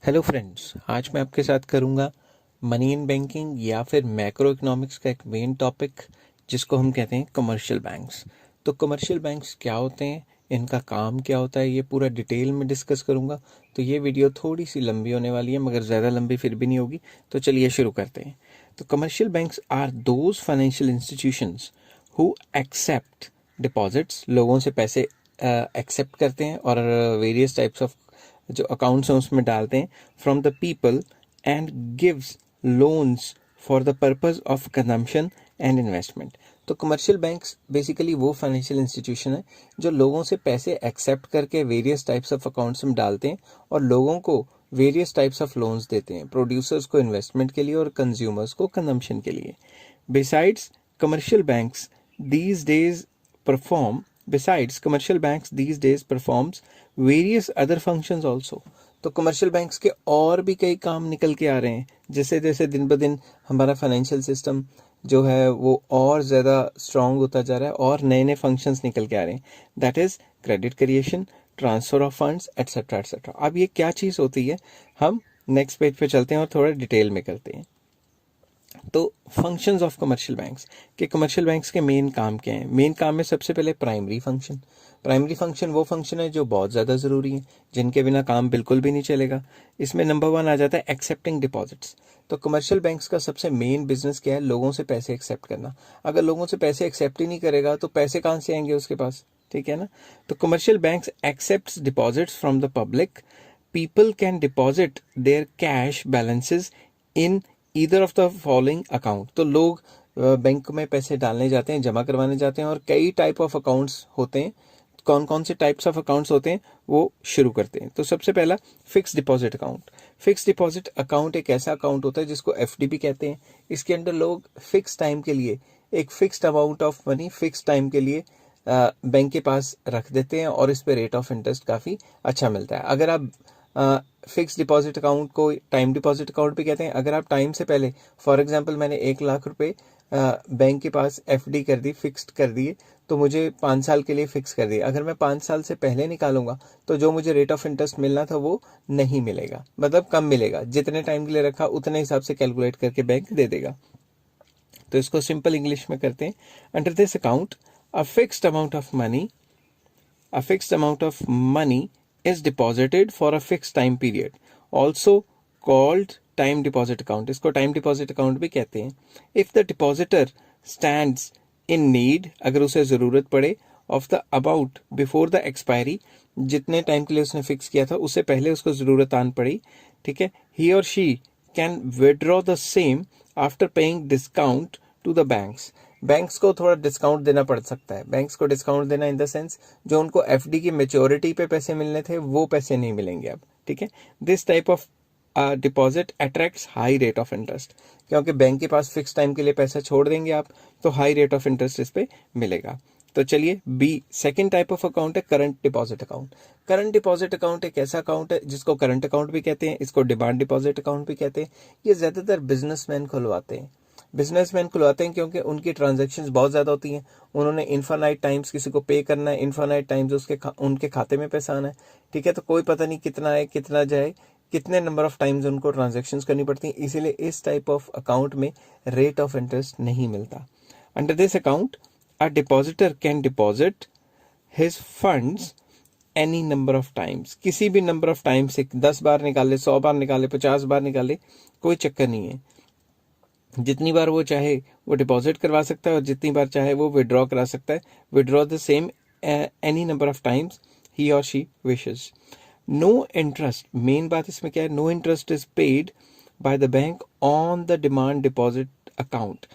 Hello friends, आज मैं आपके साथ करूंगा मनी इन बैंकिंग या फिर मैक्रो इकोनॉमिक्स का एक मेन टॉपिक जिसको हम कहते हैं कमर्शियल बैंक्स। तो कमर्शियल बैंक्स क्या होते हैं, इनका काम क्या होता है, ये पूरा डिटेल में डिस्कस करूंगा। तो ये वीडियो थोड़ी सी लंबी होने वाली है, मगर ज़्यादा लंबी फिर भी नहीं होगी। तो चलिए शुरू करते हैं। तो commercial banks are those financial institutions who accept deposits, लोगों से पैसे एक्सेप्ट करते हैं और वेरियस टाइप्स ऑफ जो अकाउंट्स हैं उसमें डालते हैं from the people and gives loans for the purpose of consumption and investment. तो कमर्शियल बैंक्स बेसिकली वो फाइनेंशियल इंस्टीट्यूशन है जो लोगों से पैसे एक्सेप्ट करके वेरियस टाइप्स ऑफ अकाउंट्स में डालते हैं और लोगों को वेरियस टाइप्स ऑफ लोन्स देते हैं, प्रोड्यूसर्स को इन्वेस्टमेंट के लिए और कंज्यूमर्स को कंजम्पशन के लिए। Besides commercial banks these days perform besides commercial banks these days performs various other functions also। तो कमर्शियल बैंक्स के और भी कई काम निकल के आ रहे हैं, जैसे जैसे दिन ब दिन हमारा फाइनेंशियल सिस्टम जो है वो और ज़्यादा स्ट्रांग होता जा रहा है और नए नए फंक्शंस निकल के आ रहे हैं। That is credit creation, transfer of funds etcetera etcetera. अब ये क्या चीज़ होती है, हम नेक्स्ट पेज पे चलते हैं और थोड़ा डिटेल में करते हैं। तो फंक्शंस ऑफ कमर्शियल बैंक्स के कमर्शियल बैंक्स के मेन काम क्या हैं। मेन काम में सबसे पहले प्राइमरी फंक्शन। प्राइमरी फंक्शन वो फंक्शन है जो बहुत ज़्यादा ज़रूरी है, जिनके बिना काम बिल्कुल भी नहीं चलेगा। इसमें नंबर 1 आ जाता है एक्सेप्टिंग डिपॉजिट्स। तो कमर्शियल बैंक्स का सबसे मेन बिजनेस क्या है, लोगों से पैसे एक्सेप्ट करना। अगर लोगों से पैसे एक्सेप्ट ही नहीं करेगा तो पैसे कहाँ से आएंगे उसके पास, ठीक है ना। तो commercial banks accept deposits from the public. People can deposit their cash balances in either of the following account. तो लोग बैंक में पैसे डालने जाते हैं, जमा करवाने जाते हैं और कई टाइप ऑफ अकाउंट्स होते हैं। कौन कौन से टाइप्स ऑफ अकाउंट्स होते हैं वो शुरू करते हैं। तो सबसे पहला fix deposit account. Fix deposit account एक ऐसा अकाउंट होता है जिसको एफडी भी कहते हैं। इसके अंदर लोग फिक्स टाइम के लिए एक fixed amount of money fix time के लिए बैंक के पास रख देते हैं और इस पे रेट ऑफ इंटरेस्ट काफ़ी अच्छा मिलता है। अगर आप फिक्स डिपॉजिट अकाउंट को टाइम डिपॉजिट अकाउंट भी कहते हैं। अगर आप टाइम से पहले, फॉर एग्जांपल मैंने 1 लाख रुपए बैंक के पास एफडी कर दी, फिक्स्ड कर दिए, तो मुझे 5 साल के लिए फिक्स कर दिए। अगर मैं 5 साल से पहले निकालूंगा तो जो मुझे रेट ऑफ इंटरेस्ट मिलना था वो नहीं मिलेगा, मतलब कम मिलेगा। जितने टाइम के लिए रखा उतने हिसाब से कैलकुलेट करके बैंक दे देगा। तो इसको सिंपल इंग्लिश में करते हैं। Under this account a fixed amount of money is deposited for a fixed time period, also called time deposit account। इसको time deposit account भी कहते हैं। If the depositor stands in need, अगर उसे ज़रूरत पड़े of the amount before the expiry, जितने time के लिए उसने फिक्स किया था उससे पहले उसको ज़रूरत आन पड़ी, ठीक है, he or she can withdraw the same after paying discount to the banks। Banks को थोड़ा डिस्काउंट देना पड़ सकता है। बैंक्स को डिस्काउंट देना इन द सेंस जो उनको एफडी की मेच्योरिटी पे पैसे मिलने थे वो पैसे नहीं मिलेंगे अब, ठीक है। This type of deposit attracts high rate of interest, क्योंकि बैंक के पास फिक्स टाइम के लिए पैसा छोड़ देंगे आप तो हाई रेट ऑफ इंटरेस्ट इस पे मिलेगा। तो चलिए B second type of account है current deposit account. Current deposit account एक ऐसा अकाउंट है जिसको करंट अकाउंट भी कहते हैं, इसको डिमांड डिपॉजिट अकाउंट भी कहते हैं। ये ज्यादातर बिजनेसमैन खुलवाते हैं क्योंकि उनकी ट्रांजैक्शंस बहुत ज़्यादा होती हैं। उन्होंने इन्फानाइट टाइम्स किसी को पे करना है, इन्फानाइट टाइम्स उनके खाते में पैसा आना है, ठीक है। तो कोई पता नहीं कितना आए कितना जाए, कितने नंबर ऑफ टाइम्स उनको ट्रांजैक्शंस करनी पड़ती हैं। इसीलिए इस टाइप ऑफ अकाउंट में रेट ऑफ इंटरेस्ट नहीं मिलता। Under this account a depositor can deposit his funds any number of times. किसी भी नंबर ऑफ टाइम से 10 बार निकाले, 100 बार निकाले, 50 बार निकाले, कोई चक्कर नहीं है। जितनी बार वो चाहे वो डिपॉजिट करवा सकता है और जितनी बार चाहे वो विड्रॉ करा सकता है। Withdraw the same any number of times he or she wishes. No interest, main बात इसमें क्या है, no interest is paid by the bank on the demand deposit account.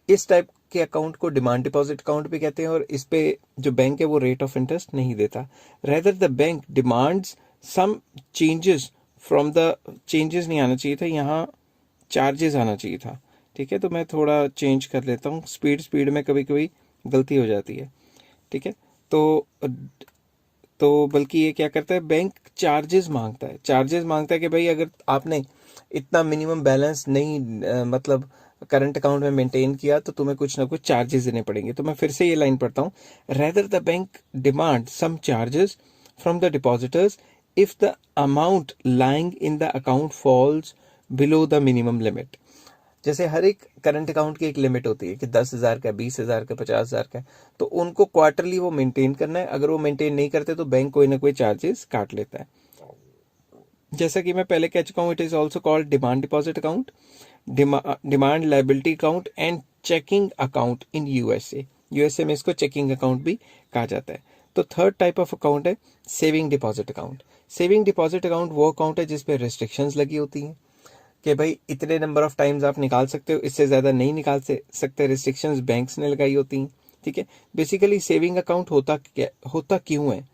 इस टाइप के अकाउंट को डिमांड डिपॉजिट अकाउंट भी कहते हैं और इस पे जो बैंक है वो रेट ऑफ इंटरेस्ट नहीं देता। Rather the bank demands some changes from the, changes नहीं आना चाहिए था, यहाँ चार्जेस आना चाहिए था, ठीक है। तो मैं थोड़ा चेंज कर लेता हूँ, स्पीड में कभी कभी गलती हो जाती है, ठीक है। तो बल्कि ये क्या करता है, बैंक चार्जेस मांगता है कि भाई अगर आपने इतना मिनिमम बैलेंस नहीं मतलब करंट अकाउंट में मेंटेन किया तो तुम्हें कुछ ना कुछ चार्जेस देने पड़ेंगे। तो मैं फिर से ये लाइन पढ़ता हूँ। Rather the bank demand some charges from the depositors if the amount lying in the account falls below the minimum limit. जैसे हर एक करंट अकाउंट की एक लिमिट होती है कि 10,000 का, 20,000 का, 50,000 का, तो उनको क्वार्टरली वो मेंटेन करना है. अगर वो मेंटेन नहीं करते तो बैंक कोई ना कोई चार्जेस काट लेता है. जैसा कि मैं पहले कह चुका हूँ, it is also called demand deposit account, demand liability account and checking account in USA में इसको चेकिंग अकाउंट भी कहा जाता है. तो थर्ड टाइप ऑफ अकाउंट है saving deposit account. Saving deposit account वो अकाउंट है जिसपे रेस्ट्रिक्शंस लगी होती हैं कि भाई इतने नंबर ऑफ टाइम्स आप निकाल सकते हो, इससे ज़्यादा नहीं निकाल सकते. रिस्ट्रिक्शंस बैंक्स ने लगाई होती हैं. ठीक है. बेसिकली सेविंग अकाउंट होता क्यों है?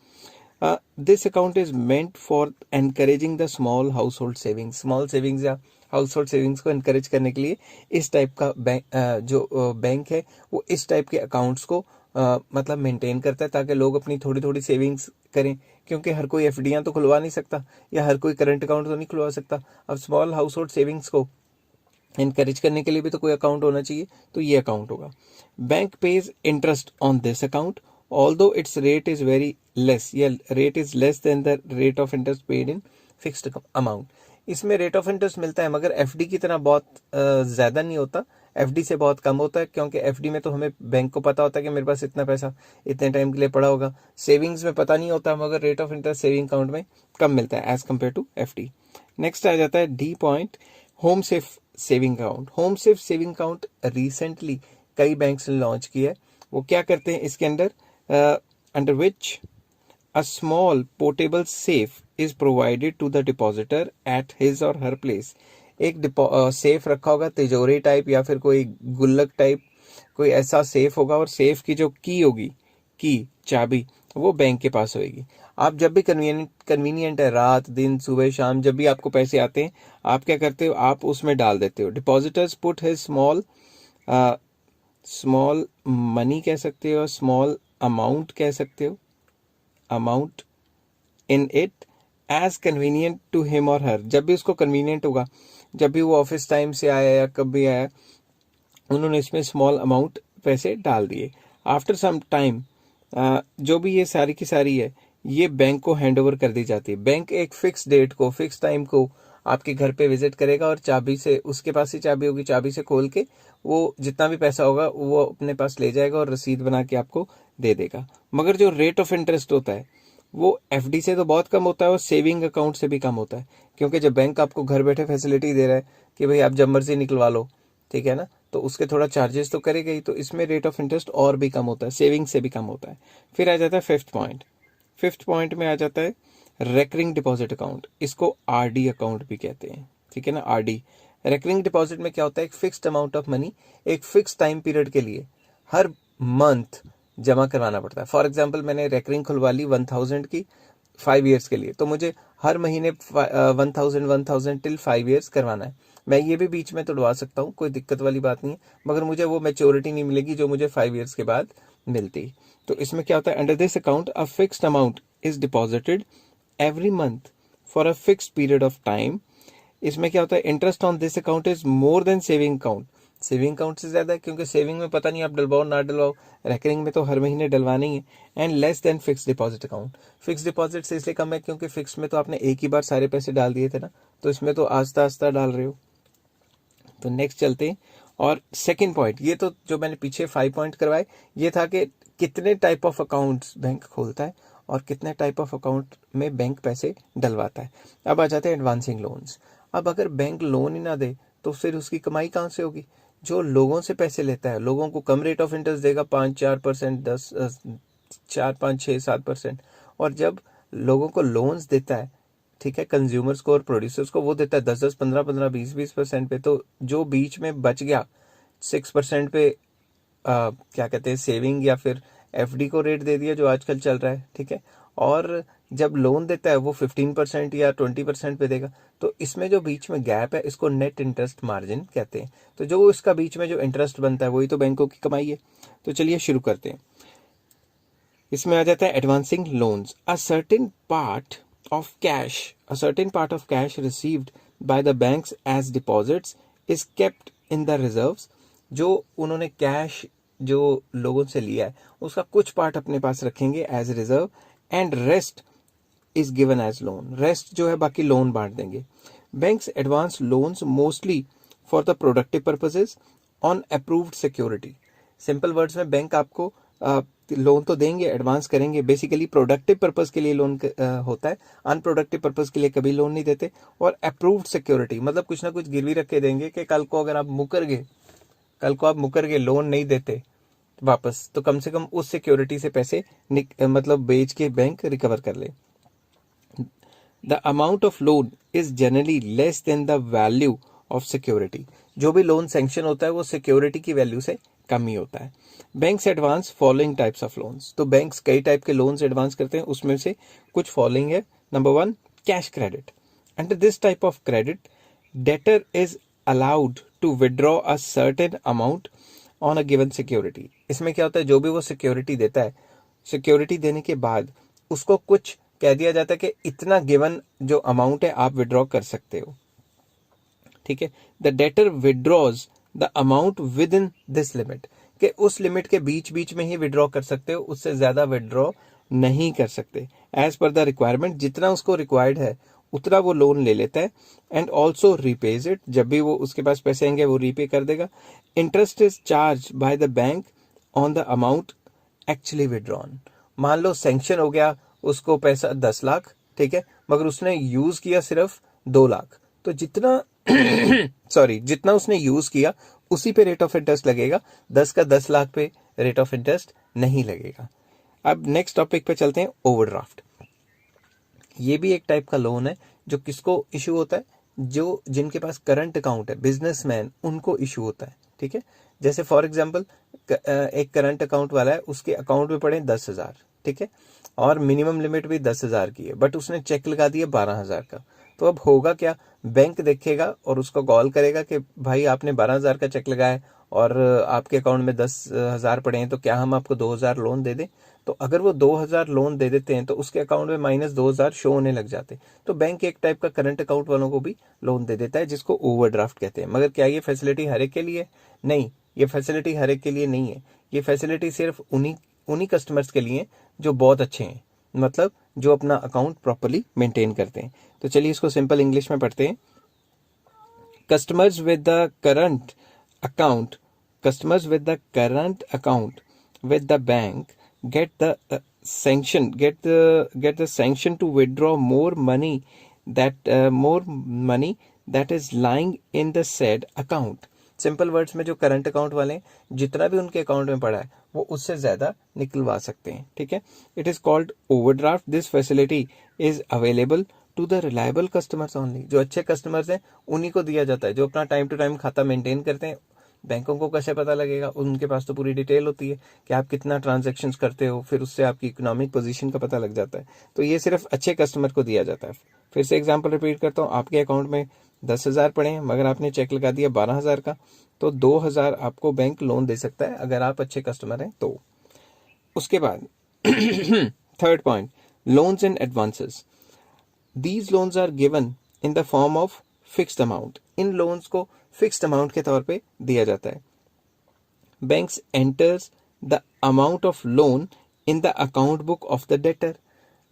This account is meant for encouraging the small house hold savings. Small savings या हाउस होल्ड सेविंग्स को एनकरेज करने के लिए इस टाइप का बैंक है वो इस टाइप के अकाउंट्स को मतलब मेंटेन करता है ताकि लोग अपनी थोड़ी थोड़ी सेविंग्स करें. क्योंकि हर कोई एफडियां तो खुलवा नहीं सकता या हर कोई करंट अकाउंट तो नहीं खुलवा सकता. अब स्मॉल हाउस होल्ड सेविंग्स को एनकरेज करने के लिए भी तो कोई अकाउंट होना चाहिए, तो ये अकाउंट होगा. Bank page interest on this account although its rate is very less, rate is less than the rate of interest paid in fixed amount. इसमें रेट ऑफ इंटरेस्ट मिलता है मगर एफडी की तरह बहुत ज़्यादा नहीं होता. एफडी से बहुत कम होता है क्योंकि एफडी में तो हमें बैंक को पता होता है कि मेरे पास इतना पैसा इतने टाइम के लिए पड़ा होगा. सेविंग्स में पता नहीं होता मगर rate of interest saving account में कम मिलता है as compare to FD. Next आ जाता है D point, home safe saving account. Home safe saving account recently कई बैंक्स ने लॉन्च किया है. वो क्या करते हैं इसके अंदर? Under which a small portable safe is provided to the depositor at his or her place. एक सेफ रखा होगा, तिजोरी टाइप या फिर कोई गुल्लक टाइप कोई ऐसा सेफ होगा और सेफ की जो की होगी, की चाबी, वो बैंक के पास होगी. आप जब भी कन्वीनियंट है, रात दिन सुबह शाम, जब भी आपको पैसे आते हैं आप क्या करते हो? आप उसमें डाल देते हो. Depositors put his small money कह सकते हो, स्मॉल अमाउंट कह सकते हो, amount in it as convenient to him और हर. जब भी उसको कन्वीनियंट होगा, जब भी वो ऑफिस टाइम से आया या कब भी आया, उन्होंने इसमें स्मॉल अमाउंट पैसे डाल दिए. आफ्टर सम टाइम जो भी ये सारी की सारी है ये बैंक को हैंड ओवर कर दी जाती है. बैंक एक फिक्स डेट को, फिक्स टाइम को आपके घर पे विजिट करेगा और चाबी से, उसके पास ही चाबी होगी, चाबी से खोल के वो जितना भी पैसा होगा वो अपने पास ले जाएगा और रसीद बना के आपको दे देगा. मगर जो रेट ऑफ इंटरेस्ट होता है वो एफडी से तो बहुत कम होता है और सेविंग अकाउंट से भी कम होता है. क्योंकि जब बैंक आपको घर बैठे फैसिलिटी दे रहा है कि भाई आप जब मर्जी निकलवा लो, ठीक है ना, तो उसके थोड़ा चार्जेस तो करेगा ही, तो इसमें रेट ऑफ इंटरेस्ट और भी कम होता है, सेविंग से भी कम होता है. फिर आ जाता है फिफ्थ पॉइंट. फिफ्थ पॉइंट में आ जाता है रेकरिंग डिपॉजिट अकाउंट. इसको आरडी अकाउंट भी कहते हैं. ठीक है ना, आरडी. रेकरिंग डिपॉजिट में क्या होता है? एक फिक्स्ड अमाउंट ऑफ मनी एक फिक्स टाइम पीरियड के लिए हर मंथ जमा करवाना पड़ता है. फॉर एग्जांपल मैंने रेकरिंग खुलवा ली 1000 की 5 ईयर्स के लिए, तो मुझे हर महीने 1000 टिल 5 ईयर्स करवाना है. मैं ये भी बीच में तोड़वा सकता हूँ, कोई दिक्कत वाली बात नहीं है, मगर मुझे वो मैच्योरिटी नहीं मिलेगी जो मुझे 5 ईयर्स के बाद मिलती. तो इसमें क्या होता है? Under this account a fixed amount is deposited every month for a fixed period of time. इसमें क्या होता है? Interest on this account is more than saving account. Saving account से ज्यादा है क्योंकि सेविंग में पता नहीं आप डलवाओ ना डलवाओ, रेकरिंग में तो हर महीने डलवाना ही है. And less than fix deposit account. Fix deposit से इसलिए कम है क्योंकि फिक्स में तो आपने एक ही बार सारे पैसे डाल दिए थे ना, तो इसमें तो आस्ता आस्ता डाल रहे हो. तो नेक्स्ट चलते हैं. और सेकंड पॉइंट, ये तो जो मैंने पीछे 5 पॉइंट करवाए ये था कि कितने टाइप ऑफ अकाउंट्स बैंक खोलता है और कितने टाइप ऑफ अकाउंट में बैंक पैसे डलवाता है. अब आ जाते हैं एडवांसिंग लोन्स. अब अगर बैंक लोन ही ना दे तो फिर उसकी कमाई कहाँ से होगी? जो लोगों से पैसे लेता है, लोगों को कम रेट ऑफ इंटरेस्ट देगा, 5-4%, 4-5-6-7%. और जब लोगों को लोन्स देता है, ठीक है, कंज्यूमर्स को और प्रोड्यूसर्स को, वो देता है 10-10, 15-15, 20-20% पे. तो जो बीच में बच गया 6% पे क्या कहते हैं सेविंग या फिर एफडी को रेट दे दिया जो आजकल चल रहा है, ठीक है, और जब लोन देता है वो 15% या 20% पे देगा. तो इसमें जो बीच में गैप है इसको नेट इंटरेस्ट मार्जिन कहते हैं. तो जो इसका बीच में जो इंटरेस्ट बनता है वही तो बैंकों की कमाई है. तो चलिए शुरू करते हैं. इसमें आ जाता है advancing loans. A certain part of cash received by the banks as deposits is kept in the reserves. जो उन्होंने कैश जो लोगों से लिया है उसका कुछ पार्ट अपने पास रखेंगे as reserve, and rest is given as loan, rest जो है बाकी लोन बांट देंगे। Banks advance loans mostly for the productive purposes on approved security. Simple words में बैंक आपको लोन तो देंगे, एडवांस करेंगे, बेसिकली प्रोडक्टिव पर्पस के लिए लोन होता है, अनप्रोडक्टिव पर्पस के लिए कभी लोन नहीं देते। और अप्रूव्ड सिक्योरिटी मतलब कुछ ना कुछ गिरवी रख के देंगे कि कल को अगर आप मुकर गए लोन नहीं देते वापस, तो कम से कम उस सिक्योरिटी से पैसे मतलब बेच के बैंक रिकवर कर ले। The amount of loan is generally less than the value of security. जो भी लोन सैंक्शन होता है वो सिक्योरिटी की वैल्यू से कम ही होता है। Banks advance following types of loans, तो बैंक्स कई टाइप के लोन्स एडवांस करते हैं, उसमें से कुछ फॉलोइंग है। Number 1, cash credit. Under this type of credit debtor is allowed to withdraw a certain amount on a given security. इसमें क्या होता है, जो भी वो सिक्योरिटी देता है, सिक्योरिटी देने के बाद उसको कुछ कह दिया जाता है कि इतना गिवन जो अमाउंट है आप विड्रॉ कर सकते हो, ठीक है। The debtor withdraws the amount with in this limit, कि उस लिमिट के बीच बीच में ही विड्रॉ कर सकते हो, उससे ज्यादा विड्रॉ नहीं कर सकते। एज पर द रिक्वायरमेंट, जितना उसको रिक्वायर्ड है उतना वो लोन ले लेता है। एंड ऑल्सो रीपेज इट, जब भी वो उसके पास पैसे आएंगे वो रीपे कर देगा। Interest is charge by the bank on the amount actually withdrawn. मान लो सैंक्शन हो गया उसको पैसा 10 लाख, ठीक है, मगर उसने यूज किया सिर्फ 2 लाख, तो जितना जितना उसने यूज किया उसी पे रेट ऑफ इंटरेस्ट लगेगा, 10 का 10 लाख पे रेट ऑफ इंटरेस्ट नहीं लगेगा। अब नेक्स्ट टॉपिक पे चलते हैं, ओवरड्राफ्ट। ये भी एक टाइप का लोन है जो किसको इशू होता है, जो जिनके पास करंट अकाउंट है, बिजनेसमैन, उनको इशू होता है, ठीक है। जैसे फॉर एग्जांपल एक करंट अकाउंट वाला है, उसके अकाउंट में पड़े 10,000, ठीक है, और मिनिमम लिमिट भी 10,000 की है, बट उसने चेक लगा दिया 12,000 का। तो अब होगा क्या, बैंक देखेगा और उसको कॉल करेगा कि भाई आपने 12,000 का चेक लगाया और आपके अकाउंट में 10,000 पड़े हैं, तो क्या हम आपको 2,000 लोन दे दें। तो अगर वो 2,000 लोन दे देते हैं तो उसके अकाउंट में -2,000 शो होने लग जाते, तो बैंक एक टाइप का करंट अकाउंट वालों को भी लोन दे देता है, जिसको ओवरड्राफ्ट कहते हैं। मगर क्या ये फैसिलिटी हर एक के लिए? नहीं, ये फैसिलिटी हर एक के लिए नहीं है। ये फैसिलिटी सिर्फ उन्हीं कस्टमर्स के लिए जो बहुत अच्छे हैं, मतलब जो अपना अकाउंट प्रॉपरली मेंटेन करते हैं। तो चलिए इसको सिंपल इंग्लिश में पढ़ते हैं। Customers with the current account customers with the current account with the bank get the sanction to withdraw more money that is lying in the said account। Simple words में जो current account वाले हैं, जितना भी उनके account में पड़ा है वो उससे ज्यादा निकलवा सकते हैं, ठीक है। It is called overdraft. This facility is available to the reliable customers only. जो अच्छे कस्टमर्स हैं उन्हीं को दिया जाता है, जो अपना टाइम टू टाइम खाता मेंटेन करते हैं। बैंकों को कैसे पता लगेगा, उनके पास तो पूरी डिटेल होती है कि आप कितना ट्रांजैक्शंस करते हो, फिर उससे आपकी इकोनॉमिक पोजीशन का पता लग जाता है। तो ये सिर्फ अच्छे कस्टमर को दिया जाता है। फिर से एग्जांपल रिपीट करता हूँ, आपके अकाउंट में 10,000 पड़े हैं मगर आपने चेक लगा दिया 12,000 का, तो 2,000 आपको बैंक लोन दे सकता है अगर आप अच्छे कस्टमर हैं तो। उसके बाद third point, loans and advances. These loans are given in the form of fixed amount. इन लोन्स को फिक्स्ड अमाउंट के तौर पे दिया जाता है। Banks enters the amount of loan in the account book of the debtor.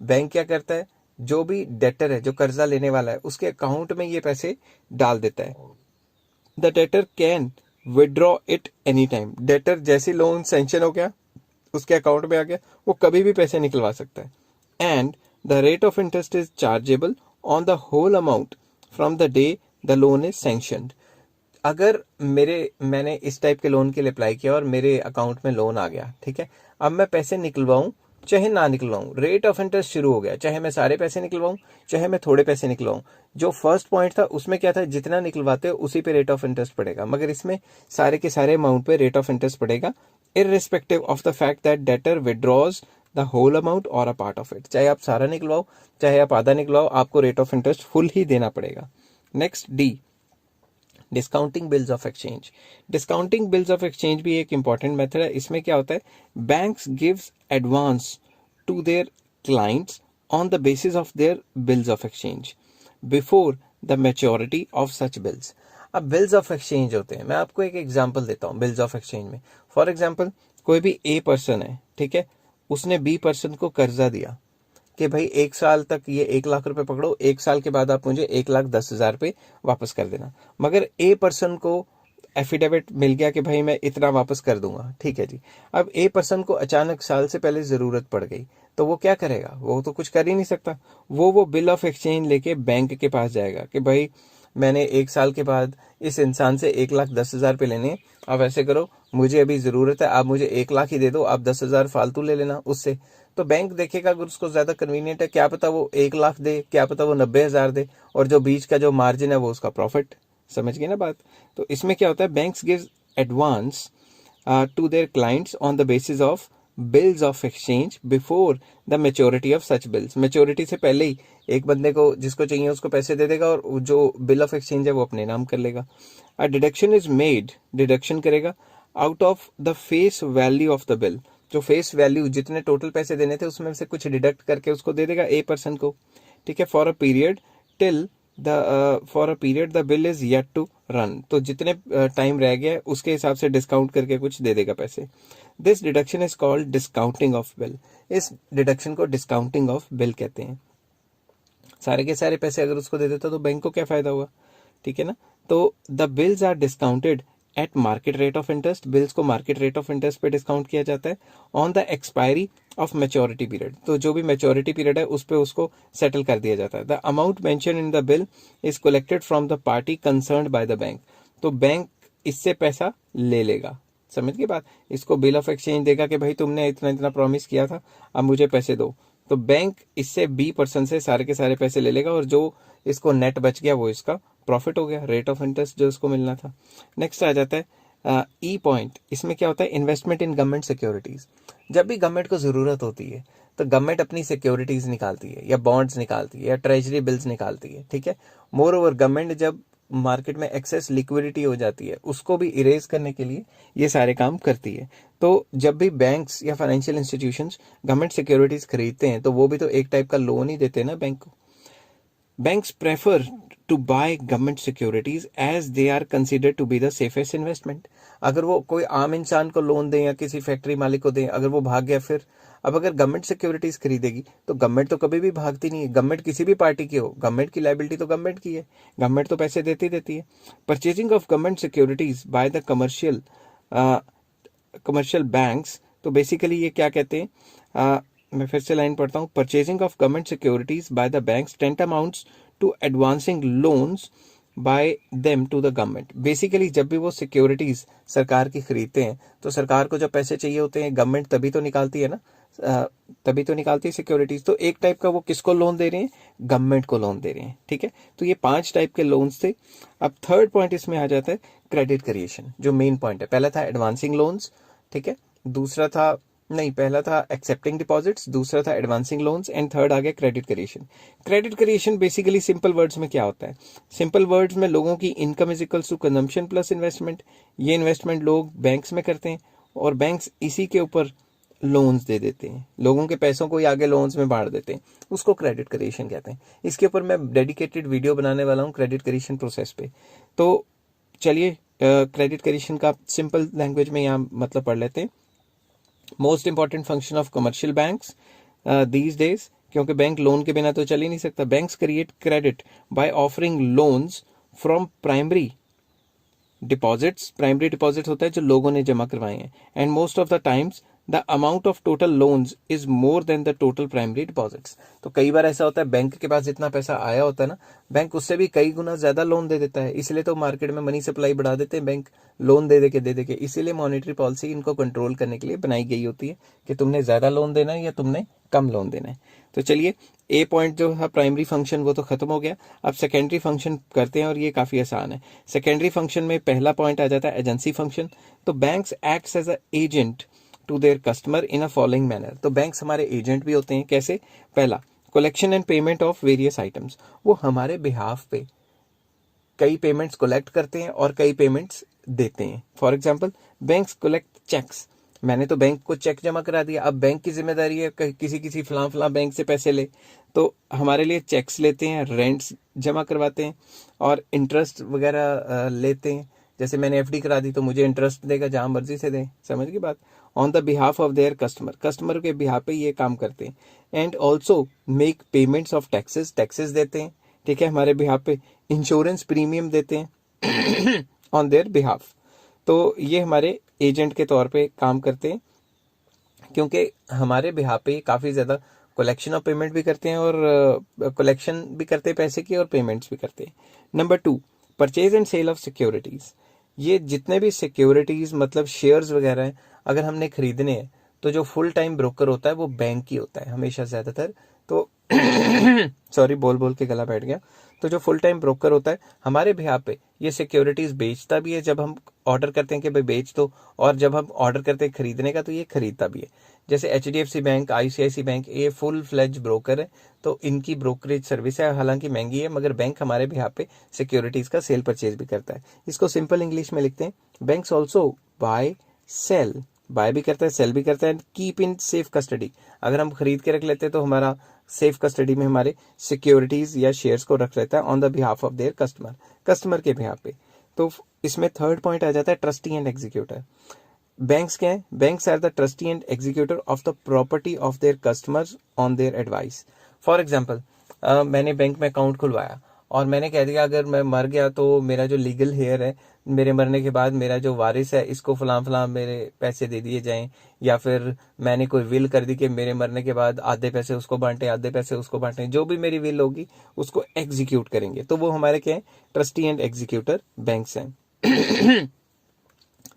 Bank क्या करता है, जो भी डेटर है, जो कर्जा लेने वाला है, उसके अकाउंट में ये पैसे डाल देता है। The debtor can withdraw it any time. Debtor जैसे लोन सैंक्शन हो गया, उसके अकाउंट में आ गया, वो कभी भी पैसे निकलवा सकता है। And the rate of interest is chargeable on the whole amount from the day the loan is sanctioned. अगर मैंने इस टाइप के लोन के लिए अप्लाई किया और मेरे अकाउंट में लोन आ गया, ठीक है, अब मैं पैसे निकलवाऊं चाहे ना निकलवाऊं, रेट ऑफ इंटरेस्ट शुरू हो गया, चाहे मैं सारे पैसे निकलवाऊं चाहे मैं थोड़े पैसे निकलवाऊं। जो फर्स्ट पॉइंट था उसमें क्या था, जितना निकलवाते हो उसी पे रेट ऑफ इंटरेस्ट पड़ेगा, मगर इसमें सारे के सारे अमाउंट पे रेट ऑफ इंटरेस्ट पड़ेगा, irrespective of the fact that debtor withdraws the whole amount और अ पार्ट ऑफ इट। चाहे आप सारा निकलवाओ चाहे आप आधा निकलवाओ, आपको रेट ऑफ इंटरेस्ट फुल ही देना पड़ेगा। Next, D, discounting bills of exchange. Discounting bills of exchange भी एक इंपॉर्टेंट मेथड है। इसमें क्या होता है, banks gives advance to their clients on the basis of their bills of exchange before the maturity of such bills. अब bills of exchange होते हैं, मैं आपको एक एग्जांपल देता हूँ बिल्स ऑफ एक्सचेंज में। फॉर एग्जांपल, कोई भी ए पर्सन है, ठीक है, उसने बी पर्सन को कर्जा दिया कि भाई 1 साल तक ये 1 लाख रुपए पकड़ो, 1 साल के बाद आप मुझे 1,10,000 रुपये वापस कर देना। मगर ए पर्सन को एफिडेविट मिल गया कि भाई मैं इतना वापस कर दूंगा, ठीक है जी। अब ए पर्सन को अचानक साल से पहले जरूरत पड़ गई, तो वो क्या करेगा? वो तो कुछ कर ही नहीं सकता। वो बिल ऑफ एक्सचेंज लेके बैंक के पास जाएगा कि भाई मैंने 1 साल के बाद इस इंसान से 1,10,000 रुपये लेने, आप ऐसे करो, मुझे अभी जरूरत है, आप मुझे 1 लाख ही दे दो, आप 10,000 फालतू ले लेना उससे। तो बैंक देखेगा अगर उसको ज्यादा कन्वीनियंट है, क्या पता वो 1 लाख दे, क्या पता वो 90,000 दे, और जो बीच का जो मार्जिन है वो उसका प्रॉफिट। समझ गए ना बात? तो इसमें क्या होता है, banks give advance to their clients on the basis of bills of exchange before the maturity of such bills. Maturity से पहले ही एक बंदे को जिसको चाहिए उसको पैसे दे देगा, और जो बिल ऑफ एक्सचेंज है वो अपने नाम कर लेगा। A deduction is made, deduction करेगा out of the face value of the bill. जो फेस वैल्यू, जितने टोटल पैसे देने थे उसमें से कुछ डिडक्ट करके उसको दे देगा ए पर्सन को, ठीक है। For a period till for a period the bill is yet to run. तो जितने टाइम रह गया है उसके हिसाब से डिस्काउंट करके कुछ दे देगा पैसे। This deduction is called discounting of bill. इस डिडक्शन को डिस्काउंटिंग ऑफ बिल कहते हैं। सारे के सारे पैसे अगर उसको दे देता तो बैंक को क्या फायदा हुआ, ठीक है ना। तो the bills are discounted at market rate of interest. Bills को मार्केट रेट ऑफ इंटरेस्ट पे डिस्काउंट किया जाता है on the expiry of maturity period. तो जो भी मेच्योरिटी पीरियड है उस पे उसको सेटल कर दिया जाता है। The amount mention in the bill is collected from the party concerned bye the bank. तो बैंक इससे पैसा ले लेगा। समझ गए बात? इसको बिल ऑफ एक्सचेंज देगा कि भाई तुमने इतना इतना प्रॉमिस किया था, अब मुझे पैसे दो। तो बैंक इससे बी पर्सन से सारे के सारे पैसे ले लेगा, और जो इसको नेट बच गया वो इसका प्रॉफिट हो गया, रेट ऑफ इंटरेस्ट जो इसको मिलना था। नेक्स्ट आ जाता है ई पॉइंट। इसमें क्या होता है, इन्वेस्टमेंट इन गवर्नमेंट सिक्योरिटीज। जब भी गवर्नमेंट को जरूरत होती है तो गवर्नमेंट अपनी सिक्योरिटीज निकालती है, या बॉन्ड्स निकालती है, या ट्रेजरी बिल्स निकालती है, ठीक है। मोर ओवर गवर्नमेंट जब मार्केट में एक्सेस लिक्विडिटी हो जाती है उसको भी इरेज करने के लिए ये सारे काम करती है। तो जब भी बैंक्स या फाइनेंशियल इंस्टीट्यूशंस गवर्नमेंट सिक्योरिटीज खरीदते हैं तो वो भी तो एक टाइप का लोन ही देते हैं ना बैंक को। Banks prefer to buy government securities as they are considered to be the safest investment. अगर वो कोई आम इंसान को लोन दें या किसी फैक्ट्री मालिक को दें, अगर वो भाग गया फिर। अब अगर गवर्नमेंट सिक्योरिटीज खरीदेगी तो गवर्नमेंट तो कभी भी भागती नहीं है। गवर्नमेंट किसी भी पार्टी की हो, गवर्नमेंट की लायबिलिटी तो गवर्नमेंट की है, गवर्नमेंट तो पैसे देती देती है। Purchasing of government securities by the commercial banks. तो बेसिकली ये क्या कहते हैं, मैं फिर से लाइन पढ़ता हूँ। Purchasing of government securities by the banks tent amounts to advancing loans by them to the government. Basically जब भी वो सिक्योरिटीज सरकार की खरीदते हैं तो सरकार को जब पैसे चाहिए होते हैं गवर्नमेंट तभी तो निकालती है ना, तभी तो निकालती है सिक्योरिटीज। तो एक टाइप का वो किसको लोन दे रहे हैं, गवर्नमेंट को लोन दे रहे हैं, ठीक है। तो ये 5 टाइप के लोन्स थे। अब थर्ड पॉइंट इसमें आ जाता है क्रेडिट क्रिएशन, जो मेन पॉइंट है। पहला था एडवांसिंग लोन्स, ठीक है। दूसरा था, नहीं, पहला था एक्सेप्टिंग डिपॉजिट्स, दूसरा था एडवांसिंग लोन्स, एंड थर्ड आ गया credit creation. Credit creation basically simple words में क्या होता है, सिंपल वर्ड्स में लोगों की income is equals to consumption plus investment. ये इन्वेस्टमेंट लोग बैंक्स में करते हैं और बैंक्स इसी के ऊपर लोन्स दे देते हैं, लोगों के पैसों को ही आगे लोन्स में बांट देते हैं, उसको क्रेडिट क्रिएशन कहते हैं। इसके ऊपर मैं डेडिकेटेड वीडियो बनाने वाला हूँ क्रेडिट क्रिएशन प्रोसेस पे। तो चलिए क्रेडिट क्रिएशन का सिंपल लैंग्वेज में यहाँ मतलब पढ़ लेते हैं। Most important function of commercial banks these days, क्योंकि बैंक लोन के बिना तो चल ही नहीं सकता। Banks create credit by offering loans from primary deposits. Primary deposit होता है जो लोगों ने जमा करवाए हैं, and most of the times the amount of total loans is more than the total primary deposits. तो कई बार ऐसा होता है बैंक के पास जितना पैसा आया होता है ना, बैंक उससे भी कई गुना ज्यादा लोन दे देता है। इसलिए तो मार्केट में मनी सप्लाई बढ़ा देते हैं बैंक, लोन दे दे के। इसीलिए मॉनेटरी पॉलिसी इनको कंट्रोल करने के लिए बनाई गई होती है कि तुमने ज्यादा लोन देना है या तुमने कम लोन देना है। तो चलिए ए पॉइंट जो है प्राइमरी फंक्शन वो तो खत्म हो गया। अब सेकेंडरी फंक्शन करते हैं और ये काफी आसान है। सेकेंडरी फंक्शन में पहला पॉइंट आ जाता है एजेंसी फंक्शन। तो banks acts as a agent to their customer in a following manner. तो बैंक्स हमारे एजेंट भी होते हैं। कैसे? पहला, collection and payment of various items. वो हमारे बिहाफ पे कई पेमेंट्स कलेक्ट करते हैं और कई पेमेंट्स देते हैं। For example, banks collect cheques. मैंने तो बैंक को चेक जमा करा दिया, अब बैंक की जिम्मेदारी है किसी फलां बैंक से पैसे ले, तो हमारे लिए चेक्स लेते हैं, रेंट्स जमा करवाते हैं और इंटरेस्ट वगैरह लेते हैं। जैसे मैंने एफडी करा दी तो मुझे इंटरेस्ट देगा, जहां मर्जी से दे, समझ गई बात। On the behalf of their customer, customer के बिहाफ पे ये काम करते हैं। And also make payments of taxes, taxes देते हैं, ठीक है, हमारे बिहाफ पे। इंश्योरेंस प्रीमियम देते हैं ऑन देयर बिहाफ। तो ये हमारे एजेंट के तौर पे काम करते हैं, क्योंकि हमारे बिहाफ पे काफ़ी ज़्यादा कलेक्शन ऑफ पेमेंट भी करते हैं, और कलेक्शन भी करते हैं पैसे की, और पेमेंट्स भी करते हैं। Number 2, purchase and sale of securities. ये जितने भी सिक्योरिटीज़ मतलब शेयर्स वगैरह हैं, अगर हमने खरीदने हैं तो जो फुल टाइम ब्रोकर होता है वो बैंक ही होता है हमेशा, ज़्यादातर। तो सॉरी, बोल बोल के गला बैठ गया। तो जो फुल टाइम ब्रोकर होता है हमारे बिहाफ पे ये सिक्योरिटीज़ बेचता भी है, जब हम ऑर्डर करते हैं कि भाई बेच दो, और जब हम ऑर्डर करते हैं खरीदने का तो ये खरीदता भी है। जैसे HDFC बैंक, ICICI बैंक, ये फुल फ्लेज ब्रोकर है, तो इनकी ब्रोकरेज सर्विस है, हालांकि महंगी है, मगर बैंक हमारे बिहाफ पे सिक्योरिटीज का सेल परचेज भी करता है। इसको सिंपल इंग्लिश में लिखते हैं, banks also buy sell, buy भी करता है, सेल भी करता है, कीप इन सेफ कस्टडी। अगर हम खरीद के रख लेते हैं तो हमारा सेफ कस्टडी में हमारे सिक्योरिटीज या शेयर्स को रख लेता है on the behalf of their customer, customer के बिहाफ पे। तो इसमें थर्ड पॉइंट आ जाता है ट्रस्टी एंड एग्जीक्यूटर। बैंक्स क्या है? Banks are the trustee and executor of the property of their customers on their advice. For example, मैंने बैंक में अकाउंट खुलवाया और मैंने कह दिया अगर मैं मर गया तो मेरा जो लीगल हेयर है, मेरे मरने के बाद मेरा जो वारिस है, इसको फलां फलां मेरे पैसे दे दिए जाएं, या फिर मैंने कोई विल कर दी कि मेरे मरने के बाद आधे पैसे उसको बांटे, आधे पैसे उसको बांटे, जो भी मेरी विल होगी उसको एग्जीक्यूट करेंगे, तो वो हमारे क्या है? ट्रस्टी एंड एग्जीक्यूटर बैंक्स हैं।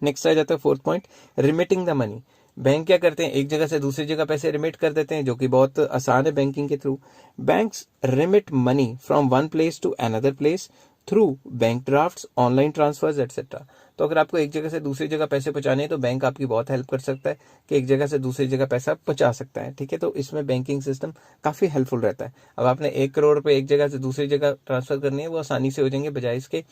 नेक्स्ट आ जाता है fourth point, remitting the money. Bank क्या करते हैं? एक जगह से दूसरी जगह पैसे रिमिट कर देते हैं, जो कि बहुत आसान है बैंकिंग के through. Banks remit money from one place to another place through bank drafts, online transfers etcetera. तो अगर आपको एक जगह से दूसरी जगह पैसे पहुंचाने हैं तो बैंक आपकी बहुत हेल्प कर सकता है कि एक जगह से दूसरी जगह पैसा पहुंचा सकता है, ठीक है। तो इसमें बैंकिंग सिस्टम काफी हेल्पफुल रहता है। अब आपने 1 करोड़ रुपए एक जगह से दूसरी जगह ट्रांसफर करनी है, वो आसानी से हो जाएंगे, बजाय इसके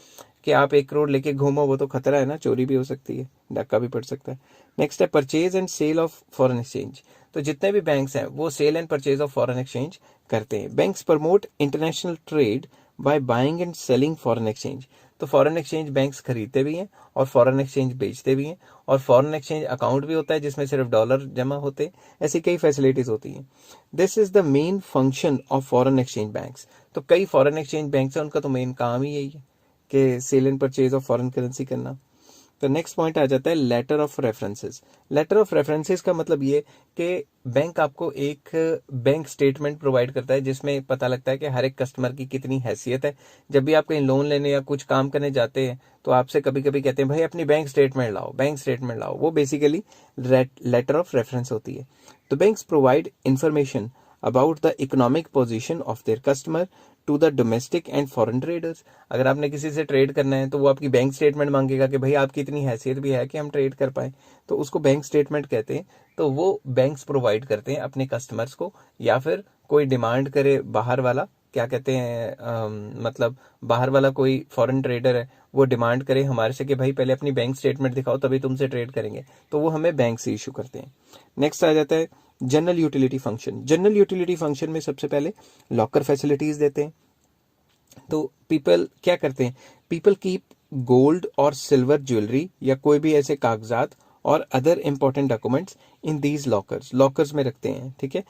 कि आप 1 करोड़ लेके घूमो, वो तो खतरा है ना, चोरी भी हो सकती है, धक्का भी पड़ सकता है। नेक्स्ट है purchase and sale of foreign exchange. तो जितने भी बैंक्स हैं वो sale and purchase of foreign exchange करते हैं। Banks promote international trade by buying and selling foreign exchange. तो फॉरेन एक्सचेंज बैंक्स खरीदते भी हैं और फॉरेन एक्सचेंज बेचते भी हैं, और फॉरेन एक्सचेंज अकाउंट भी होता है जिसमें सिर्फ डॉलर जमा होते हैं, ऐसी कई फैसिलिटीज होती हैं। This is the main function of foreign exchange banks. तो कई फॉरेन एक्सचेंज बैंक्स हैं, उनका तो मेन काम ही यही है कि sale and purchase of foreign currency करना। तो नेक्स्ट पॉइंट आ जाता है letter of references. Letter of references का मतलब ये कि बैंक आपको एक बैंक स्टेटमेंट प्रोवाइड करता है जिसमें पता लगता है कि हर एक कस्टमर की कितनी हैसियत है। जब भी आप कहीं लोन लेने या कुछ काम करने जाते हैं तो आपसे कभी कभी कहते हैं भाई अपनी बैंक स्टेटमेंट लाओ, बैंक स्टेटमेंट लाओ। वो बेसिकली लेटर ऑफ रेफरेंस होती है। तो banks provide information about the economic position of their customer to the domestic and foreign traders. अगर आपने किसी से ट्रेड करना है तो वो आपकी बैंक स्टेटमेंट मांगेगा कि भाई आपकी इतनी हैसियत भी है कि हम ट्रेड कर पाए, तो उसको बैंक स्टेटमेंट कहते हैं। तो वो बैंक्स प्रोवाइड करते हैं अपने कस्टमर्स को, या फिर कोई डिमांड करे बाहर वाला, क्या कहते हैं मतलब बाहर वाला कोई फॉरेन ट्रेडर है, वो डिमांड करे हमारे से कि भाई पहले अपनी बैंक स्टेटमेंट दिखाओ तभी तुमसे ट्रेड करेंगे, तो वो हमें बैंक से इशू करते हैं। नेक्स्ट आ जाता है general utility function. General utility function में सबसे पहले लॉकर फैसिलिटीज देते हैं। तो पीपल क्या करते हैं? पीपल कीप गोल्ड और सिल्वर ज्वेलरी या कोई भी ऐसे कागजात और other important documents in these lockers, lockers में रखते हैं, ठीक है।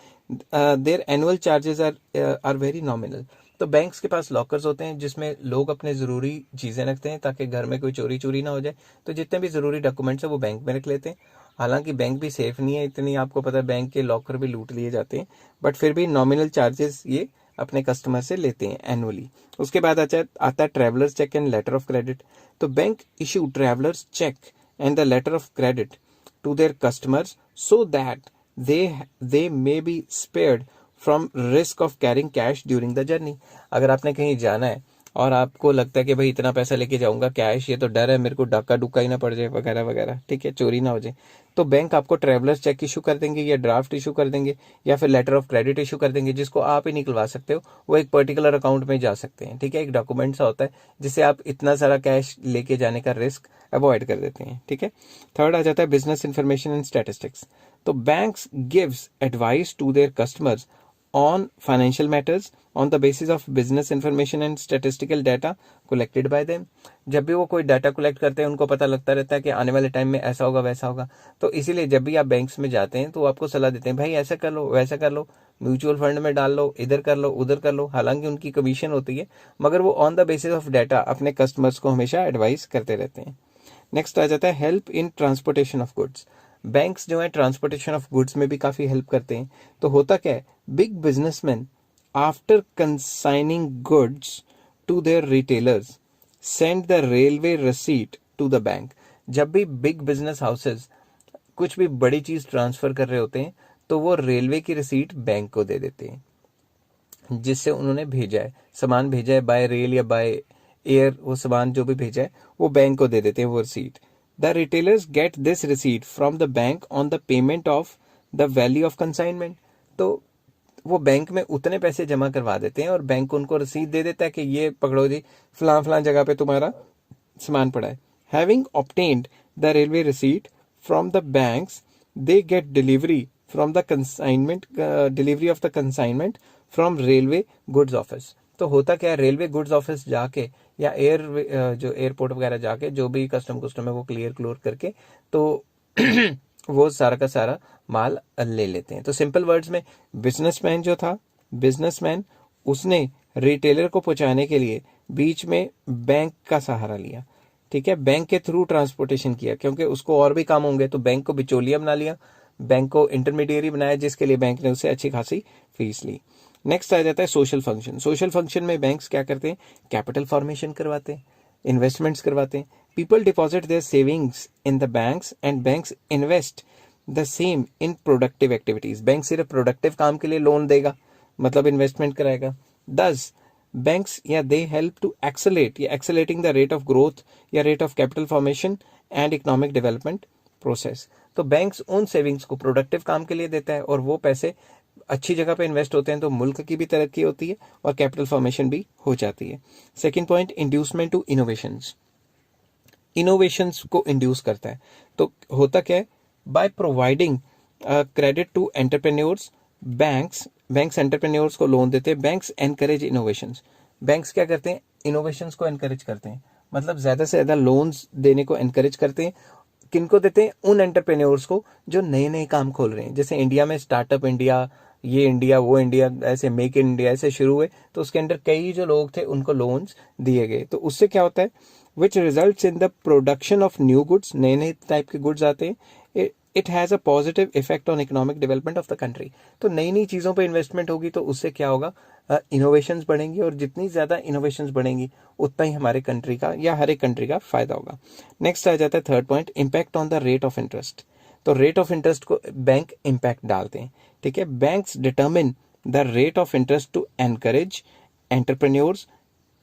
Their annual charges are very nominal. तो बैंक्स के पास लॉकर्स होते हैं जिसमें लोग अपने जरूरी चीजें रखते हैं ताकि घर में कोई चोरी चोरी ना हो जाए। तो जितने भी जरूरी डॉक्यूमेंट्स है वो बैंक में रख लेते हैं। हालांकि बैंक भी सेफ नहीं है इतनी, आपको पता है बैंक के लॉकर भी लूट लिए जाते हैं, बट फिर भी नॉमिनल चार्जेस ये अपने कस्टमर से लेते हैं एनुअली। उसके बाद आता है travellers cheque and letter of credit. तो bank issue travellers cheque and the letter of credit to their customers so that they may be spared from risk of carrying cash during the journey। अगर आपने कहीं जाना है और आपको लगता है कि भाई इतना पैसा लेके जाऊंगा कैश, ये तो डर है मेरे को डाका डुका ही ना पड़ जाए वगैरह वगैरह, ठीक है, चोरी ना हो जाए, तो बैंक आपको ट्रैवलर्स चेक इशू कर देंगे या ड्राफ्ट इशू कर देंगे या फिर लेटर ऑफ क्रेडिट इशू कर देंगे, जिसको आप ही निकलवा सकते हो। वो एक पर्टिकुलर अकाउंट में जा सकते हैं, ठीक है, एक डॉक्यूमेंट सा होता है जिससे आप इतना सारा कैश लेके जाने का रिस्क अवॉइड कर देते हैं, ठीक है। थर्ड आ जाता है बिजनेस इंफॉर्मेशन एंड स्टैटिस्टिक्स। तो banks gives advice to their customers on financial matters on the basis of business information and statistical data collected by them. जब भी वो कोई डाटा कलेक्ट करते हैं उनको पता लगता रहता है कि आने वाले टाइम में ऐसा होगा वैसा होगा। तो इसीलिए जब भी आप बैंक्स में जाते हैं तो आपको सलाह देते हैं भाई ऐसा कर लो वैसा कर लो, म्यूचुअल फंड में डाल लो, इधर कर लो उधर कर लो। हालांकि उनकी कमीशन होती है मगर वो on the basis of data अपने कस्टमर्स को हमेशा एडवाइस करते रहते हैं। नेक्स्ट आ जाता है help in transportation of goods. Banks जो है ट्रांसपोर्टेशन ऑफ गुड्स में भी काफ़ी हेल्प करते हैं। तो होता क्या है, big businessman after consigning goods to their retailers send the railway receipt to the bank. जब भी बिग बिजनेस हाउसेस कुछ भी बड़ी चीज ट्रांसफर कर रहे होते हैं तो वो रेलवे की रिसीट बैंक को दे देते हैं जिससे उन्होंने भेजा है, सामान भेजा है बाय रेल या बाय एयर, वो सामान जो भी भेजा है वो बैंक को दे देते हैं वो receipt. The retailers get this receipt from the bank on the payment of the value of consignment. तो वो बैंक में उतने पैसे जमा करवा देते हैं और बैंक उनको रसीद दे देता है कि ये पकड़ो जी फलां फलां जगह पे तुम्हारा सामान पड़ा है। Having obtained the railway receipt from the banks they get delivery from the consignment delivery of the consignment from railway goods office. तो होता क्या है, रेलवे गुड्स ऑफिस जाके या जो एयरपोर्ट वगैरह जाके जो भी कस्टम है वो क्लियर करके तो वो सारा का सारा माल ले लेते हैं। तो सिंपल वर्ड्स में बिजनेसमैन उसने रिटेलर को पहुंचाने के लिए बीच में बैंक का सहारा लिया। ठीक है, बैंक के थ्रू ट्रांसपोर्टेशन किया क्योंकि उसको और भी काम होंगे तो बैंक को बिचौलिया बना लिया, बैंक को इंटरमीडियरी बनाया जिसके लिए बैंक ने उससे अच्छी खासी फीस ली। नेक्स्ट आ जाता है सोशल फंक्शन। सोशल फंक्शन में बैंक्स क्या करते हैं, कैपिटल फॉर्मेशन करवाते हैं, इन्वेस्टमेंट्स करवाते हैं। People deposit their savings in the banks and banks invest the same in productive activities. Bank सिर्फ प्रोडक्टिव काम के लिए लोन देगा, मतलब इन्वेस्टमेंट कराएगा। दस बैंक्स या they help to accelerating the rate of growth या rate of capital formation and economic development process. तो बैंक्स उन सेविंग्स को प्रोडक्टिव काम के लिए देता है और वो पैसे अच्छी जगह पे इन्वेस्ट होते हैं तो मुल्क की भी तरक्की होती है और कैपिटल फॉर्मेशन भी हो जाती है। Second point, inducement to innovations. Innovations को इंड्यूस करता है। तो होता क्या है, by providing credit to entrepreneurs banks entrepreneurs को लोन देते हैं। Banks encourage innovations. बैंक्स क्या करते हैं, इनोवेशंस को एनकरेज करते हैं, मतलब ज्यादा से ज्यादा लोन्स देने को एनकरेज करते हैं। किनको देते हैं, उन एंटरप्रेन्योर्स को जो नए नए काम खोल रहे हैं। जैसे इंडिया में स्टार्टअप इंडिया, ये इंडिया वो इंडिया, ऐसे मेक इन इंडिया ऐसे शुरू हुए तो उसके अंदर कई जो लोग थे उनको लोन्स दिए गए। तो उससे क्या होता है, which results in the production of new goods, नए नए टाइप के गुड्स आते हैं। It has a positive effect on economic development of the country. तो नई नई चीज़ों पर इन्वेस्टमेंट होगी तो उससे क्या होगा, इनोवेशंस बढ़ेंगी और जितनी ज़्यादा इनोवेशंस बढ़ेंगी उतना ही हमारे कंट्री का या हर एक कंट्री का फायदा होगा। नेक्स्ट आ जाता है third point, impact on the rate of interest. तो रेट ऑफ इंटरेस्ट को बैंक इम्पैक्ट डालते हैं। ठीक है, banks determine the rate of interest to encourage entrepreneurs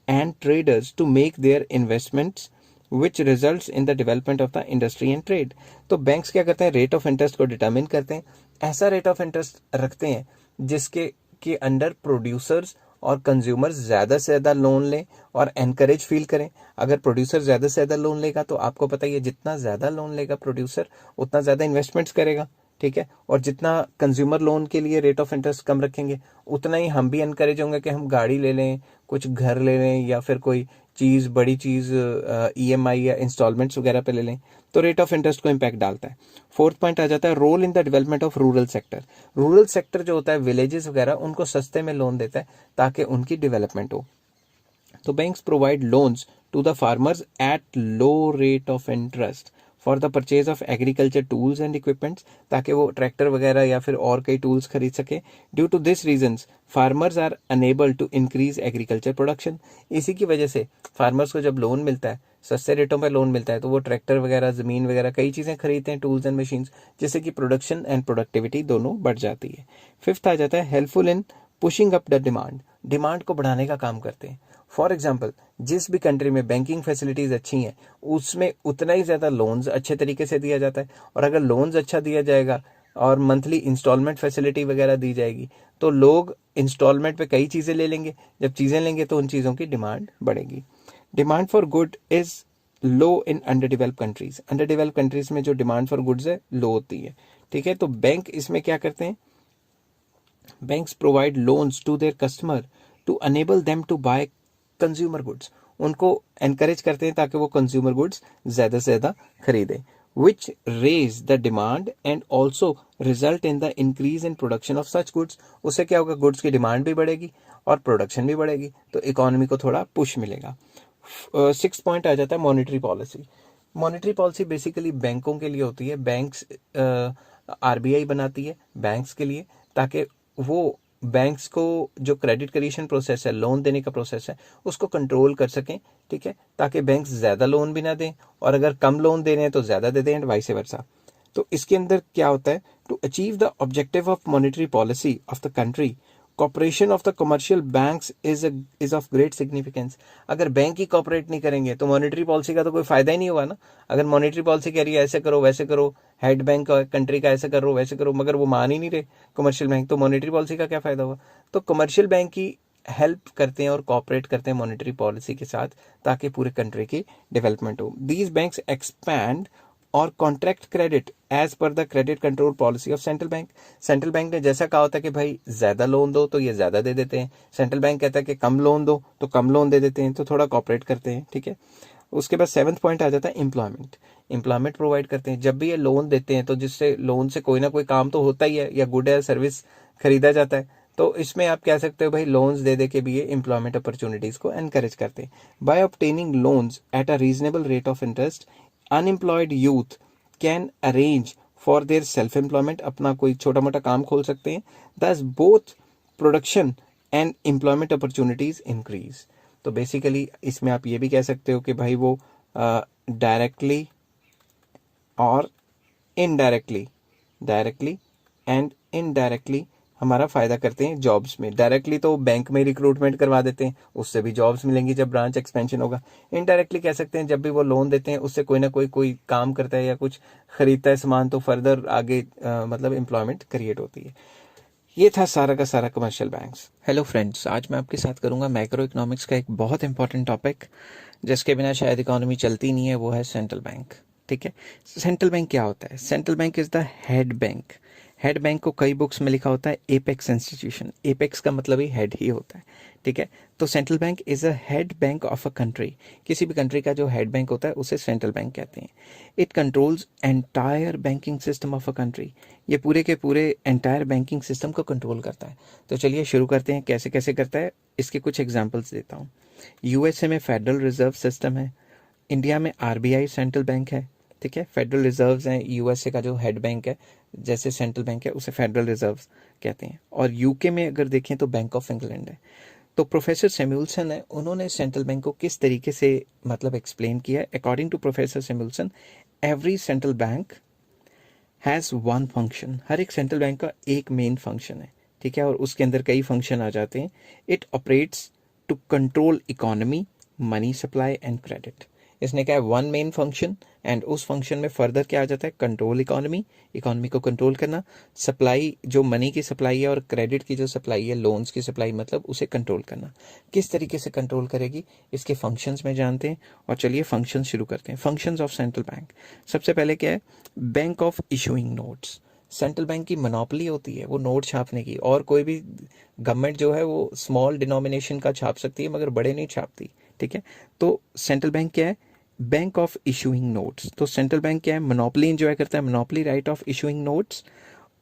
and traders to make their investments which results in the development of the industry and trade। तो banks क्या करते हैं, rate of interest को determine करते हैं, ऐसा रेट ऑफ इंटरेस्ट रखते हैं जिसके के अंडर प्रोड्यूसर्स और कंज्यूमर्स ज़्यादा से ज़्यादा लोन लें और एनकरेज फील करें। अगर प्रोड्यूसर ज़्यादा से ज़्यादा लोन लेगा तो आपको पता ही है जितना ज़्यादा लोन लेगा प्रोड्यूसर उतना ज़्यादा इन्वेस्टमेंट्स करेगा। ठीक है, और जितना कंज्यूमर लोन के लिए रेट ऑफ इंटरेस्ट कम रखेंगे उतना ही हम भी एनकरेज होंगे कि हम गाड़ी ले लें, कुछ घर ले लें या फिर कोई चीज़ बड़ी चीज़ ईएमआई या इंस्टॉलमेंट्स वगैरह पे ले लें। तो रेट ऑफ इंटरेस्ट को इम्पैक्ट डालता है। फोर्थ पॉइंट आ जाता है role in the development of rural sector. Rural sector जो होता है, विलेजेस वगैरह, उनको सस्ते में लोन देता है ताकि उनकी डेवलपमेंट हो। तो banks provide loans to the farmers at low rate of interest for the purchase of agriculture tools and equipments, ताकि वो ट्रैक्टर वगैरह या फिर और कई टूल्स खरीद सके। Due to this reasons farmers are enable to increase agriculture production. इसी की वजह से फार्मर्स को जब लोन मिलता है, सस्ते रेटों पर लोन मिलता है, तो वो ट्रैक्टर वगैरह, ज़मीन वगैरह, कई चीज़ें खरीदते हैं, टूल्स एंड मशीन्स, जिससे कि प्रोडक्शन एंड प्रोडक्टिविटी दोनों बढ़ जाती है। फिफ्थ आ जाता है helpful in pushing up the demand. Demand को बढ़ाने का काम करते हैं। फॉर एग्जाम्पल, जिस भी कंट्री में बैंकिंग फैसिलिटीज़ अच्छी हैं उसमें उतना ही ज़्यादा लोन्स अच्छे तरीके से दिया जाता है। और अगर लोन्स अच्छा दिया जाएगा और मंथली इंस्टॉलमेंट फैसिलिटी वगैरह दी जाएगी तो लोग इंस्टॉलमेंट पे कई चीज़ें ले लेंगे। जब चीज़ें लेंगे तो उन चीज़ों की डिमांड बढ़ेगी। Demand for good is low in under develop countries. Under develop countries में जो डिमांड फॉर गुड्स है लो होती है। ठीक है, तो बैंक इसमें क्या करते हैं, Banks provide loans to their customer to enable them to buy consumer goods. उनको encourage करते हैं ताकि वो consumer goods ज़्यादा से ज़्यादा खरीदें, which raise the demand and also result in the increase in production of such goods. उससे क्या होगा, goods की demand भी बढ़ेगी और production भी बढ़ेगी, तो economy को थोड़ा push मिलेगा. 6th point आ जाता है monetary policy. Monetary policy basically बैंकों के लिए होती है. बैंक्स आरबीआई बनाती है बैंक्स के लिए, ताकि वो बैंक्स को जो क्रेडिट क्रिएशन प्रोसेस है, लोन देने का प्रोसेस है, उसको कंट्रोल कर सकें. ठीक है, ताकि बैंक्स ज़्यादा लोन भी ना दें और अगर कम लोन दे रहे हैं तो ज़्यादा दे दें एंड वाइस वर्सा. तो इसके अंदर क्या होता है, to achieve the objective of monetary policy of the country, cooperation of the commercial banks is of great significance. अगर बैंक ही कॉपरेट नहीं करेंगे तो मॉनेटरी पॉलिसी का तो कोई फायदा ही नहीं होगा ना. अगर मॉनेटरी पॉलिसी कह रही है ऐसे करो वैसे करो, हेड बैंक कंट्री का ऐसे करो वैसे करो, मगर वो मान ही नहीं रहे कमर्शियल बैंक, तो मॉनेटरी पॉलिसी का क्या फायदा होगा. तो कमर्शियल बैंक की हेल्प करते हैं और कॉपरेट करते हैं मॉनेटरी पॉलिसी के साथ, ताकि पूरे कंट्री की डेवलपमेंट हो. दीज बैंक्स एक्सपैंड और contract credit as per the credit control policy of central bank. Central bank ने जैसा कहा होता है कि भाई ज्यादा लोन दो तो ये ज्यादा दे देते हैं, सेंट्रल बैंक कहता है कि कम लोन दो तो कम लोन दे देते हैं, तो थोड़ा कॉपरेट करते हैं. ठीक है, उसके बाद 7th पॉइंट आ जाता है एम्प्लॉयमेंट. एम्प्लॉयमेंट प्रोवाइड करते हैं. जब भी ये लोन देते हैं तो जिससे लोन से कोई ना कोई काम तो होता ही है, या गुड या सर्विस खरीदा जाता है, तो इसमें आप कह सकते हो भाई लोन्स दे के भी ये एम्प्लॉयमेंट अपॉर्चुनिटीज को एनकरेज करते हैं. By obtaining loans at a reasonable rate of interest, unemployed youth can arrange for their self employment. अपना कोई छोटा मोटा काम खोल सकते हैं. Thus both production and employment opportunities increase. तो बेसिकली इसमें आप ये भी कह सकते हो कि भाई वो डायरेक्टली और इनडायरेक्टली, डायरेक्टली एंड इनडायरेक्टली हमारा फायदा करते हैं जॉब्स में. डायरेक्टली तो बैंक में रिक्रूटमेंट करवा देते हैं, उससे भी जॉब्स मिलेंगी जब ब्रांच एक्सपेंशन होगा. इनडायरेक्टली कह सकते हैं जब भी वो लोन देते हैं उससे कोई ना कोई काम करता है या कुछ खरीदता है सामान, तो फर्दर आगे मतलब एम्प्लॉयमेंट क्रिएट होती है. ये था सारा का सारा कमर्शियल बैंक्स. हेलो फ्रेंड्स, आज मैं आपके साथ करूंगा मैक्रो इकोनॉमिक्स का एक बहुत इंपॉर्टेंट टॉपिक, जिसके बिना शायद इकोनॉमी चलती नहीं है, वो है सेंट्रल बैंक. ठीक है, सेंट्रल बैंक क्या होता है. Central bank is the head bank. Head bank को कई बुक्स में लिखा होता है एपेक्स इंस्टीट्यूशन. एपेक्स का मतलब ही हेड ही होता है. ठीक है, तो central bank is a head bank of a country. किसी भी कंट्री का जो हेड बैंक होता है उसे सेंट्रल बैंक कहते हैं. It controls entire banking system of a country. ये पूरे के पूरे एंटायर बैंकिंग सिस्टम को कंट्रोल करता है. तो चलिए शुरू करते हैं, कैसे कैसे करता है इसके कुछ एग्जाम्पल्स देता हूँ. यूएसए में फेडरल रिजर्व सिस्टम है. इंडिया में आरबीआई सेंट्रल बैंक है. ठीक है, फेडरल रिजर्व्स हैं. यूएसए का जो हेड बैंक है, जैसे सेंट्रल बैंक है, उसे फेडरल रिजर्व्स कहते हैं. और यूके में अगर देखें तो बैंक ऑफ इंग्लैंड है. तो प्रोफेसर सैमुअल्सन है, उन्होंने सेंट्रल बैंक को किस तरीके से मतलब एक्सप्लेन किया. According to professor Samuelson, every central bank has one function. हर एक सेंट्रल बैंक का एक मेन फंक्शन है. ठीक है, और उसके अंदर कई फंक्शन आ जाते हैं. It operates to control economy, money supply and credit. इसने कहा है वन मेन फंक्शन, एंड उस फंक्शन में फर्दर क्या आ जाता है, कंट्रोल इकोनॉमी, इकोनॉमी को कंट्रोल करना, सप्लाई जो मनी की सप्लाई है और क्रेडिट की जो सप्लाई है, लोन्स की सप्लाई, मतलब उसे कंट्रोल करना. किस तरीके से कंट्रोल करेगी, इसके फंक्शंस में जानते हैं. और चलिए फंक्शन शुरू करते हैं. Functions of central bank. सबसे पहले क्या है, bank of issuing notes. Central bank की मोनोपोली होती है वो नोट छापने की, और कोई भी गवर्नमेंट जो है वो स्मॉल डिनोमिनेशन का छाप सकती है मगर बड़े नहीं छापती. ठीक है, तो सेंट्रल बैंक क्या है, बैंक ऑफ इशूइंग नोट्स. तो सेंट्रल बैंक क्या है, मोनोपोली एंजॉय करता है, monopoly right of issuing notes.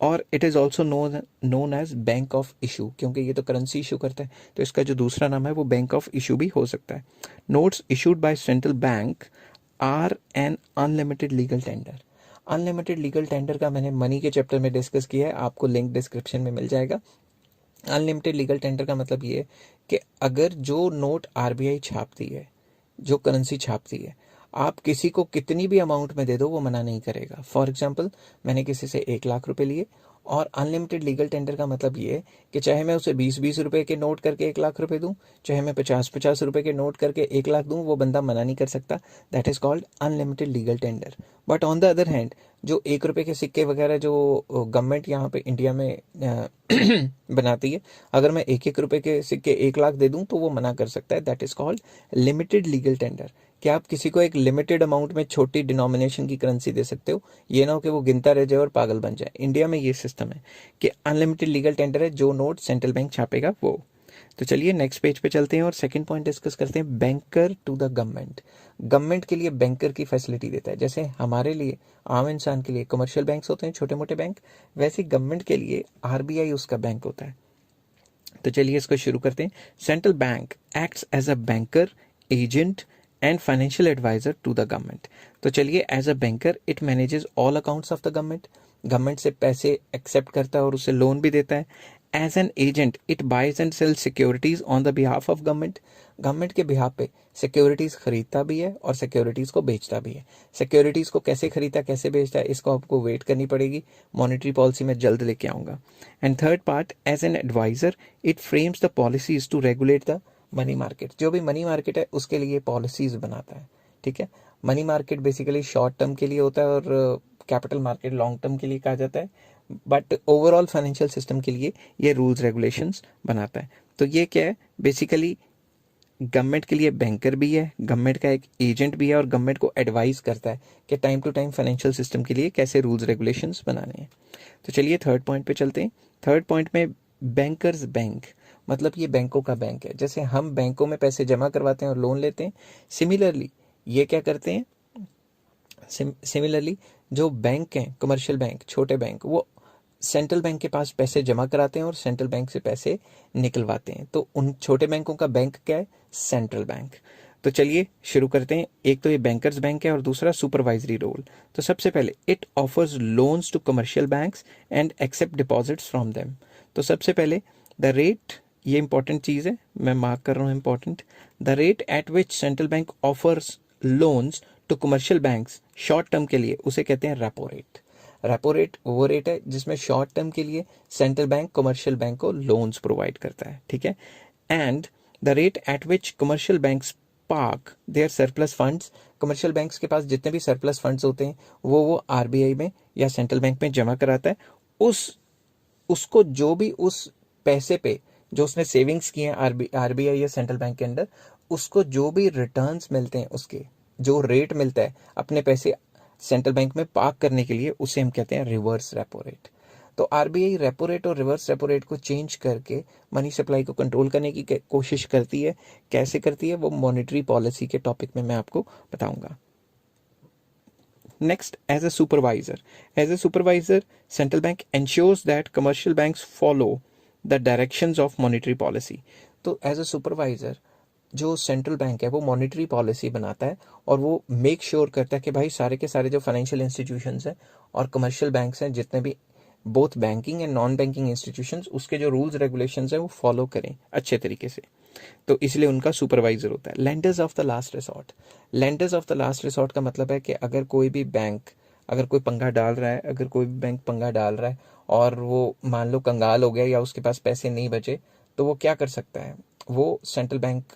और it is also known as bank of issue, क्योंकि ये तो करेंसी इशू करता है, तो इसका जो दूसरा नाम है वो बैंक ऑफ इशू भी हो सकता है. Notes issued by central bank are an unlimited legal tender. Unlimited legal tender का मैंने मनी के चैप्टर में डिस्कस किया है, आपको लिंक डिस्क्रिप्शन में मिल जाएगा. अनलिमिटेड लीगल टेंडर का मतलब ये है कि अगर जो नोट आरबीआई छापती है, जो करेंसी छापती है, आप किसी को कितनी भी अमाउंट में दे दो वो मना नहीं करेगा. फॉर एग्जांपल, मैंने किसी से 1 लाख रुपए लिए, और अनलिमिटेड लीगल टेंडर का मतलब ये है कि चाहे मैं उसे 20-20 रुपए के नोट करके 1 लाख रुपए दूं, चाहे मैं 50-50 रुपए के नोट करके 1 लाख दूं, वो बंदा मना नहीं कर सकता. That is called unlimited legal tender. But on the other hand, जो 1 रुपए के सिक्के वगैरह जो गवर्नमेंट यहाँ पे इंडिया में बनाती है, अगर मैं 1-1 रुपए के सिक्के 1 लाख दे दूं तो वो मना कर सकता है. That is called limited legal tender. कि आप किसी को एक लिमिटेड अमाउंट में छोटी डिनोमिनेशन की करेंसी दे सकते हो, ये ना हो कि वो गिनता रह जाए और पागल बन जाए। इंडिया में ये सिस्टम है कि अनलिमिटेड लीगल टेंडर है, जो नोट सेंट्रल बैंक छापेगा वो। तो चलिए नेक्स्ट पेज पे चलते हैं और सेकंड पॉइंट डिस्कस करते हैं, banker to the government. Government के लिए बैंकर की फैसिलिटी देता है। जैसे हमारे लिए, आम इंसान के लिए कमर्शियल बैंक्स होते हैं, छोटे मोटे बैंक, वैसे गवर्नमेंट के लिए आरबीआई उसका बैंक होता है। तो चलिए इसको शुरू करते हैं। Central bank acts as a banker, agent and financial advisor to the government. तो चलिए, as a banker it manages all accounts of the government, government से पैसे एक्सेप्ट करता है और उसे लोन भी देता है। As an agent it buys and sell securities on the behalf of government, government के बिहाफ पे सिक्योरिटीज खरीदता भी है और सिक्योरिटीज को बेचता भी है। सिक्योरिटीज को कैसे खरीदता कैसे बेचता है इसको आपको वेट करनी पड़ेगी, मॉनेटरी पॉलिसी में जल्द लेके आऊंगा। And third part, as an advisor it frames the policies to regulate the money market. जो भी मनी मार्केट है उसके लिए पॉलिसीज बनाता है, ठीक है। Money market basically short term के लिए होता है और कैपिटल मार्केट लॉन्ग टर्म के लिए कहा जाता है, बट ओवरऑल फाइनेंशियल सिस्टम के लिए ये रूल्स रेगुलेशंस बनाता है। तो ये क्या है, बेसिकली गवर्नमेंट के लिए बैंकर भी है, गवर्नमेंट का एक एजेंट भी है और गवर्नमेंट को एडवाइस करता है कि time to time financial system के लिए कैसे रूल्स रेगुलेशंस बनाने हैं। तो चलिए थर्ड पॉइंट पे चलते हैं। थर्ड पॉइंट में बैंकर्स बैंक, मतलब ये बैंकों का बैंक है। जैसे हम बैंकों में पैसे जमा करवाते हैं और लोन लेते हैं, सिमिलरली ये क्या करते हैं, सिमिलरली जो बैंक हैं, कमर्शियल बैंक, छोटे बैंक, वो सेंट्रल बैंक के पास पैसे जमा कराते हैं और सेंट्रल बैंक से पैसे निकलवाते हैं। तो उन छोटे बैंकों का बैंक क्या है, सेंट्रल बैंक। तो चलिए शुरू करते हैं। एक तो ये बैंकर्स बैंक है और दूसरा सुपरवाइजरी रोल। तो सबसे पहले it offers loans to commercial banks and accept deposits from them. तो सबसे पहले द रेट, ये इंपॉर्टेंट चीज़ है, मैं मार्क कर रहा हूँ important, the rate at which central bank offers loans to commercial banks short term के लिए, उसे कहते हैं रेपो रेट। रेपो रेट वो रेट है जिसमें शॉर्ट टर्म के लिए सेंट्रल बैंक कमर्शियल बैंक को लोन्स प्रोवाइड करता है, ठीक है। And the rate at which commercial banks park their surplus funds, commercial banks के पास जितने भी सरप्लस फंड्स होते हैं वो आरबीआई में या सेंट्रल बैंक में जमा कराता है। उसको जो भी उस पैसे पे जो उसने सेविंग्स किए हैं आरबीआई या सेंट्रल बैंक के अंदर, उसको जो भी रिटर्न्स मिलते हैं, उसके जो रेट मिलता है अपने पैसे सेंट्रल बैंक में पार्क करने के लिए, उसे हम कहते हैं रिवर्स रेपो रेट। तो आरबीआई रेपो रेट और रिवर्स रेपो रेट को चेंज करके मनी सप्लाई को कंट्रोल करने की कोशिश करती है। कैसे करती है वो मॉनेटरी पॉलिसी के टॉपिक में मैं आपको बताऊंगा। Next, as a supervisor central bank ensures that commercial banks follow the directions of monetary policy. तो एज अ सुपरवाइजर जो सेंट्रल बैंक है वो मॉनेटरी पॉलिसी बनाता है और वो मेक श्योर करता है कि भाई सारे के सारे जो फाइनेंशियल इंस्टीट्यूशंस हैं और कमर्शियल बैंक्स हैं, जितने भी both banking and non banking institutions, उसके जो रूल्स रेगुलेशंस हैं वो फॉलो करें अच्छे तरीके से। तो इसलिए उनका सुपरवाइजर होता है। Lenders of the last resort, lenders of the last resort का मतलब है कि अगर कोई भी बैंक, अगर कोई पंगा डाल रहा है, अगर कोई भी बैंक पंगा डाल रहा है और वो मान लो कंगाल हो गया या उसके पास पैसे नहीं बचे, तो वो क्या कर सकता है, वो सेंट्रल बैंक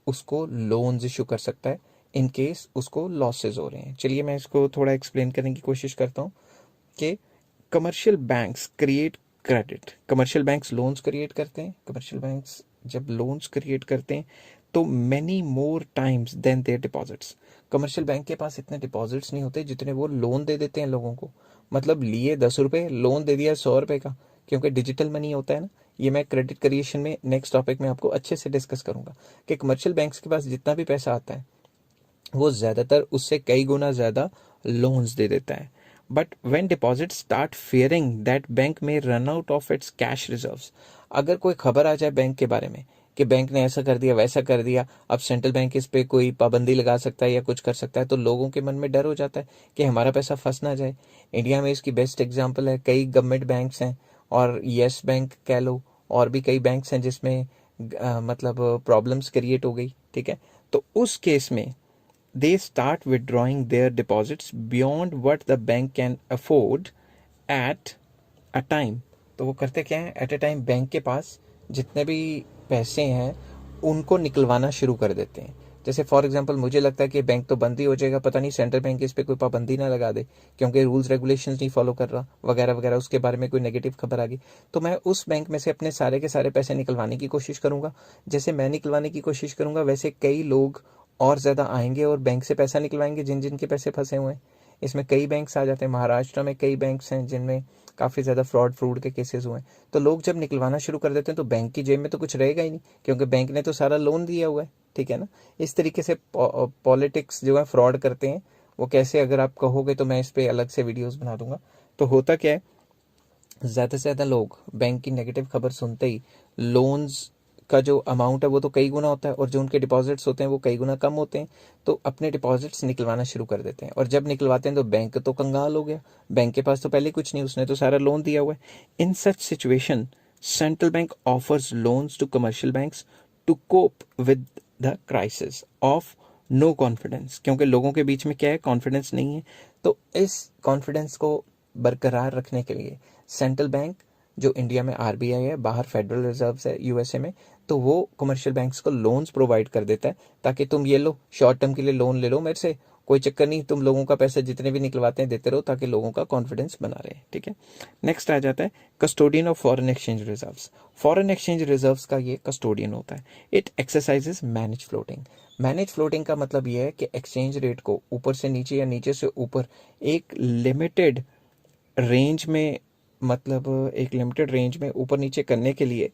उसको लोन्स इशू कर सकता है इन केस उसको लॉसेस हो रहे हैं। चलिए मैं इसको थोड़ा एक्सप्लेन करने की कोशिश करता हूँ कि commercial banks create credit, commercial banks loans create करते हैं। कमर्शियल बैंक्स जब लोन्स क्रिएट करते हैं तो many more times than their deposits, commercial bank के पास इतने डिपॉजिट्स नहीं होते जितने वो लोन दे देते हैं लोगों को। मतलब लिए 10 रुपये, लोन दे दिया 100 रुपये का, क्योंकि डिजिटल मनी होता है ना। ये मैं क्रेडिट क्रिएशन में नेक्स्ट टॉपिक में आपको अच्छे से डिस्कस करूंगा कि कमर्शियल बैंक्स के पास जितना भी पैसा आता है वो ज़्यादातर उससे कई गुना ज़्यादा लोन्स दे देता है। But when deposit start fearing that bank में run out of its cash reserves, अगर कोई खबर आ जाए बैंक के बारे में कि बैंक ने ऐसा कर दिया वैसा कर दिया, अब सेंट्रल बैंक इस पे कोई पाबंदी लगा सकता है या कुछ कर सकता है, तो लोगों के मन में डर हो जाता है कि हमारा पैसा फंस ना जाए। इंडिया में इसकी बेस्ट एग्जांपल है, कई गवर्नमेंट बैंक्स हैं और येस बैंक कह लो, और भी कई बैंक्स हैं जिसमें मतलब प्रॉब्लम्स क्रिएट हो गई, ठीक है। तो उस केस में they start withdrawing their deposits beyond what the bank can afford at a time। तो वो करते क्या है, एट ए टाइम बैंक के पास जितने भी पैसे हैं उनको निकलवाना शुरू कर देते हैं। जैसे फॉर एग्जांपल मुझे लगता है कि बैंक तो बंद ही हो जाएगा, पता नहीं सेंट्रल बैंक इस पे कोई पाबंदी ना लगा दे क्योंकि रूल्स रेगुलेशंस नहीं फॉलो कर रहा वगैरह वगैरह, उसके बारे में कोई नेगेटिव खबर आ गई, तो मैं उस बैंक में से अपने सारे के सारे पैसे निकलवाने की कोशिश करूंगा। जैसे मैं निकलवाने की कोशिश करूंगा वैसे कई लोग और ज़्यादा आएंगे और बैंक से पैसा निकलवाएंगे जिन जिन के पैसे फंसे हुए हैं। इसमें कई बैंक्स आ जाते हैं, महाराष्ट्र में कई बैंक्स हैं जिनमें काफ़ी ज़्यादा फ्रॉड के केसेस हुए हैं। तो लोग जब निकलवाना शुरू कर देते हैं तो बैंक की जेब में तो कुछ रहेगा ही नहीं, क्योंकि बैंक ने तो सारा लोन दिया हुआ है, ठीक है ना। इस तरीके से पॉलिटिक्स जो है फ्रॉड करते हैं। वो कैसे, अगर आप कहोगे तो मैं इस पर अलग से वीडियोज़ बना दूंगा। तो होता क्या है, ज़्यादा से ज़्यादा लोग बैंक की नेगेटिव खबर सुनते ही लोन्स का जो अमाउंट है वो तो कई गुना होता है, और जो उनके डिपॉजिट्स होते हैं वो कई गुना कम होते हैं। तो अपने डिपॉजिट्स निकलवाना शुरू कर देते हैं, और जब निकलवाते हैं तो बैंक तो कंगाल हो गया, बैंक के पास तो पहले कुछ नहीं, उसने तो सारा लोन दिया हुआ है। In such situation central bank offers loans to commercial banks to cope with the crisis of no confidence, क्योंकि लोगों के बीच में क्या है, कॉन्फिडेंस नहीं है। तो इस कॉन्फिडेंस को बरकरार रखने के लिए सेंट्रल बैंक, जो इंडिया में आरबीआई है, बाहर फेडरल रिजर्व है यूएसए में, तो वो कमर्शियल बैंक्स को लोन्स प्रोवाइड कर देता है, ताकि तुम ये लो, शॉर्ट टर्म के लिए लोन ले लो मेरे से, कोई चक्कर नहीं, तुम लोगों का पैसा जितने भी निकलवाते हैं देते रहो, ताकि लोगों का कॉन्फिडेंस बना रहे, ठीक है। नेक्स्ट आ जाता है custodian of foreign exchange reserves. Foreign exchange reserves का ये कस्टोडियन होता है। It exercises manage floating. Manage floating का मतलब ये है कि एक्सचेंज रेट को ऊपर से नीचे या नीचे से ऊपर एक लिमिटेड रेंज में, मतलब एक लिमिटेड रेंज में ऊपर नीचे करने के लिए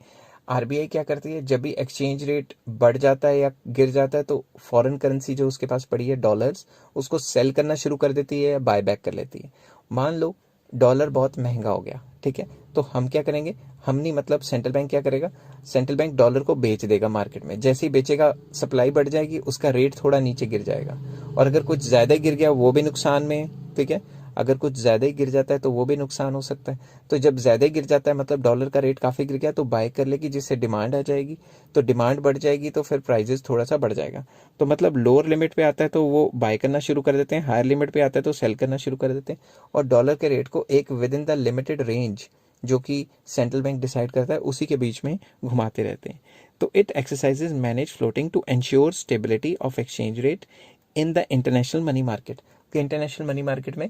आरबीआई क्या करती है, जब भी एक्सचेंज रेट बढ़ जाता है या गिर जाता है तो फॉरेन करेंसी जो उसके पास पड़ी है डॉलर्स, उसको सेल करना शुरू कर देती है या बाय बैक कर लेती है। मान लो डॉलर बहुत महंगा हो गया, ठीक है, तो हम क्या करेंगे, हम नहीं, मतलब सेंट्रल बैंक क्या करेगा, सेंट्रल बैंक डॉलर को बेच देगा मार्केट में। जैसे ही बेचेगा सप्लाई बढ़ जाएगी, उसका रेट थोड़ा नीचे गिर जाएगा, और अगर कुछ ज़्यादा गिर गया वो भी नुकसान में है, ठीक है। अगर कुछ ज़्यादा ही गिर जाता है तो वो भी नुकसान हो सकता है। तो जब ज़्यादा गिर जाता है, मतलब डॉलर का रेट काफ़ी गिर गया, तो बाय कर लेगी, जिससे डिमांड आ जाएगी, तो डिमांड बढ़ जाएगी, तो फिर प्राइजेस थोड़ा सा बढ़ जाएगा। तो मतलब लोअर लिमिट पे आता है तो वो बाय करना शुरू कर देते हैं, हायर लिमिट पे आता है तो सेल करना शुरू कर देते हैं, और डॉलर के रेट को एक with in the limited range जो कि सेंट्रल बैंक डिसाइड करता है उसी के बीच में घुमाते रहते हैं। तो it exercises manage floating to ensure stability of exchange rate in the international money market. कि इंटरनेशनल मनी मार्केट में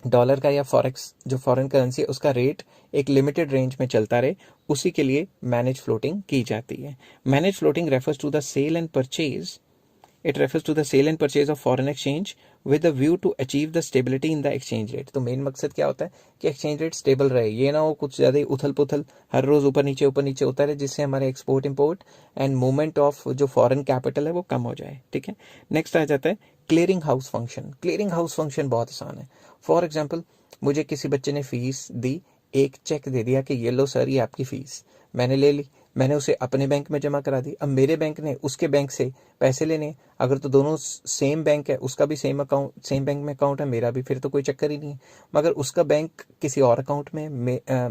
डॉलर का या फॉरेक्स जो फॉरेन करेंसी है उसका रेट एक लिमिटेड रेंज में चलता रहे, उसी के लिए मैनेज फ्लोटिंग की जाती है। Manage floating refers to the sale and purchase, it refers to the sale and purchase of foreign exchange with a view to achieve the stability in the exchange rate. तो main मकसद क्या होता है कि exchange rate stable रहे, ये ना हो कुछ ज़्यादा ही उथल पुथल, हर रोज़ ऊपर नीचे होता रहे, जिससे हमारे export import and movement of जो फॉरेन कैपिटल है वो कम हो जाए, ठीक है। नेक्स्ट आ जाता है clearing house function. Clearing house function बहुत आसान है। फॉर एग्जाम्पल, मुझे किसी बच्चे ने फीस दी, एक चेक दे दिया कि ये लो सर ये आपकी फीस, मैंने ले ली, मैंने उसे अपने बैंक में जमा करा दी। अब मेरे बैंक ने उसके बैंक से पैसे लेने, अगर तो दोनों सेम बैंक है, उसका भी सेम अकाउंट, सेम बैंक में अकाउंट है, मेरा भी, फिर तो कोई चक्कर ही नहीं है। मगर उसका बैंक किसी और अकाउंट में,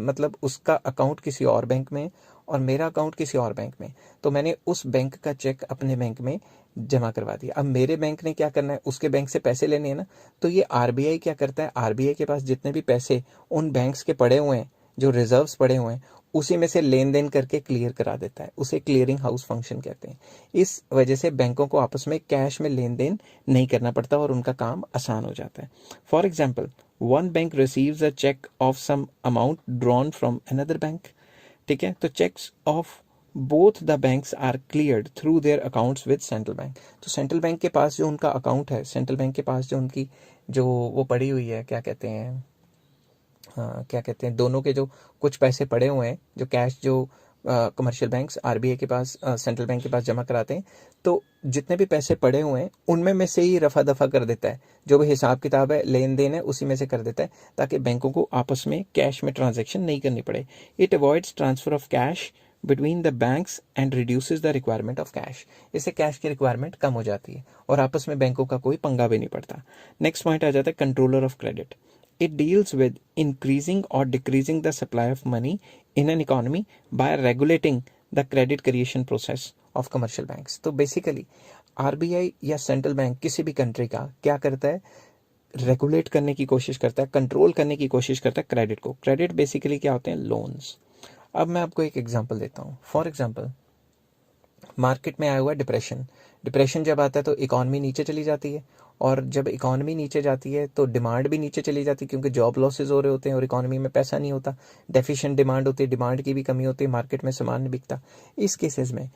मतलब उसका अकाउंट किसी और बैंक में और मेरा अकाउंट किसी और बैंक में, तो मैंने उस बैंक का चेक अपने बैंक में जमा करवा दिया। अब मेरे बैंक ने क्या करना है, उसके बैंक से पैसे लेने हैं ना, तो ये आरबीआई क्या करता है, आरबीआई के पास जितने भी पैसे उन बैंक्स के पड़े हुए हैं, जो रिजर्व्स पड़े हुए हैं, उसी में से लेन देन करके क्लियर करा देता है। उसे क्लियरिंग हाउस फंक्शन कहते हैं। इस वजह से बैंकों को आपस में कैश में लेन देन नहीं करना पड़ता और उनका काम आसान हो जाता है। For example, one bank receives a cheque of some amount drawn from another bank, ठीक है, तो cheques of both the banks are cleared through their accounts with central bank. तो सेंट्रल बैंक के पास जो उनका अकाउंट है, सेंट्रल बैंक के पास जो उनकी जो वो पड़ी हुई है, क्या कहते हैं, हाँ क्या कहते हैं, दोनों के जो कुछ पैसे पड़े हुए हैं, जो कैश जो कमर्शियल बैंक्स आरबीआई के पास, सेंट्रल बैंक के पास जमा कराते हैं, तो जितने भी पैसे पड़े हुए हैं उनमें में से ही रफा दफा कर देता है, जो भी हिसाब किताब है, लेन देन है, उसी में से कर देता है, ताकि बैंकों को आपस में कैश में ट्रांजेक्शन नहीं करनी पड़े। It avoids transfer of cash between the banks and reduces the requirement of cash. इससे कैश की रिक्वायरमेंट कम हो जाती है और आपस में बैंकों का कोई पंगा भी नहीं पड़ता। नेक्स्ट पॉइंट आ जाता है controller of credit. It deals with increasing or decreasing the supply of money in an economy by regulating the credit creation process of commercial banks. तो बेसिकली आरबीआई या सेंट्रल बैंक किसी भी country का क्या करता है, रेगुलेट करने की कोशिश करता है, कंट्रोल करने की कोशिश करता है क्रेडिट को। क्रेडिट बेसिकली क्या होते हैं, लोन्स। अब मैं आपको एक एग्जांपल देता हूँ। फॉर एग्जांपल, मार्केट में आया हुआ डिप्रेशन। डिप्रेशन जब आता है तो इकॉनमी नीचे चली जाती है, और जब इकॉनमी नीचे जाती है तो डिमांड भी नीचे चली जाती है, क्योंकि जॉब लॉसेज हो रहे होते हैं और इकॉनमी में पैसा नहीं होता, डेफिशिएंट डिमांड होती है, डिमांड की भी कमी होती है, मार्केट में सामान नहीं बिकता। इस केसेस में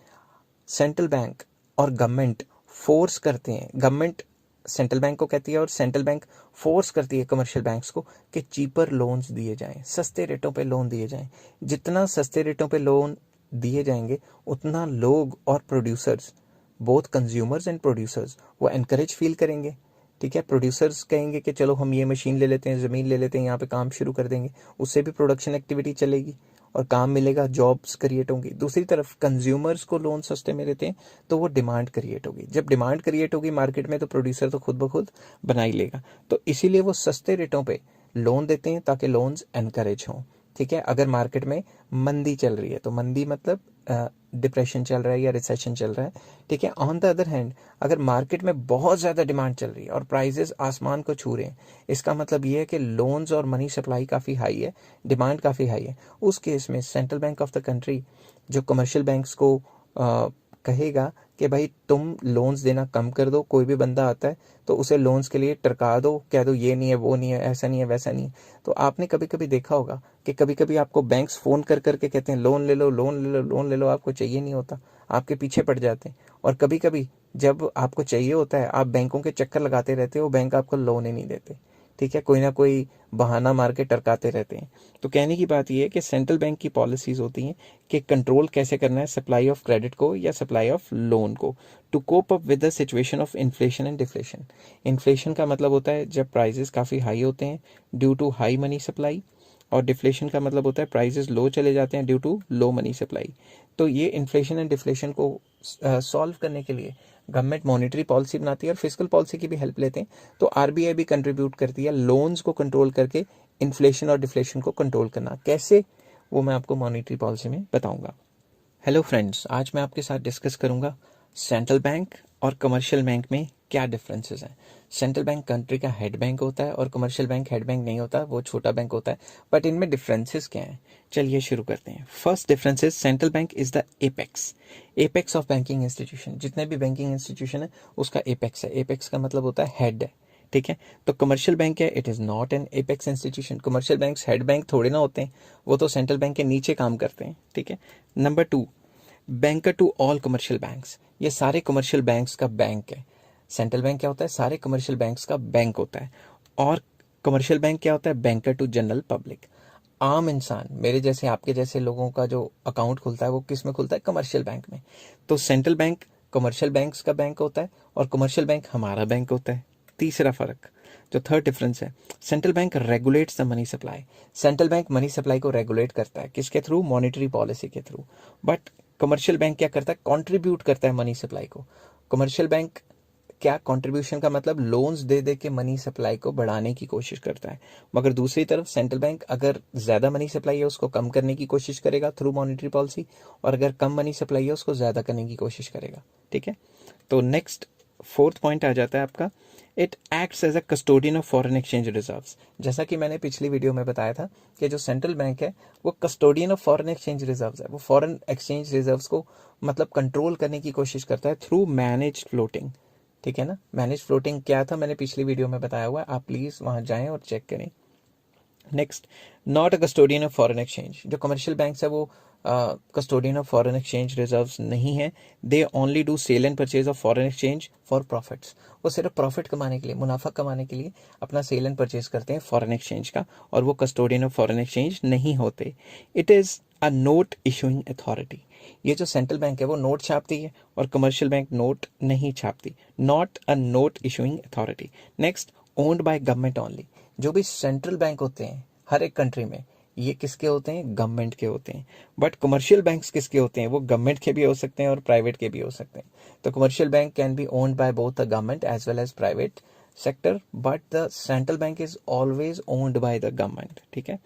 सेंट्रल बैंक और गवर्नमेंट फोर्स करते हैं, गवर्नमेंट सेंट्रल बैंक को कहती है और सेंट्रल बैंक फोर्स करती है कमर्शियल बैंक्स को कि चीपर लोन्स दिए जाएं, सस्ते रेटों पे लोन दिए जाएं। जितना सस्ते रेटों पे लोन दिए जाएंगे उतना लोग और producers, both consumers and producers, वो एनकरेज फील करेंगे। ठीक है, प्रोड्यूसर्स कहेंगे कि चलो हम ये मशीन ले लेते हैं, ज़मीन ले लेते हैं, यहाँ पे काम शुरू कर देंगे, उससे भी प्रोडक्शन एक्टिविटी चलेगी और काम मिलेगा, जॉब्स क्रिएट होंगी। दूसरी तरफ कंज्यूमर्स को लोन सस्ते में देते हैं तो वो डिमांड क्रिएट होगी, जब डिमांड क्रिएट होगी मार्केट में तो प्रोड्यूसर तो खुद ब खुद बना ही लेगा। तो इसीलिए वो सस्ते रेटों पे लोन देते हैं ताकि लोन्स एनकरेज हों। ठीक है, अगर मार्केट में मंदी चल रही है तो मंदी मतलब डिप्रेशन चल रहा है या रिसेशन चल रहा है। ठीक है, ऑन द अदर हैंड अगर मार्केट में बहुत ज़्यादा डिमांड चल रही है और प्राइजेस आसमान को छू रहे हैं, इसका मतलब ये है कि लोन्स और मनी सप्लाई काफ़ी हाई है, डिमांड काफ़ी हाई है। उस केस में central bank of the country जो कमर्शियल बैंक्स को कहेगा कि भाई तुम लोन्स देना कम कर दो, कोई भी बंदा आता है तो उसे लोन्स के लिए टरका दो, कह दो ये नहीं है, वो नहीं है, ऐसा नहीं है, वैसा नहीं है। तो आपने कभी कभी देखा होगा कि कभी कभी आपको बैंक्स फ़ोन कर करके कहते हैं लोन ले लो, लोन ले लो, लोन ले लो, आपको चाहिए नहीं होता, आपके पीछे पड़ जाते हैं। और कभी कभी जब आपको चाहिए होता है आप बैंकों के चक्कर लगाते रहते हो, बैंक आपको लोन ही नहीं देते। ठीक है, कोई ना कोई बहाना मार के टरकाते रहते हैं। तो कहने की बात यह है कि सेंट्रल बैंक की पॉलिसीज़ होती हैं कि कंट्रोल कैसे करना है सप्लाई ऑफ क्रेडिट को या सप्लाई ऑफ लोन को, to cope up with the situation of inflation and deflation. Inflation का मतलब होता है जब प्राइजेस काफ़ी हाई होते हैं due to high money supply, और डिफ्लेशन का मतलब होता है प्राइजेस लो चले जाते हैं due to low money supply. तो ये इन्फ्लेशन एंड डिफ्लेशन को सॉल्व करने के लिए गवर्नमेंट मॉनेटरी पॉलिसी बनाती है और फिजिकल पॉलिसी की भी हेल्प लेते हैं। तो आरबीआई भी कंट्रीब्यूट करती है लोन्स को कंट्रोल करके इन्फ्लेशन और डिफ्लेशन को कंट्रोल करना कैसे, वो मैं आपको मॉनेटरी पॉलिसी में बताऊंगा। हेलो फ्रेंड्स, आज मैं आपके साथ डिस्कस करूंगा सेंट्रल बैंक और कमर्शियल बैंक में क्या डिफरेंसेस हैं। सेंट्रल बैंक कंट्री का हेड बैंक होता है और कमर्शियल बैंक हेड बैंक नहीं होता, वो छोटा बैंक होता है। बट इनमें डिफरेंसेस क्या हैं, चलिए शुरू करते हैं। First difference is central bank is the apex, apex of banking institution. जितने भी बैंकिंग इंस्टीट्यूशन है उसका एपेक्स है, एपेक्स का मतलब होता है हेड है। ठीक है, तो कमर्शियल बैंक है, it is not an apex institution. Commercial bank head bank थोड़े ना होते हैं, वो तो सेंट्रल बैंक के नीचे काम करते हैं। ठीक है, number 2, banker to all commercial banks, ये सारे कमर्शियल बैंक्स का बैंक है। सेंट्रल बैंक क्या होता है, सारे कमर्शियल बैंक्स का बैंक होता है। और कमर्शियल बैंक क्या होता है, बैंकर टू जनरल पब्लिक, आम इंसान, मेरे जैसे आपके जैसे लोगों का जो अकाउंट खुलता है वो किस में खुलता है, कमर्शियल बैंक में। तो सेंट्रल बैंक कमर्शियल बैंक्स का बैंक होता है और कमर्शियल बैंक हमारा बैंक होता है। तीसरा फर्क, जो थर्ड डिफरेंस है, central bank regulates the money supply. Central bank money supply को रेगुलेट करता है, किसके थ्रू, मॉनेटरी पॉलिसी के थ्रू। बट कमर्शियल बैंक क्या करता है, कंट्रीब्यूट करता है मनी सप्लाई को। कमर्शियल बैंक क्या, कंट्रीब्यूशन का मतलब लोन्स दे दे के मनी सप्लाई को बढ़ाने की कोशिश करता है। मगर दूसरी तरफ सेंट्रल बैंक अगर ज़्यादा मनी सप्लाई है उसको कम करने की कोशिश करेगा थ्रू मॉनेटरी पॉलिसी, और अगर कम मनी सप्लाई है उसको ज़्यादा करने की कोशिश करेगा। ठीक है, तो नेक्स्ट फोर्थ पॉइंट आ जाता है आपका, it acts as a custodian of foreign exchange reserves. जैसा कि मैंने पिछली वीडियो में बताया था कि जो सेंट्रल बैंक है वो custodian of foreign exchange reserves है, वो फॉरेन एक्सचेंज रिजर्व्स को मतलब कंट्रोल करने की कोशिश करता है थ्रू मैनेज्ड फ्लोटिंग। ठीक है ना, मैनेज फ्लोटिंग क्या था मैंने पिछली वीडियो में बताया हुआ है, आप प्लीज़ वहाँ जाएं और चेक करें। Next, not a custodian of foreign exchange, जो कमर्शियल बैंक्स है वो custodian of foreign exchange reserves नहीं है। They only do sale and purchase of foreign exchange for profits, वो सिर्फ प्रॉफिट कमाने के लिए, मुनाफा कमाने के लिए अपना सेल एंड परचेज करते हैं फॉरेन एक्सचेंज का, और वो कस्टोडियन ऑफ फॉरेन एक्सचेंज नहीं होते। It is a note issuing authority, ये जो सेंट्रल बैंक है वो नोट छापती है और कमर्शियल बैंक नोट नहीं छापती, not a note issuing authority. Next, owned by government only, जो भी सेंट्रल बैंक होते हैं हर एक कंट्री में ये किसके होते हैं, गवर्नमेंट के होते हैं। बट कमर्शियल बैंक्स किसके होते हैं, वो गवर्नमेंट के भी हो सकते हैं और प्राइवेट के भी हो सकते हैं। तो commercial bank can be owned by both the government as well as private sector, but the central bank is always owned by the government. ठीक है,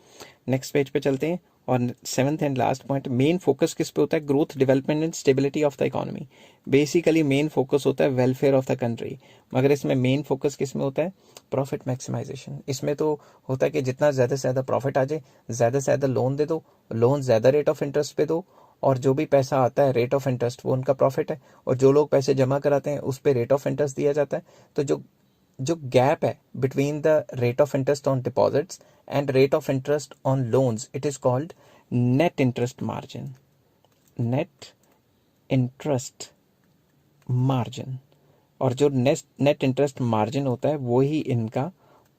नेक्स्ट पेज पे चलते हैं। और seventh and last point, main focus किस पे होता है, growth, development and stability of the economy. Basically main focus होता है वेलफेयर ऑफ द कंट्री, मगर इसमें मेन फोकस किस में होता है, प्रॉफिट मैक्सिमाइजेशन। इसमें तो होता है कि जितना ज़्यादा से ज़्यादा प्रॉफिट आ जाए, ज़्यादा से ज़्यादा लोन दे दो, लोन ज़्यादा रेट ऑफ इंटरेस्ट पे दो, और जो भी पैसा आता है रेट ऑफ इंटरेस्ट वो उनका प्रॉफिट है, और जो लोग पैसे जमा कराते हैं उस पर रेट ऑफ इंटरेस्ट दिया जाता है। तो जो जो गैप है between the rate of interest on deposits and rate of interest on loans, it is called net interest margin, net interest margin. और जो नेट इंटरेस्ट मार्जिन होता है वो ही इनका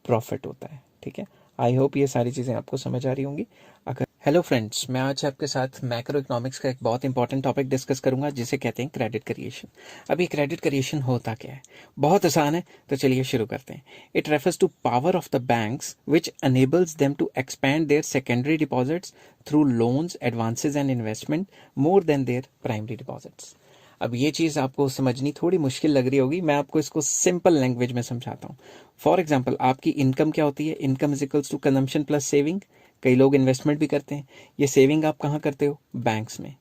प्रॉफिट होता है। ठीक है, आई होप ये सारी चीज़ें आपको समझ आ रही होंगी। अगर हेलो फ्रेंड्स, मैं आज आपके साथ मैक्रो इकोनॉमिक्स का एक बहुत इंपॉर्टेंट टॉपिक डिस्कस करूंगा जिसे कहते हैं क्रेडिट क्रिएशन। अभी क्रेडिट क्रिएशन होता क्या है? बहुत आसान है, तो चलिए शुरू करते हैं। It refers to power of the banks which enables them to expand their secondary deposits through loans, advances and investment more than their primary deposits. अब ये चीज़ आपको समझनी थोड़ी मुश्किल लग रही होगी, मैं आपको इसको सिंपल लैंग्वेज में समझाता हूँ। फॉर एग्जाम्पल, आपकी इनकम क्या होती है? Income is equals to consumption plus saving. कई लोग इन्वेस्टमेंट भी करते हैं, ये सेविंग आप कहाँ करते हो? बैंक्स में।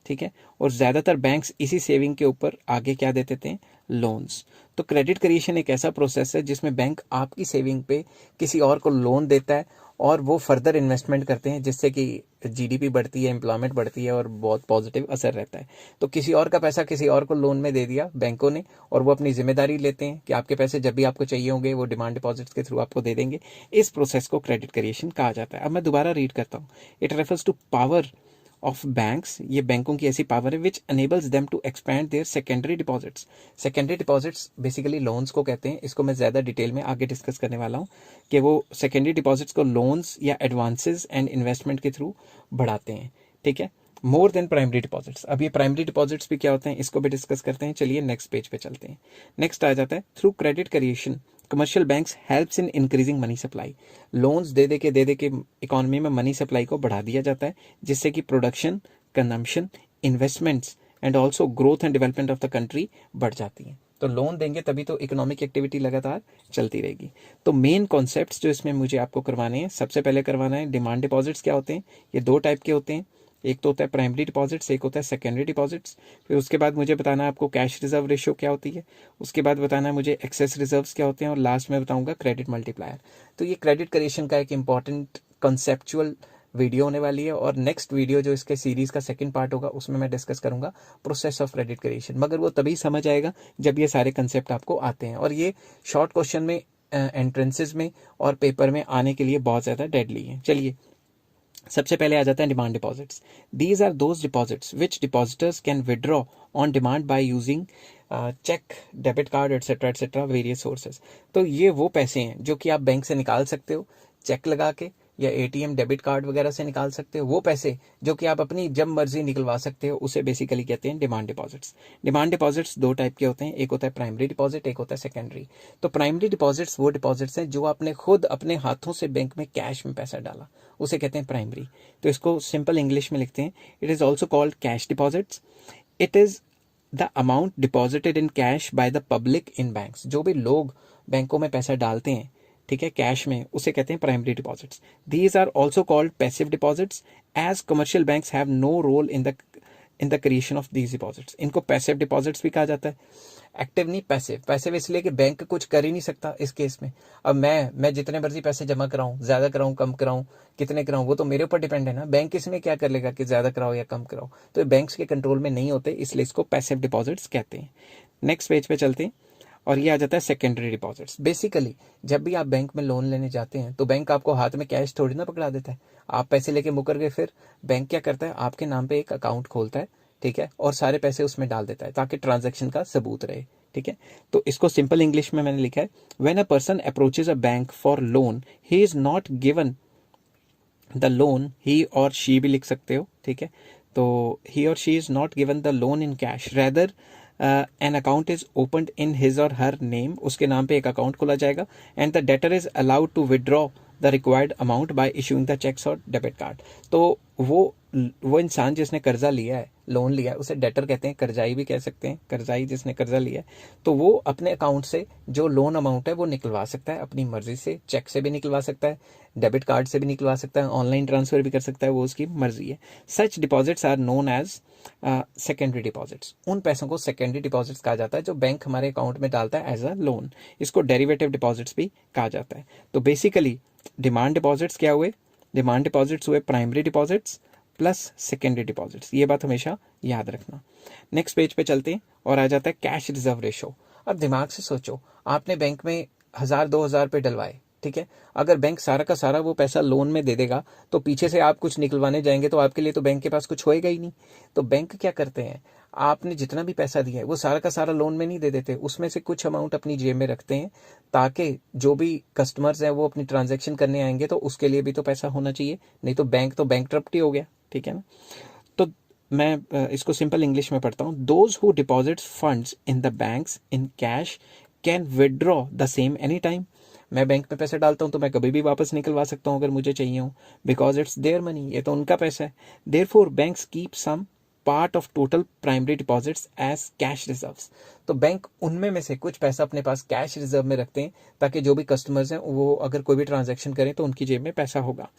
ठीक है, और ज़्यादातर बैंक्स इसी सेविंग के ऊपर आगे क्या दे देते हैं? लोन्स। तो क्रेडिट क्रिएशन एक ऐसा प्रोसेस है जिसमें बैंक आपकी सेविंग पे किसी और को लोन देता है और वो फर्दर इन्वेस्टमेंट करते हैं जिससे कि जीडीपी बढ़ती है, एम्प्लॉयमेंट बढ़ती है और बहुत पॉजिटिव असर रहता है। तो किसी और का पैसा किसी और को लोन में दे दिया बैंकों ने, और वो अपनी जिम्मेदारी लेते हैं कि आपके पैसे जब भी आपको चाहिए होंगे वो डिमांड डिपॉजिट्स के थ्रू आपको दे देंगे। इस प्रोसेस को क्रेडिट क्रिएशन कहा जाता है। अब मैं दोबारा रीड करता हूँ। It refers to power of banks, ये बैंकों की ऐसी पावर है which enables them to expand their secondary deposits. Secondary deposits basically loans को कहते हैं। इसको मैं ज़्यादा डिटेल में आगे डिस्कस करने वाला हूँ कि वो सेकेंडरी डिपॉजिट्स को लोन्स या एडवांसेस एंड इन्वेस्टमेंट के थ्रू बढ़ाते हैं। ठीक है, मोर देन प्राइमरी डिपॉजिट्स। अब ये प्राइमरी डिपॉजिट्स भी क्या होते हैं, इसको भी डिस्कस करते हैं। चलिए नेक्स्ट पेज पे चलते हैं। नेक्स्ट आ जाता है through credit creation commercial banks helps in increasing money supply. Loans दे दे के इकोनॉमी में मनी सप्लाई को बढ़ा दिया जाता है जिससे कि production, consumption, investments and also growth and development of the country बढ़ जाती है। तो लोन देंगे तभी तो इकोनॉमिक एक्टिविटी लगातार चलती रहेगी। तो मेन कॉन्सेप्ट्स जो इसमें मुझे आपको करवाने हैं, सबसे पहले करवाना है डिमांड डिपॉजिट्स क्या होते हैं। ये दो टाइप के होते हैं, एक तो होता है प्राइमरी डिपॉजिट्स, एक होता है सेकेंडरी डिपॉजिट्स। फिर उसके बाद मुझे बताना है आपको कैश रिजर्व रेशियो क्या होती है। उसके बाद बताना है मुझे एक्सेस रिजर्व्स क्या होते हैं, और लास्ट में बताऊंगा क्रेडिट मल्टीप्लायर। तो ये क्रेडिट क्रिएशन का एक इंपॉर्टेंट कंसेप्चुअल वीडियो होने वाली है, और नेक्स्ट वीडियो जो इसके सीरीज का सेकंड पार्ट होगा उसमें मैं डिस्कस करूंगा प्रोसेस ऑफ क्रेडिट क्रिएशन। मगर वो तभी समझ आएगा जब ये सारे कंसेप्ट आपको आते हैं, और ये शॉर्ट क्वेश्चन में, एंट्रेंसेज में और पेपर में आने के लिए बहुत ज़्यादा डेडली है। चलिए सबसे पहले आ जाता है demand deposits. These are those deposits which depositors can withdraw on demand by using cheque, debit card etcetera various sources. तो ये वो पैसे हैं जो कि आप बैंक से निकाल सकते हो चेक लगा के, या एटीएम डेबिट कार्ड वगैरह से निकाल सकते हो। वो पैसे जो कि आप अपनी जब मर्जी निकलवा सकते हो उसे बेसिकली कहते हैं डिमांड डिपॉजिट्स। डिमांड डिपॉजिट्स दो टाइप के होते हैं, एक होता है प्राइमरी डिपॉजिट, एक होता है सेकेंडरी। तो प्राइमरी डिपॉजिट्स वो डिपॉजिट्स हैं जो आपने खुद अपने हाथों से बैंक में कैश में पैसा डाला, उसे कहते हैं प्राइमरी। तो इसको सिंपल इंग्लिश में लिखते हैं, it is also called cash deposits. It is the amount deposited in cash by the public in banks. जो भी लोग बैंकों में पैसा डालते हैं, ठीक है, कैश में, उसे कहते हैं primary deposits. These are also called passive deposits as commercial banks have no role in the creation of these deposits. इनको पैसिव डिपॉजिट्स भी कहा जाता है, एक्टिव नहीं, पैसिव। पैसिव इसलिए कि बैंक कुछ कर ही नहीं सकता इस केस में। अब मैं जितने मर्जी पैसे जमा कराऊं, ज्यादा कराऊं, कम कराऊं, कितने कराऊं, वो तो मेरे ऊपर डिपेंड है ना। बैंक इसमें क्या कर लेगा कि ज्यादा कराओ या कम कराओ, तो ये बैंक्स के कंट्रोल में नहीं होते, इसलिए इसको पैसिव डिपॉजिट्स कहते हैं। नेक्स्ट पेज पे चलते हैं, और ये आ जाता है सेकेंडरी डिपॉजिट्स। बेसिकली जब भी आप बैंक में लोन लेने जाते हैं तो बैंक आपको हाथ में कैश थोड़ी ना पकड़ा देता है। आप पैसे लेके मुकर गए, फिर बैंक क्या करता है, आपके नाम पे एक अकाउंट खोलता है, ठीक है, और सारे पैसे उसमें डाल देता है ताकि ट्रांजैक्शन का सबूत रहे। ठीक है, तो इसको सिंपल इंग्लिश में मैंने लिखा है, when a person approaches a bank for loan he is not given the loan, he or she भी लिख सकते हो, ठीक है। तो ही or she is not given the loan in cash, rather an account is opened in his और her name, उसके नाम पे एक अकाउंट खोला जाएगा, and the debtor is allowed to withdraw the required amount by issuing the cheques और debit card. तो वो इंसान जिसने कर्जा लिया है, लोन लिया है, उसे डेटर कहते हैं, कर्जाई भी कह सकते हैं, कर्जाई जिसने कर्जा लिया है। तो वो अपने अकाउंट से जो लोन अमाउंट है वो निकलवा सकता है अपनी मर्जी से, चेक से भी निकलवा सकता है, डेबिट कार्ड से भी निकलवा सकता है, ऑनलाइन ट्रांसफर भी कर सकता है, वो उसकी मर्जी है। Such deposits are known as secondary deposits. उन पैसों को सेकेंडरी डिपॉजिट्स कहा जाता है जो बैंक हमारे अकाउंट में डालता है एज अ लोन। इसको डेरिवेटिव डिपॉजिट्स भी कहा जाता है। तो बेसिकली डिमांड डिपॉजिट्स क्या हुए? डिमांड डिपॉजिट्स हुए primary deposits plus secondary deposits, ये बात हमेशा याद रखना। नेक्स्ट पेज पे चलते हैं, और आ जाता है कैश रिजर्व रेशो। अब दिमाग से सोचो, आपने बैंक में 1000-2000 रुपये डलवाए, ठीक है, अगर बैंक सारा का सारा वो पैसा लोन में दे देगा तो पीछे से आप कुछ निकलवाने जाएंगे तो आपके लिए तो बैंक के पास कुछ होएगा ही नहीं। तो बैंक क्या करते हैं, आपने जितना भी पैसा दिया है वो सारा का सारा लोन में नहीं दे देते, उसमें से कुछ अमाउंट अपनी जेब में रखते हैं ताकि जो भी कस्टमर्स हैं वो अपनी ट्रांजैक्शन करने आएंगे तो उसके लिए भी तो पैसा होना चाहिए, नहीं तो बैंकरप्टी हो गया, ठीक है ना। तो मैं इसको सिंपल इंग्लिश में पढ़ता हूँ। Those who deposits funds in the banks in cash can withdraw the same any time. मैं बैंक में पैसे डालता हूँ तो मैं कभी भी वापस निकलवा सकता हूँ अगर मुझे चाहिए हो, बिकॉज इट्स देयर मनी, ये तो उनका पैसा है। Therefore banks keep some part of total primary deposits as cash reserves. तो बैंक उनमें में से कुछ पैसा अपने पास कैश रिजर्व में रखते हैं ताकि जो भी कस्टमर्स हैं वो अगर कोई भी ट्रांजैक्शन करें तो उनकी जेब में पैसा होगा।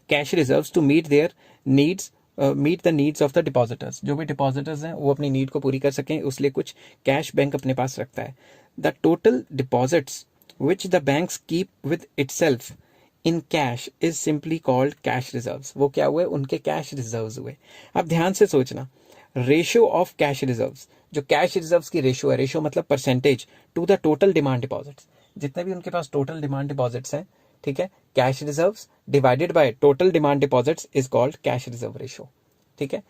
Cash reserves to meet their needs, meet the needs of the depositors. जो भी डिपॉजिटर्स हैं वो अपनी नीड को पूरी कर सकें, उसलिए कुछ कैश बैंक अपने पास रखता है। The total deposits which the banks keep with itself in cash is simply called cash reserves. वो क्या हुए? उनके कैश रिजर्व्स हुए। अब ध्यान से सोचना, रेशियो ऑफ कैश रिजर्व्स, जो कैश रिजर्व्स की रेशियो है, रेशियो मतलब percentage to the total demand deposits, जितने भी उनके पास टोटल डिमांड डिपॉजिट्स हैं, ठीक है, cash reserves divided by total demand deposits is called cash reserve ratio, ठीक है,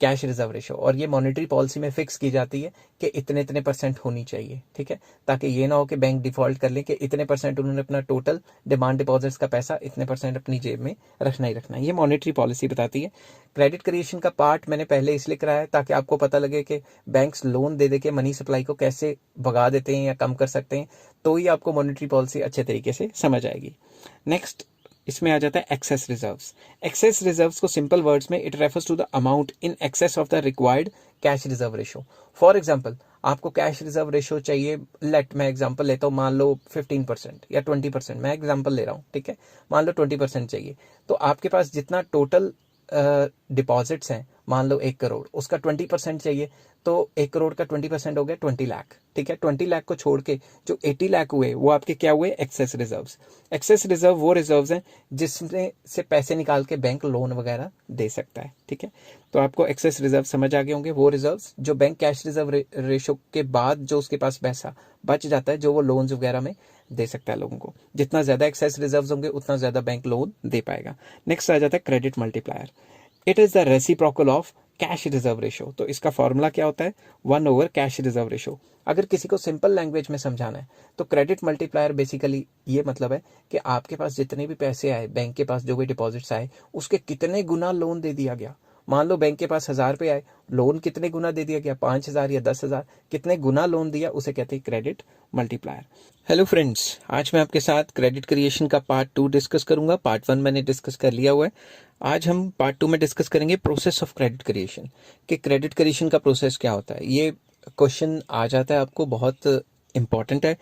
कैश रिजर्व रेशियो। और ये मॉनेटरी पॉलिसी में फिक्स की जाती है कि इतने इतने परसेंट होनी चाहिए, ठीक है, ताकि ये ना हो कि बैंक डिफॉल्ट कर ले कि इतने परसेंट उन्होंने अपना टोटल डिमांड डिपॉजिट्स का पैसा इतने परसेंट अपनी जेब में रखना ही रखना है। ये मॉनेटरी पॉलिसी बताती है। क्रेडिट क्रिएशन का पार्ट मैंने पहले इसलिए कराया है ताकि आपको पता लगे कि बैंक्स लोन दे दे के मनी सप्लाई को कैसे भगा देते हैं या कम कर सकते हैं, तो ही आपको मॉनेटरी पॉलिसी अच्छे तरीके से समझ आएगी। नेक्स्ट इसमें आ जाता है एक्सेस रिजर्व्स। एक्सेस रिजर्व्स को सिंपल वर्ड्स में it refers to the amount in excess of the required cash reserve ratio. For example, आपको कैश रिजर्व रेशियो चाहिए, मैं एग्जांपल लेता हूँ, मान लो 15% या 20%, मैं एग्जांपल ले रहा हूँ, ठीक है, मान लो 20% चाहिए, तो आपके पास जितना टोटल डिपॉजिट्स हैं, मान लो 1 करोड़, उसका 20% चाहिए, तो 1 करोड़ का 20% हो गया 20 लाख, ठीक है। 20 लाख को छोड़ के जो 80 लाख हुए वो आपके क्या हुए? Excess reserves. एक्सेस रिजर्व वो रिजर्व्स हैं जिसमें से पैसे निकाल के बैंक लोन वगैरह दे सकता है, ठीक है। तो आपको एक्सेस रिजर्व समझ आ गए होंगे, वो रिजर्व्स जो बैंक कैश रिजर्व रेशो के बाद जो उसके पास पैसा बच जाता है जो वो लोन्स वगैरह में दे सकता है लोगों को। जितना ज्यादा एक्सेस रिजर्व्स होंगे उतना ज्यादा बैंक लोन दे पाएगा। नेक्स्ट आ जाता है credit multiplier. It is the reciprocal of cash reserve ratio. तो इसका फॉर्मूला क्या होता है? 1/, कैश रिजर्व रेशो। अगर किसी को सिंपल लैंग्वेज में समझाना है तो क्रेडिट मल्टीप्लायर बेसिकली ये मतलब है कि आपके पास जितने भी पैसे आए, बैंक के पास जो भी डिपॉजिट्स आए, उसके कितने गुना लोन दे दिया गया। मान लो बैंक के पास 1000 रुपये आए, लोन कितने गुना दे दिया गया? 5000 या 10,000, कितने गुना लोन दिया, उसे कहते हैं क्रेडिट मल्टीप्लायर। हेलो फ्रेंड्स, आज मैं आपके साथ क्रेडिट क्रिएशन का पार्ट 2 डिस्कस करूंगा। पार्ट 1 मैंने डिस्कस कर लिया हुआ है। आज हम पार्ट 2 में डिस्कस करेंगे प्रोसेस ऑफ क्रेडिट क्रिएशन, कि क्रेडिट क्रिएशन का प्रोसेस क्या होता है। ये क्वेश्चन आ जाता है आपको, बहुत इंपॉर्टेंट है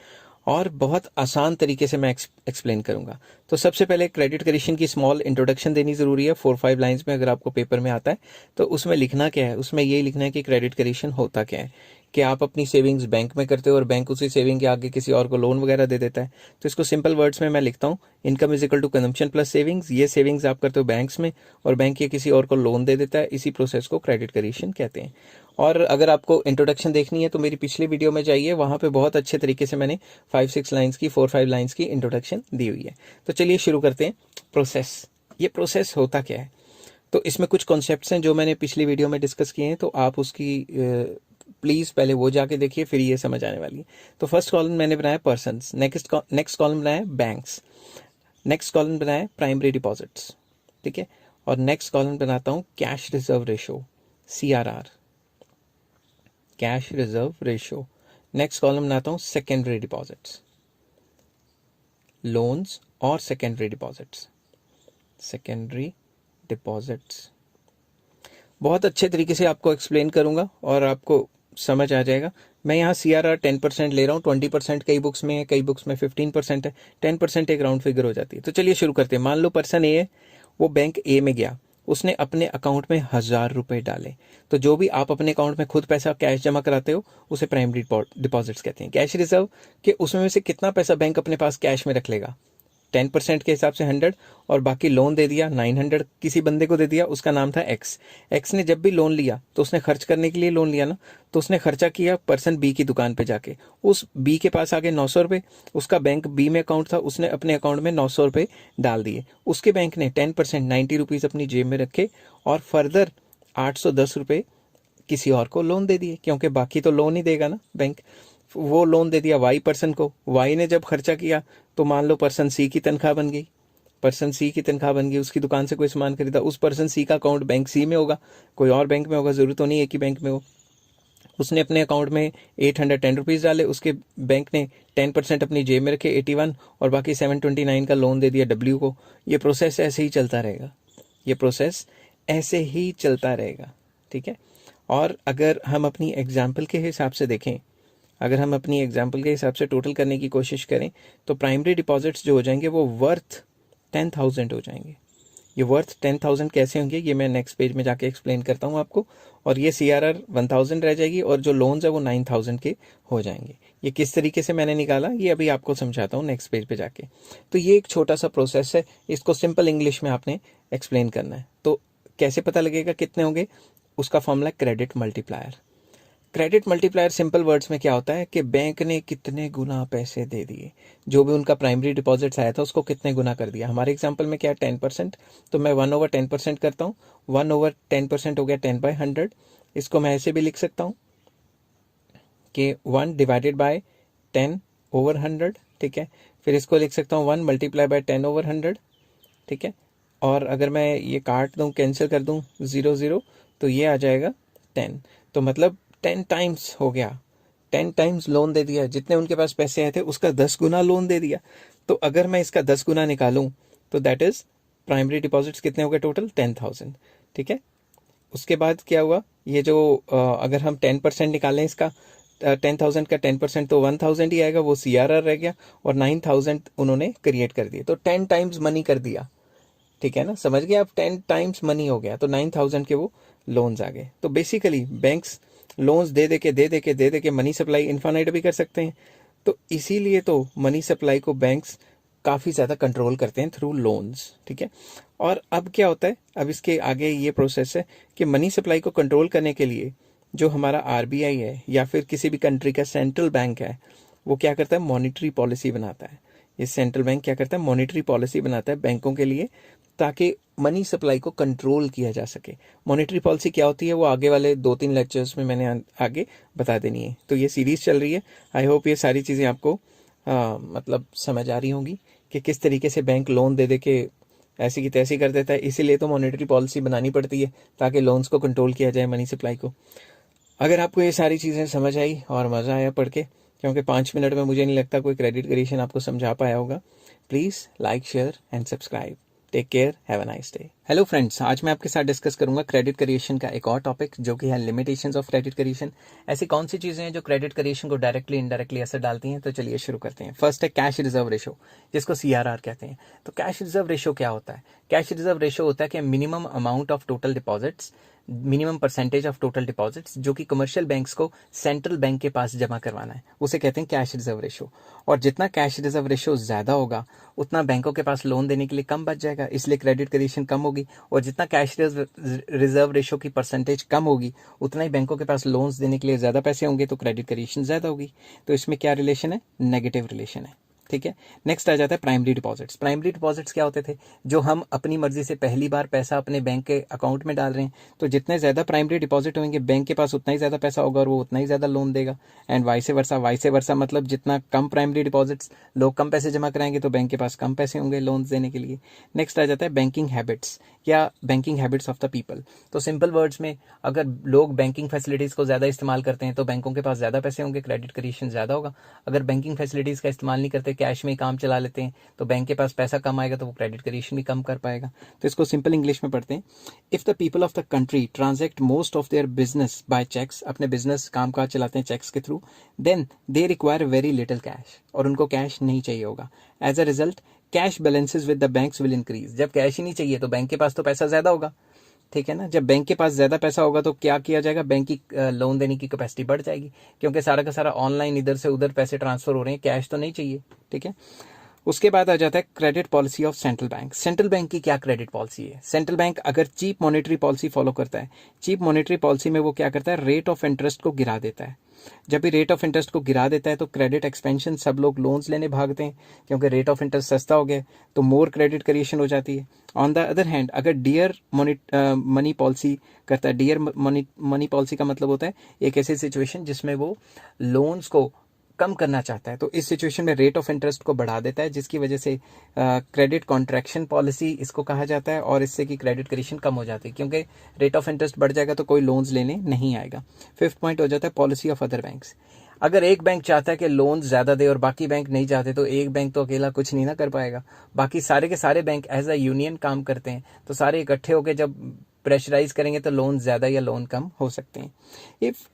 और बहुत आसान तरीके से मैं एक्सप्लेन करूंगा। तो सबसे पहले क्रेडिट क्रिएशन की स्मॉल इंट्रोडक्शन देनी जरूरी है, 4-5 लाइंस में। अगर आपको पेपर में आता है तो उसमें लिखना क्या है? उसमें यही लिखना है कि क्रेडिट क्रिएशन होता क्या है, कि आप अपनी सेविंग्स बैंक में करते हो और बैंक उसी सेविंग के आगे किसी और को लोन वगैरह दे देता है। तो इसको सिंपल वर्ड्स में मैं लिखता हूँ, income is equal to consumption plus savings. ये सेविंग्स आप करते हो बैंक्स में और बैंक ये किसी और को लोन दे देता है, इसी प्रोसेस को क्रेडिट क्रिएशन कहते हैं। और अगर आपको इंट्रोडक्शन देखनी है तो मेरी पिछली वीडियो में जाइए, वहां पे बहुत अच्छे तरीके से मैंने 5-6 लाइंस की, 4-5 लाइंस की इंट्रोडक्शन दी हुई है। तो चलिए शुरू करते हैं। प्रोसेस, ये प्रोसेस होता क्या है? तो इसमें कुछ कॉन्सेप्ट्स हैं जो मैंने पिछली वीडियो में डिस्कस किए हैं, तो आप उसकी प्लीज पहले वो जाके देखिए, फिर ये समझ आने वाली है। तो फर्स्ट कॉलम मैंने बनाया पर्सन्स, नेक्स्ट कॉलम बनाया बैंक्स, नेक्स्ट कॉलम बनाया प्राइमरी डिपॉजिट्स, ठीक है, और नेक्स्ट कॉलम बनाता हूं cash reserve ratio, CRR, cash reserve ratio. Next column बनाता हूं सेकेंडरी डिपॉजिट्स, लोन्स और सेकेंडरी डिपॉजिट्स, सेकेंडरी डिपॉजिट्स। बहुत अच्छे तरीके से आपको एक्सप्लेन करूंगा और आपको समझ आ जाएगा। मैं यहाँ CRR 10% ले रहा हूँ, 20% कई बुक्स में है, कई बुक्स में 15% है, 10% एक राउंड फिगर हो जाती है। तो चलिए शुरू करते हैं। मान लो पर्सन ए है, वो बैंक ए में गया, उसने अपने अकाउंट में 1000 रुपए डाले। तो जो भी आप अपने अकाउंट में खुद पैसा कैश जमा कराते हो उसे प्राइमरी डिपॉजिट्स कहते हैं। कैश रिजर्व के उसमें से कितना पैसा बैंक अपने पास कैश में रख लेगा, 10% के हिसाब से 100, और बाकी लोन दे दिया 900 किसी बंदे को दे दिया, उसका नाम था एक्स ने जब भी लोन लिया तो उसने खर्च करने के लिए लोन लिया ना, तो उसने खर्चा किया पर्सन बी की दुकान पे जाके। उस बी के पास आ गए 900 रुपए, उसका बैंक बी में अकाउंट था, उसने अपने अकाउंट में 900 रुपए डाल दिए। उसके बैंक ने 10% 90 रुपीज अपनी जेब में रखे और फर्दर 810 रुपये किसी और को लोन दे दिए, क्योंकि बाकी तो लोन ही देगा ना बैंक। वो लोन दे दिया वाई पर्सन को। वाई ने जब खर्चा किया तो मान लो पर्सन सी की तनख्वाह बन गई। पर्सन सी की तनख्वाह बन गई, उसकी दुकान से कोई सामान खरीदा, उस पर्सन सी का अकाउंट बैंक सी में होगा, कोई और बैंक में होगा, जरूरत तो नहीं एक ही बैंक में हो। उसने अपने अकाउंट में 810 रुपीज़ डाले, उसके बैंक ने 10% अपनी जेब में रखे 81, और बाकी 729 का लोन दे दिया डब्ल्यू को। ये प्रोसेस ऐसे ही चलता रहेगा, ये प्रोसेस ऐसे ही चलता रहेगा, ठीक है। और अगर हम अपनी एग्जाम्पल के हिसाब से देखें, अगर हम अपनी एग्जाम्पल के हिसाब से टोटल करने की कोशिश करें, तो प्राइमरी डिपॉजिट्स जो हो जाएंगे वो वर्थ 10,000 हो जाएंगे। ये वर्थ 10,000 कैसे होंगे, ये मैं नेक्स्ट पेज में जाके एक्सप्लेन करता हूँ आपको। और ये CRR 1000 रह जाएगी, और जो लोन्स है वो 9,000 के हो जाएंगे। ये किस तरीके से मैंने निकाला ये अभी आपको समझाता हूँ नेक्स्ट पेज पे जाके। तो ये एक छोटा सा प्रोसेस है, इसको सिंपल इंग्लिश में आपने एक्सप्लेन करना है। तो कैसे पता लगेगा कितने होंगे, उसका formula credit multiplier. Credit multiplier simple words में क्या होता है कि बैंक ने कितने गुना पैसे दे दिए, जो भी उनका प्राइमरी डिपॉजिट्स आया था उसको कितने गुना कर दिया। हमारे एग्जांपल में क्या है 10%, तो मैं 1/10% करता हूँ। 1/10% हो गया 10/100। इसको मैं ऐसे भी लिख सकता हूँ कि 1 डिवाइडेड बाय 10/100, ठीक है। फिर इसको लिख सकता हूँ 1 मल्टीप्लाई बाय 10/100, ठीक है। और अगर मैं ये काट दूँ, कैंसिल कर दूँ 0 0, तो ये आ जाएगा 10। तो मतलब 10 टाइम्स हो गया, 10 टाइम्स लोन दे दिया। जितने उनके पास पैसे आए थे उसका 10 गुना लोन दे दिया। तो अगर मैं इसका 10 गुना निकालूं तो दैट इज प्राइमरी डिपॉजिट्स कितने हो गए टोटल 10,000, ठीक है। उसके बाद क्या हुआ, ये जो अगर हम 10% निकालें इसका 10,000 का 10% तो 1,000 ही आएगा, वो CRR रह गया, और 9,000 उन्होंने क्रिएट कर दिए। तो 10 टाइम्स मनी कर दिया, ठीक है ना, समझ गए आप। 10 टाइम्स मनी हो गया, तो 9,000 के वो लोन्स आ गए। तो बेसिकली बैंक्स लोन्स दे दे के मनी सप्लाई इन्फानाइट भी कर सकते हैं। तो इसीलिए तो मनी सप्लाई को बैंक्स काफ़ी ज़्यादा कंट्रोल करते हैं थ्रू लोन्स, ठीक है। और अब क्या होता है, अब इसके आगे ये प्रोसेस है कि मनी सप्लाई को कंट्रोल करने के लिए जो हमारा RBI है या फिर किसी भी कंट्री का सेंट्रल बैंक है, वो क्या करता है, मॉनिटरी पॉलिसी बनाता है। ये सेंट्रल बैंक क्या करता है, मॉनिटरी पॉलिसी बनाता है बैंकों के लिए, ताकि मनी सप्लाई को कंट्रोल किया जा सके। मॉनेटरी पॉलिसी क्या होती है वो आगे वाले 2-3 लेक्चर्स में मैंने आगे बता देनी है। तो ये सीरीज चल रही है, आई होप ये सारी चीज़ें आपको मतलब समझ आ रही होंगी कि किस तरीके से बैंक लोन दे दे के ऐसी की तैसी कर देता है। इसीलिए तो मॉनेटरी पॉलिसी बनानी पड़ती है ताकि लोन्स को कंट्रोल किया जाए, मनी सप्लाई को। अगर आपको ये सारी चीज़ें समझ आई और मज़ा आया पढ़ के, क्योंकि 5 मिनट में मुझे नहीं लगता कोई क्रेडिट क्रिएशन आपको समझा पाया होगा, please like, share and subscribe. Take care, have a nice day. Hello friends, आज मैं आपके साथ डिस्कस करूंगा क्रेडिट क्रिएशन का एक और टॉपिक, जो कि है लिमिटेशंस ऑफ क्रेडिट क्रिएशन। ऐसी कौन सी चीजें हैं जो क्रेडिट क्रिएशन को डायरेक्टली इनडायरेक्टली असर डालती हैं। तो चलिए शुरू करते हैं। फर्स्ट है कैश रिजर्व रेशो, जिसको CRR कहते हैं। तो कैश रिजर्व रेशो क्या होता है, कैश रिजर्व रेशो होता है कि minimum amount of total deposits, minimum percentage of total deposits जो कि कमर्शियल बैंक्स को सेंट्रल बैंक के पास जमा करवाना है, उसे कहते हैं कैश रिजर्व रेशो। और जितना कैश रिजर्व रेशो ज्यादा होगा उतना बैंकों के पास लोन देने के लिए कम बच जाएगा, इसलिए क्रेडिट क्रिएशन कम होगी। और जितना कैश रिजर्व रेशो की परसेंटेज कम होगी उतना ही बैंकों के पास लोन्स देने के लिए ज्यादा पैसे होंगे, तो क्रेडिट क्रिएशन ज्यादा होगी। तो इसमें क्या रिलेशन है, नेगेटिव रिलेशन है, ठीक है। नेक्स्ट आ जाता है प्राइमरी डिपॉजिट्स। प्राइमरी डिपॉजिट्स क्या होते थे, जो हम अपनी मर्जी से पहली बार पैसा अपने बैंक के अकाउंट में डाल रहे हैं। तो जितने ज़्यादा प्राइमरी डिपॉजिट होंगे बैंक के पास उतना ही ज़्यादा पैसा होगा और वो उतना ही ज़्यादा लोन देगा। एंड वाइसे वर्सा मतलब जितना कम प्राइमरी डिपॉजिट्स, लोग कम पैसे जमा कराएंगे तो बैंक के पास कम पैसे होंगे लोन देने के लिए। नेक्स्ट आ जाता है बैंकिंग हैबिट्स या banking habits of the people. तो सिंपल वर्ड्स में, अगर लोग बैंकिंग फैसिलिटीज़ को ज़्यादा इस्तेमाल करते हैं तो बैंकों के पास ज़्यादा पैसे होंगे, क्रेडिट क्रिएशन ज़्यादा होगा। अगर बैंकिंग फैसिलिटीज़ का इस्तेमाल नहीं करते, कैश में ही काम चला लेते हैं, तो बैंक के पास पैसा कम आएगा तो वो क्रेडिट क्रिएशन भी कम कर पाएगा। तो इसको सिंपल इंग्लिश में पढ़ते हैं। If the people of the country transact most of their business by cheques, अपने बिजनेस काम काज चलाते हैं चेक्स के through, then they require very little cash, और उनको कैश नहीं चाहिए होगा। As a result cash balances with the banks will increase. जब कैश ही नहीं चाहिए तो बैंक के पास तो पैसा ज्यादा होगा, ठीक है ना। जब बैंक के पास ज्यादा पैसा होगा तो क्या किया जाएगा, बैंक की लोन देने की कैपेसिटी बढ़ जाएगी, क्योंकि सारा का सारा ऑनलाइन इधर से उधर पैसे ट्रांसफर हो रहे हैं, कैश तो नहीं चाहिए, ठीक है। उसके बाद आ जाता है credit policy of central bank. Central bank की क्या क्रेडिट पॉलिसी है। सेंट्रल बैंक अगर चीप मॉनेटरी पॉलिसी फॉलो करता है, चीप मॉनेटरी पॉलिसी में वो क्या करता है, रेट ऑफ इंटरेस्ट को गिरा देता है। जब भी रेट ऑफ इंटरेस्ट को गिरा देता है तो क्रेडिट एक्सपेंशन, सब लोग लोन्स लेने भागते हैं क्योंकि रेट ऑफ इंटरेस्ट सस्ता हो गया, तो मोर क्रेडिट क्रिएशन हो जाती है। ऑन द अदर हैंड अगर डियर मनी पॉलिसी करता है, डियर मनी पॉलिसी का मतलब होता है एक ऐसी सिचुएशन जिसमें वो लोन्स को कम करना चाहता है, तो इस सिचुएशन में रेट ऑफ इंटरेस्ट को बढ़ा देता है, जिसकी वजह से क्रेडिट कॉन्ट्रैक्शन पॉलिसी इसको कहा जाता है, और इससे की क्रेडिट क्रिएशन कम हो जाती है क्योंकि रेट ऑफ इंटरेस्ट बढ़ जाएगा तो कोई लोन्स लेने नहीं आएगा। फिफ्थ पॉइंट हो जाता है पॉलिसी ऑफ अदर बैंक्स। अगर एक बैंक चाहता है कि लोन ज़्यादा दे और बाकी बैंक नहीं चाहते, तो एक बैंक तो अकेला कुछ नहीं ना कर पाएगा, बाकी सारे के सारे बैंक एज अ यूनियन काम करते हैं, तो सारे इकट्ठे होकर जब प्रेशराइज करेंगे तो लोन ज़्यादा या लोन कम हो सकते हैं। इफ़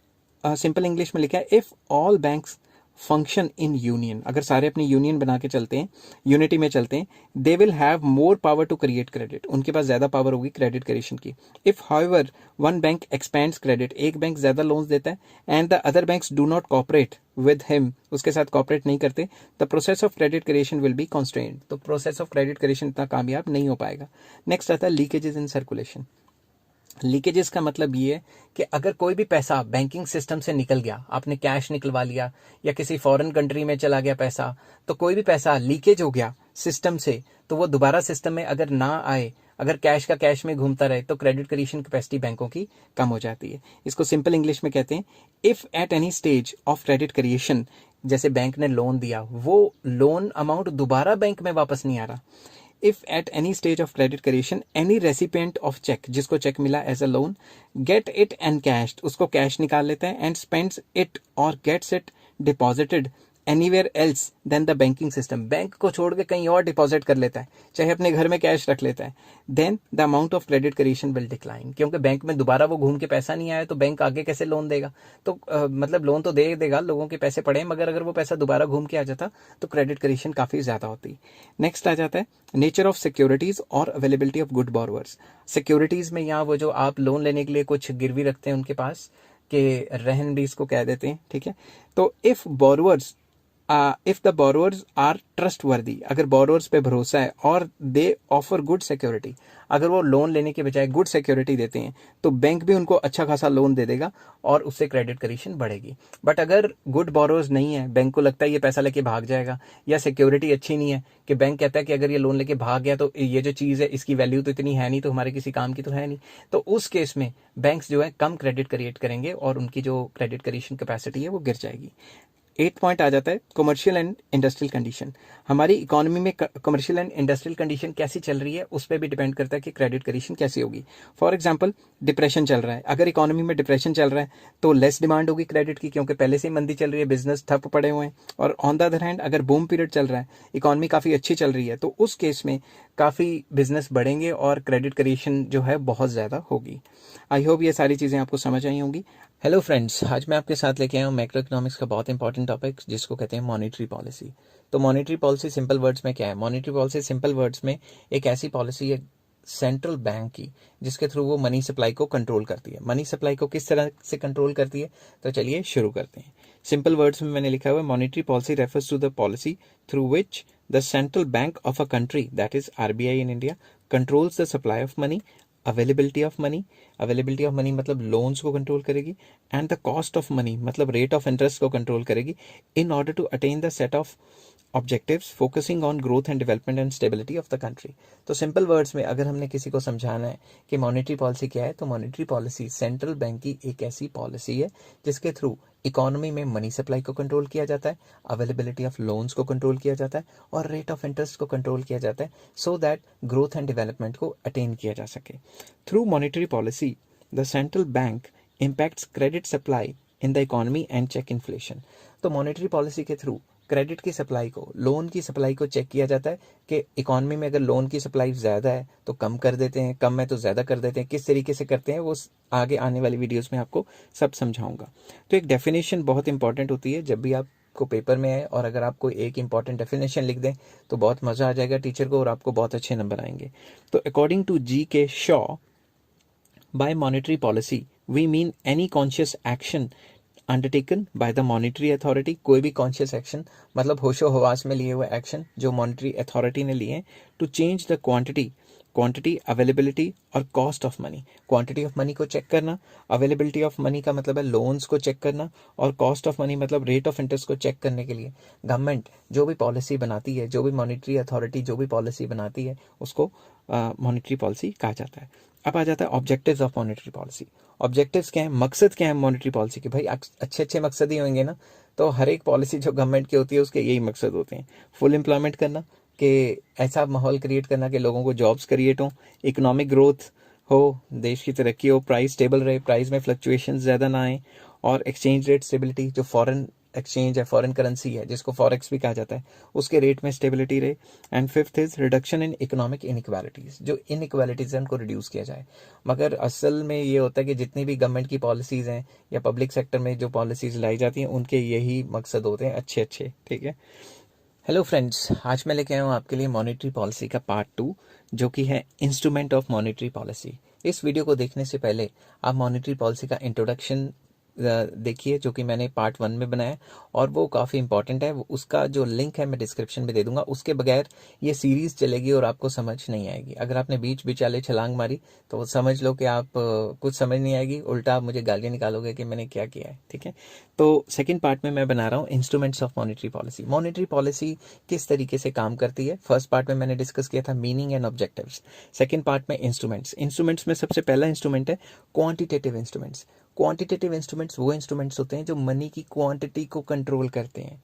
सिंपल इंग्लिश में लिखा है, if all banks function in union, अगर सारे अपनी यूनियन बना के चलते हैं, यूनिटी में चलते हैं, they will have more power to create credit, उनके पास ज्यादा पावर होगी क्रेडिट क्रिएशन की। If however one bank expands credit, एक बैंक ज्यादा लोन्स देता है, and the other banks do not cooperate with him, उसके साथ कॉपरेट नहीं करते, the process of credit creation will be constrained, तो प्रोसेस ऑफ क्रेडिट क्रिएशन इतना कामयाब नहीं हो पाएगा। नेक्स्ट आता है लीकेजेस इन सर्कुलेशन। लीकेजेस का मतलब ये है कि अगर कोई भी पैसा बैंकिंग सिस्टम से निकल गया, आपने कैश निकलवा लिया या किसी फॉरेन कंट्री में चला गया पैसा, तो कोई भी पैसा लीकेज हो गया सिस्टम से, तो वो दोबारा सिस्टम में अगर ना आए, अगर कैश का कैश में घूमता रहे, तो क्रेडिट क्रिएशन कैपेसिटी बैंकों की कम हो जाती है। इसको सिंपल इंग्लिश में कहते हैं, if at any stage of credit creation, जैसे बैंक ने लोन दिया, वो लोन अमाउंट दोबारा बैंक में वापस नहीं आ रहा। If at any stage of credit creation any recipient of cheque, जिसको चेक मिला as a loan, get it encashed, उसको कैश निकाल लेता है, एंड स्पेंड्स इट और gets it deposited anywhere else than the banking system, bank को छोड़ के कहीं और डिपॉजिट कर लेता है, चाहे अपने घर में कैश रख लेता है, then the amount of credit creation will decline, क्योंकि बैंक में दोबारा वो घूम के पैसा नहीं आया तो बैंक आगे कैसे लोन देगा, तो मतलब लोन तो दे देगा, लोगों के पैसे पड़े, मगर अगर वो पैसा दोबारा घूम के आ जाता तो क्रेडिट क्रिएशन काफ़ी ज़्यादा होती। नेक्स्ट आ जाता है नेचर ऑफ सिक्योरिटीज़ और availability of good borrowers. Securities में यहाँ वो जो आप लोन लेने के लिए कुछ गिरवी रखते हैं उनके पास, के रहन भी इसको कह देते हैं, ठीक है। तो if borrowers if the borrowers are trustworthy, अगर बोरोवर्स पे भरोसा है और दे ऑफर गुड सिक्योरिटी, अगर वो लोन लेने के बजाय गुड सिक्योरिटी देते हैं तो बैंक भी उनको अच्छा खासा लोन दे देगा और उससे क्रेडिट क्रिएशन बढ़ेगी। बट अगर गुड बोरोवर्स नहीं है, बैंक को लगता है ये पैसा लेके भाग जाएगा, या सिक्योरिटी अच्छी नहीं है कि बैंक कहता है कि अगर ये लोन लेके भाग गया तो ये जो चीज़ है इसकी वैल्यू तो इतनी है नहीं, तो हमारे किसी काम की तो है नहीं, तो उस केस में बैंक्स जो है कम क्रेडिट क्रिएट करेंगे और उनकी जो क्रेडिट क्रिएशन कैपेसिटी है वो गिर जाएगी। 8 पॉइंट आ जाता है कमर्शियल एंड इंडस्ट्रियल कंडीशन। हमारी इकोनॉमी में कमर्शियल एंड इंडस्ट्रियल कंडीशन कैसी चल रही है उस पर भी डिपेंड करता है कि क्रेडिट क्रिएशन कैसी होगी। फॉर एग्जांपल डिप्रेशन चल रहा है, अगर इकोनॉमी में डिप्रेशन चल रहा है तो लेस डिमांड होगी क्रेडिट की, क्योंकि पहले से ही मंदी चल रही है, बिजनेस ठप पड़े हुए हैं। और ऑन द अदर हैंड अगर बूम पीरियड चल रहा है, इकोनॉमी काफ़ी अच्छी चल रही है, तो उस केस में काफ़ी बिजनेस बढ़ेंगे और क्रेडिट क्रिएशन जो है बहुत ज़्यादा होगी। आई होप ये सारी चीज़ें आपको समझ आई होंगी। हेलो फ्रेंड्स, आज मैं आपके साथ लेके आया हूँ मैक्रो इकोनॉमिक्स का बहुत इंपॉर्टेंट टॉपिक जिसको कहते हैं मॉनेटरी पॉलिसी। तो मॉनेटरी पॉलिसी सिंपल वर्ड्स में क्या है? मॉनेटरी पॉलिसी सिंपल वर्ड्स में एक ऐसी पॉलिसी है सेंट्रल बैंक की जिसके थ्रू वो मनी सप्लाई को कंट्रोल करती है। मनी सप्लाई को किस तरह से कंट्रोल करती है, तो चलिए शुरू करते हैं। सिंपल वर्ड्स में मैंने लिखा हुआ है, monetary policy refers to the policy through which the central bank of a country, that is RBI in India, controls the supply of money, availability of money मतलब लोन्स को कंट्रोल करेगी, and the cost of money मतलब rate of interest को control करेगी, in order to attain the set of objectives focusing on growth and development and stability of the country. तो simple words में अगर हमने किसी को समझाना है कि मॉनेटरी पॉलिसी क्या है, तो मॉनेटरी पॉलिसी सेंट्रल बैंक की एक ऐसी पॉलिसी है जिसके थ्रू इकोनॉमी में मनी सप्लाई को कंट्रोल किया जाता है, अवेलेबिलिटी ऑफ लोन्स को कंट्रोल किया जाता है और रेट ऑफ इंटरेस्ट को कंट्रोल किया जाता है, so that growth and development को अटेन किया जा सके। Through monetary policy the central bank impacts credit supply in the economy and check inflation. तो मॉनेटरी पॉलिसी के थ्रू क्रेडिट की सप्लाई को, लोन की सप्लाई को चेक किया जाता है कि इकोनॉमी में अगर लोन की सप्लाई ज़्यादा है तो कम कर देते हैं, कम है तो ज़्यादा कर देते हैं। किस तरीके से करते हैं वो आगे आने वाली वीडियोस में आपको सब समझाऊंगा। तो एक डेफिनेशन बहुत इंपॉर्टेंट होती है जब भी आपको पेपर में है, और अगर आपको एक इंपॉर्टेंट डेफिनेशन लिख दें तो बहुत मज़ा आ जाएगा टीचर को और आपको बहुत अच्छे नंबर आएंगे। तो according to G K Shaw, by monetary policy we mean any conscious action undertaken by the monetary authority, कोई भी कॉन्शियस एक्शन मतलब होशो हवास में लिए हुए एक्शन जो मॉनेटरी अथॉरिटी ने लिए to change the quantity quantity, availability और cost of money. Quantity of money को चेक करना, अवेलेबिलिटी ऑफ मनी का मतलब है लोन्स को चेक करना, और कॉस्ट ऑफ मनी मतलब रेट ऑफ इंटरेस्ट को चेक करने के लिए गवर्नमेंट जो भी पॉलिसी बनाती है, जो भी मॉनेटरी अथॉरिटी जो भी पॉलिसी बनाती है, उसको मॉनेटरी पॉलिसी कहा जाता है। अब आ जाता है objectives of monetary policy. Objectives क्या है, मकसद क्या है मॉनेटरी पॉलिसी के? भाई अच्छे अच्छे मकसद ही होंगे ना, तो हर एक पॉलिसी जो गवर्नमेंट की होती है उसके यही मकसद होते हैं। फुल एम्प्लॉयमेंट करना, कि ऐसा माहौल क्रिएट करना कि लोगों को जॉब्स क्रिएट हो, इकोनॉमिक ग्रोथ हो, देश की तरक्की हो, प्राइस स्टेबल रहे, प्राइस में फ्लक्चुएशन ज़्यादा ना आए, और एक्सचेंज रेट स्टेबिलिटी, जो फॉरेन एक्सचेंज है, फॉरेन करेंसी है जिसको फॉरेक्स भी कहा जाता है, उसके रेट में स्टेबिलिटी रहे। And fifth is reduction in economic inequalities, जो इनइक्वालिटीज है उनको रिड्यूस किया जाए। मगर असल में ये होता है कि जितनी भी गवर्नमेंट की पॉलिसीज़ हैं या पब्लिक सेक्टर में जो पॉलिसीज़ लाई जाती हैं उनके यही मकसद होते हैं अच्छे अच्छे, ठीक है। हेलो फ्रेंड्स, आज मैं लेके आया हूँ आपके लिए मॉनेटरी पॉलिसी का पार्ट 2, जो कि है इंस्ट्रूमेंट ऑफ मॉनेटरी पॉलिसी। इस वीडियो को देखने से पहले आप मॉनेटरी पॉलिसी का इंट्रोडक्शन देखिए, जो कि मैंने पार्ट 1 में बनाया, और वो काफ़ी इंपॉर्टेंट है। उसका जो लिंक है मैं डिस्क्रिप्शन में दे दूंगा। उसके बगैर ये सीरीज़ चलेगी और आपको समझ नहीं आएगी। अगर आपने बीच बिचाले छलांग मारी तो वो समझ लो कि आप कुछ समझ नहीं आएगी, उल्टा आप मुझे गालियाँ निकालोगे कि मैंने क्या किया है, ठीक है। तो सेकेंड पार्ट में मैं बना रहा हूँ instruments of monetary policy. Monetary policy किस तरीके से काम करती है, फर्स्ट पार्ट में मैंने डिस्कस किया था meaning and objectives. Second part में इंस्ट्रूमेंट्स। इंस्ट्रूमेंट्स में सबसे पहला इंस्ट्रूमेंट है क्वांटिटेटिव इंस्ट्रूमेंट्स। क्वांटिटेटिव इंस्ट्रूमेंट्स वो इंस्ट्रूमेंट्स होते हैं जो मनी की क्वांटिटी को कंट्रोल करते हैं।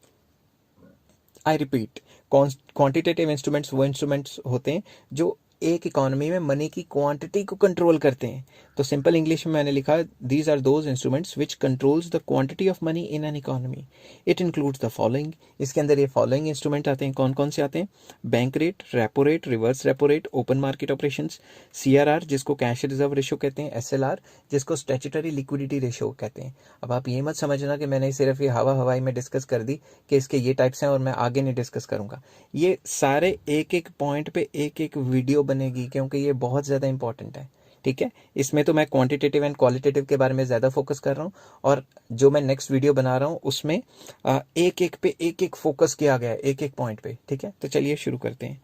आई रिपीट, क्वांटिटेटिव इंस्ट्रूमेंट्स वो इंस्ट्रूमेंट्स होते हैं जो एक इकोनॉमी में मनी की क्वांटिटी को कंट्रोल करते हैं। तो सिंपल इंग्लिश में मैंने लिखा, these are those instruments which controls the quantity of money in an economy. It includes the following. इसके अंदर ये फॉलोइंग इंस्ट्रूमेंट आते हैं। कौन कौन से आते हैं? Bank rate, repo rate, reverse repo rate, open market operations, CRR जिसको कैश रिजर्व रेशो कहते हैं, SLR जिसको स्टैट्यूटरी लिक्विडिटी रेशो कहते हैं। अब आप ये मत समझना कि मैंने सिर्फ ये हवा हवाई में डिस्कस कर दी कि इसके ये टाइप्स हैं और मैं आगे नहीं डिस्कस करूंगा। ये सारे एक एक पॉइंट पे एक एक वीडियो बनेगी, क्योंकि ये बहुत ज़्यादा इंपॉर्टेंट है, ठीक है। इसमें तो मैं क्वांटिटेटिव एंड क्वालिटेटिव के बारे में ज़्यादा फोकस कर रहा हूँ, और जो मैं नेक्स्ट वीडियो बना रहा हूँ उसमें एक एक पे एक एक फोकस किया गया है, एक एक पॉइंट पे, ठीक है। तो चलिए शुरू करते हैं।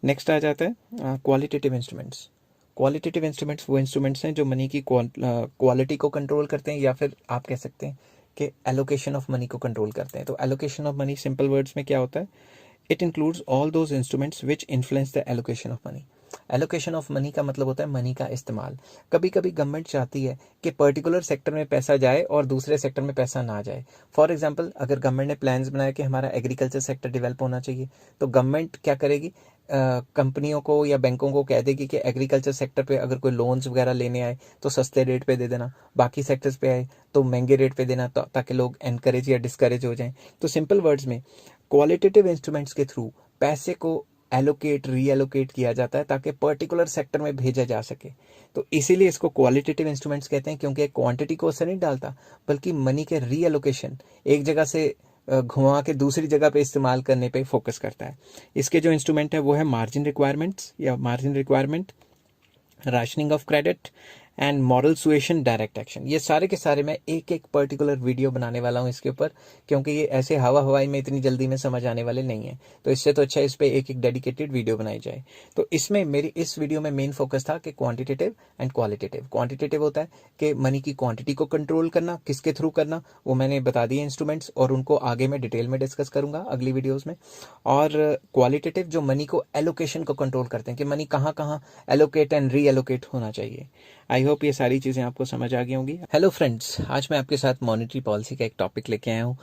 नेक्स्ट आ जाता है क्वालिटेटिव इंस्ट्रूमेंट्स। क्वालिटेटिव इंस्ट्रूमेंट्स वो इंस्ट्रूमेंट्स हैं जो मनी की क्वालिटी को कंट्रोल करते हैं, या फिर आप कह सकते हैं कि एलोकेशन ऑफ मनी को कंट्रोल करते हैं। तो allocation of money simple words में क्या होता है? It includes all those instruments which influence the allocation of money. Allocation of money का मतलब होता है मनी का इस्तेमाल। कभी कभी गवर्नमेंट चाहती है कि पर्टिकुलर सेक्टर में पैसा जाए और दूसरे सेक्टर में पैसा ना जाए। फॉर एग्जांपल, अगर गवर्नमेंट ने प्लान्स बनाया कि हमारा एग्रीकल्चर सेक्टर डेवलप होना चाहिए, तो गवर्नमेंट क्या करेगी? कंपनियों को या बैंकों को कह देगी कि एग्रीकल्चर सेक्टर पे अगर कोई लोन्स वगैरह लेने आए तो सस्ते रेट पे दे देना, बाकी सेक्टर्स पे आए तो महंगे रेट पे देना, ताकि लोग एनकरेज या डिस्करेज हो जाएं। तो सिंपल वर्ड्स में क्वालिटेटिव इंस्ट्रूमेंट्स के थ्रू पैसे को एलोकेट रीएलोकेट किया जाता है ताकि पर्टिकुलर सेक्टर में भेजा जा सके। तो इसीलिए इसको क्वालिटेटिव इंस्ट्रूमेंट्स कहते हैं, क्योंकि क्वांटिटी को असर नहीं डालता, बल्कि मनी के रीएलोकेशन, एक जगह से घुमा के दूसरी जगह पे इस्तेमाल करने पे फोकस करता है। इसके जो इंस्ट्रूमेंट है वो है मार्जिन रिक्वायरमेंट्स या margin requirement, rationing of credit and moral suasion, direct action. ये सारे के सारे मैं एक एक पर्टिकुलर वीडियो बनाने वाला हूँ इसके ऊपर, क्योंकि ये ऐसे हवा हवाई में इतनी जल्दी में समझ आने वाले नहीं है। तो इससे तो अच्छा इस पे एक एक डेडिकेटेड वीडियो बनाई जाए। तो इसमें मेरी इस वीडियो में मेन फोकस था कि क्वांटिटेटिव एंड क्वालिटेटिव। क्वांटिटेटिव होता है कि मनी की क्वांटिटी को कंट्रोल करना, किसके थ्रू करना, वो मैंने बता दिए इंस्ट्रूमेंट्स, और उनको आगे मैं डिटेल में डिस्कस करूंगा अगली वीडियोज में। और क्वालिटेटिव जो मनी को एलोकेशन को कंट्रोल करते हैं, कि मनी कहाँ कहाँ एलोकेट एंड री एलोकेट होना चाहिए। आई होप ये सारी चीज़ें आपको समझ आ गई होंगी। हेलो फ्रेंड्स, आज मैं आपके साथ मॉनेटरी पॉलिसी का एक टॉपिक लेके आया हूँ।